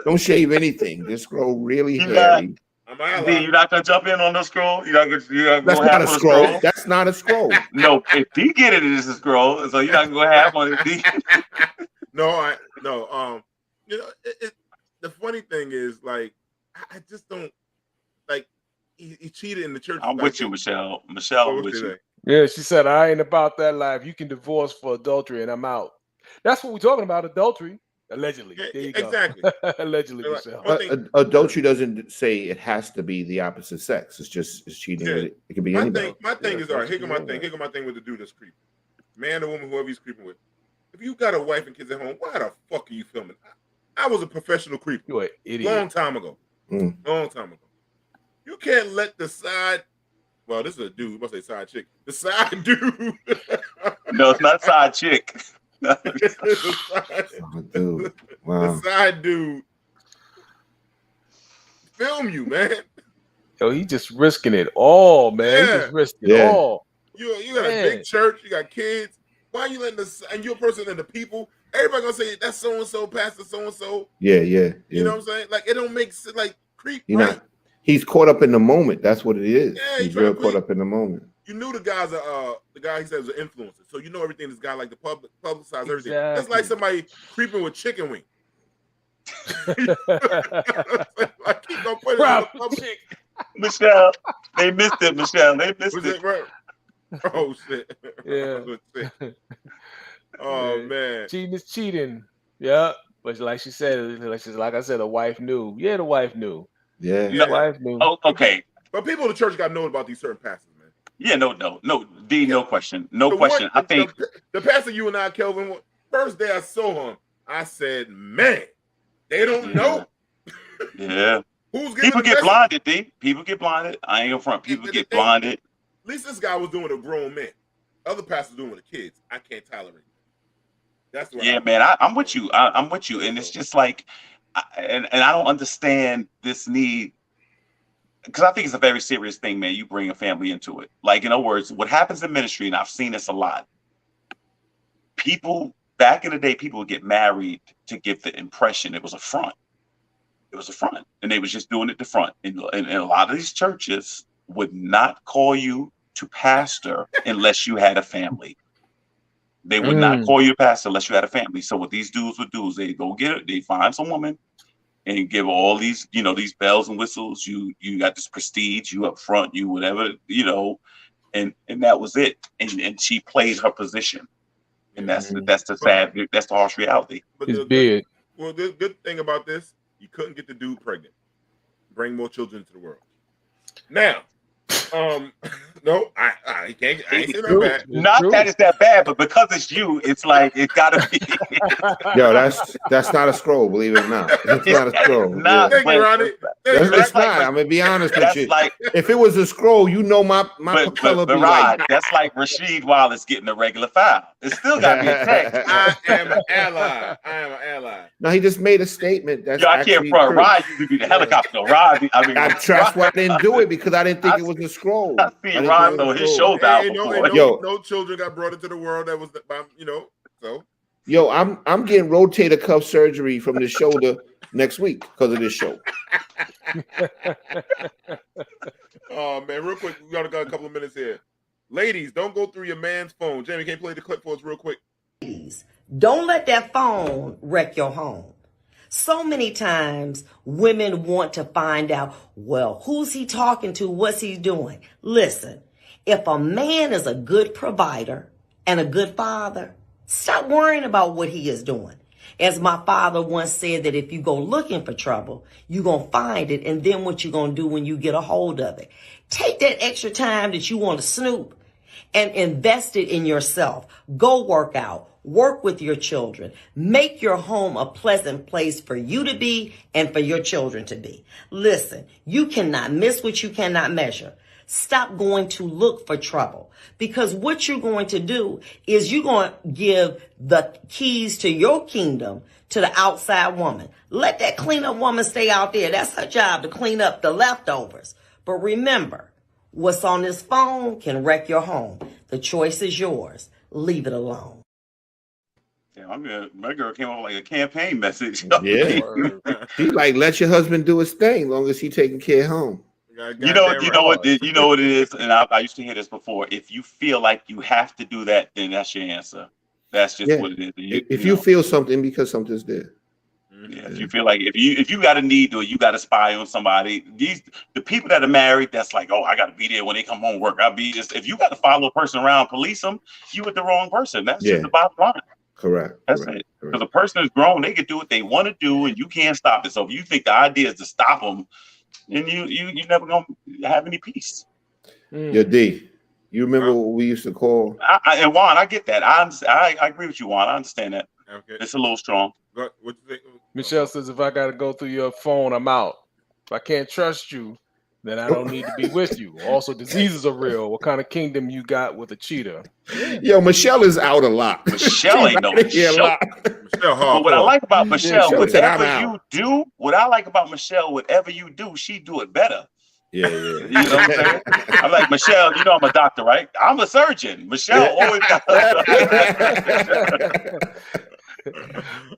Don't shave anything, just grow really hairy. I'm an ally. You're not gonna jump in on the scroll. That's not a scroll. That's not a scroll. No, if he get it, it's a scroll. So you're not gonna go half on it. No. The funny thing is, like, I just don't like. He cheated in the church. I'm with you, Michelle. I'm with you. Yeah, she said, I ain't about that life. You can divorce for adultery and I'm out. That's what we're talking about, adultery. Allegedly. Yeah, there you exactly. Go. Allegedly, Michelle. Adultery doesn't say it has to be the opposite sex. It's cheating. Yeah. It can be anybody. My thing is, all right, here go my thing with the dude that's creeping. Man or woman, whoever he's creeping with. If you got a wife and kids at home, why the fuck are you filming? I was a professional creeper. You're an idiot. Long time ago. You can't let the side. Well, this is a dude. I must say side chick. The side dude. No, it's not side chick. Dude. Wow. The side dude. Film you, man. Yo, he just risking it all, man. He just risking it all. You got a big church. You got kids. Why are you letting and you're a person and the people? Everybody gonna say that's so and so, Pastor so and so. Yeah. You know what I'm saying? Like it don't make sense. Like creep. Right? He's caught up in the moment. That's what it is. Yeah, he's real caught up in the moment. You knew the guy he said was an influencer, so you know everything this guy like to publicize everything. Exactly. That's like somebody creeping with chicken wing. Like keep on putting it in the public. Michelle, they missed it. Michelle, they missed it. Right? Oh shit! Yeah. Oh man, cheating is cheating. Yeah, but like she said, like I said, the wife knew. The wife knew. Yeah, the wife knew. Oh, okay. But people in the church got to know about these certain pastors, man. Yeah, no, D, no question. No The question. I think the pastor you and I, Kelvin, first day I saw him, I said, man, they don't know. Yeah. Who's People the get message? blinded, D. People get blinded. I ain't gonna front. People get blinded. At least this guy was doing it with grown men. Other pastors doing it with kids. I can't tolerate it. That's what Yeah, man, I'm with you. I'm with you, and it's just like, and I don't understand this need, because I think it's a very serious thing, man. You bring a family into it. Like, in other words, what happens in ministry, and I've seen this a lot. People back in the day, people would get married to give the impression it was a front. It was a front, and they was just doing it the front. And a lot of these churches would not call you to pastor unless you had a family. They would not call you pastor unless you had a family. So what these dudes would do is they go get it, they find some woman and give all these, these bells and whistles. You got this prestige, you up front, you whatever, and that was it. And she played her position. And that's the sad, that's the harsh reality. But it's big. Well, the good thing about this, you couldn't get the dude pregnant. Bring more children into the world. Now, no, I can't. I ain't saying that bad. Not that it's that bad, but because it's you, it's like it gotta be. Yo, that's not a scroll, believe it or not. It's not a scroll. Thank you, Ronnie. It's not. I'm gonna be honest with you. Like, if it was a scroll, my propeller be Rod, like. that's like Rasheed Wallace getting a regular foul. It still got to be a text. I am an ally. No, he just made a statement. That's I can't front. Rod used to be the helicopter. Rod, that's why I didn't do it, because I didn't think it was a scroll. I seen Rod throw his shoulder out before. No children got brought into the world that was, so. Yo, I'm getting rotator cuff surgery from the shoulder next week because of this show. Oh man, real quick, we got a couple of minutes here. Ladies, don't go through your man's phone. Jamie, can you play the clip for us real quick? Don't let that phone wreck your home. So many times women want to find out, well, who's he talking to? What's he doing? Listen, if a man is a good provider and a good father, stop worrying about what he is doing. As my father once said, that if you go looking for trouble, you're going to find it. And then what you're going to do when you get a hold of it, take that extra time that you want to snoop and invest it in yourself. Go work out. Work with your children. Make your home a pleasant place for you to be and for your children to be. Listen, you cannot miss what you cannot measure. Stop going to look for trouble, because what you're going to do is you're going to give the keys to your kingdom to the outside woman. Let that cleanup woman stay out there. That's her job, to clean up the leftovers. But remember, what's on this phone can wreck your home. The choice is yours. Leave it alone. Yeah, my girl came up with like a campaign message. Yeah, she like, let your husband do his thing, long as he taking care of home. You know what it is, and I used to hear this before. If you feel like you have to do that, then that's your answer. That's just what it is. If you feel something, because something's there. Yeah, if you feel like if you got a need, or you got to spy on somebody, the people that are married, that's like, oh, I got to be there when they come home work. If you got to follow a person around, police them, you with the wrong person. That's just the bottom line. Correct. That's it. Because a person is grown, they can do what they want to do, and you can't stop it. So if you think the idea is to stop them, then you never gonna have any peace. Yo, D, you remember what we used to call? And Juan, I get that. I agree with you, Juan. I understand that. Okay. It's a little strong. What you think? Michelle says, if I got to go through your phone, I'm out. If I can't trust you, then I don't need to be with you. Also, diseases are real. What kind of kingdom you got with a cheetah? Yo, Michelle is out a lot. Michelle ain't no Michelle. But what I like about Michelle, whatever you do, what I like about Michelle, whatever you do, she do it better. Yeah. You know what I'm saying? I'm like, Michelle, you know I'm a doctor, right? I'm a surgeon. Michelle always got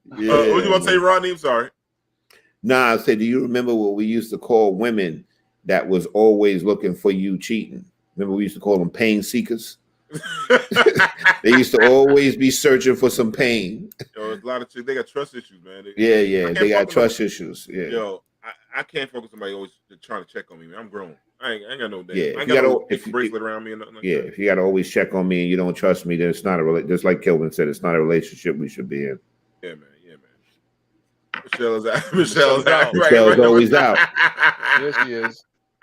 What you want to say, Rodney? I'm sorry. Nah, I said, do you remember what we used to call women that was always looking for you cheating? Remember we used to call them pain seekers? They used to always be searching for some pain. Yo, a lot of chicks, they got trust issues, man. They got trust issues. Yeah. Yo, I can't focus on somebody always trying to check on me, man. I'm grown. I ain't got no damn. Yeah, I ain't got no bracelet around me or nothing like that. If you got to always check on me and you don't trust me, then it's not a just like Kelvin said, it's not a relationship we should be in. Yeah, man. Michelle's out. Michelle's out. Michelle's always out.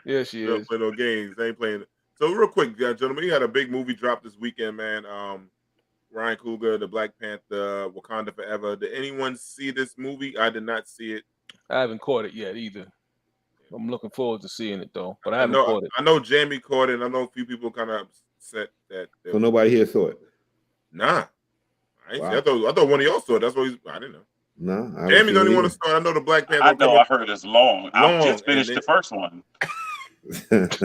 Yes, she is. Don't play no games. They ain't playing. So real quick, gentlemen, we had a big movie drop this weekend, man. Ryan Coogler, the Black Panther, Wakanda Forever. Did anyone see this movie? I did not see it. I haven't caught it yet either. I'm looking forward to seeing it though, but I haven't caught it. I know Jamie caught it. And I know a few people kind of upset that. So nobody here saw it. Nah, I thought one of y'all saw it. That's what I didn't know. No, Jamie don't even want to start. I know the Black Panther. I know. I heard it's long. I just finished the first one. But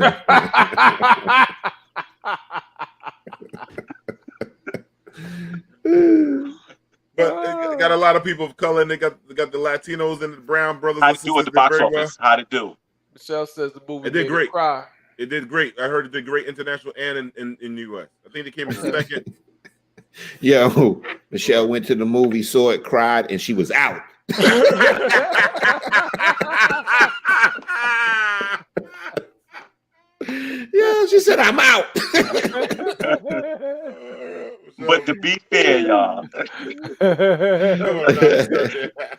it got a lot of people of color, and they got the Latinos and the brown brothers. How to do at the box office? How to do? Michelle says the movie It did great. Cry. It did great. I heard it did great international and in the U.S. I think they came in second. Yo, Michelle went to the movie, saw it, cried, and she was out. Yeah, she said, "I'm out." But to be fair, y'all,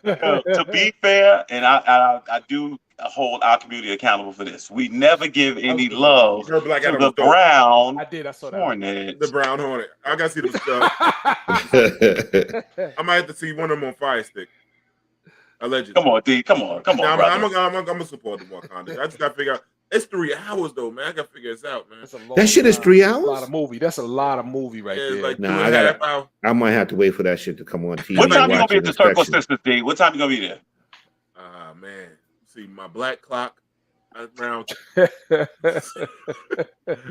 to be fair, and I do hold our community accountable for this. We never give any love to the brown hornet. The brown hornet. I gotta see the stuff. I might have to see one of them on Fire Stick. Allegedly. Come on, D. Come on. I'm gonna support the Wakanda. I just gotta figure out. It's 3 hours though, man. I gotta figure this out, man. That shit is 3 hours. That's a lot of movie. That's a lot of movie right there. Like nah, I might have to wait for that shit to come on TV. What time you gonna be at the Circle Sisters, D? What time you gonna be there? Man. See my black clock around. If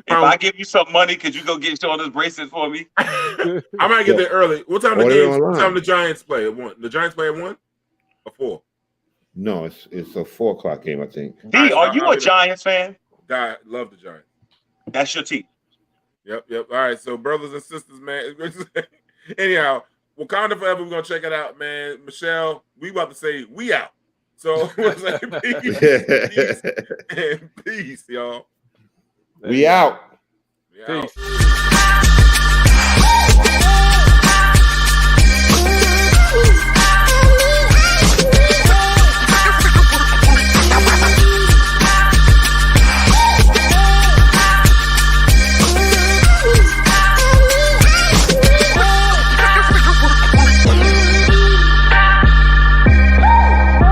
I give you some money, could you go get Shonda's bracelet for me? I might get there early. What time the Giants play at 1? The Giants play at 1 or 4? No, it's a 4 o'clock game, I think. D, are you a Giants fan? I love the Giants. That's your team. Yep. All right, so brothers and sisters, man. Anyhow, Wakanda Forever, we're gonna check it out, man. Michelle, we about to say we out. So we'll say peace and peace, y'all. We out. Peace. Out.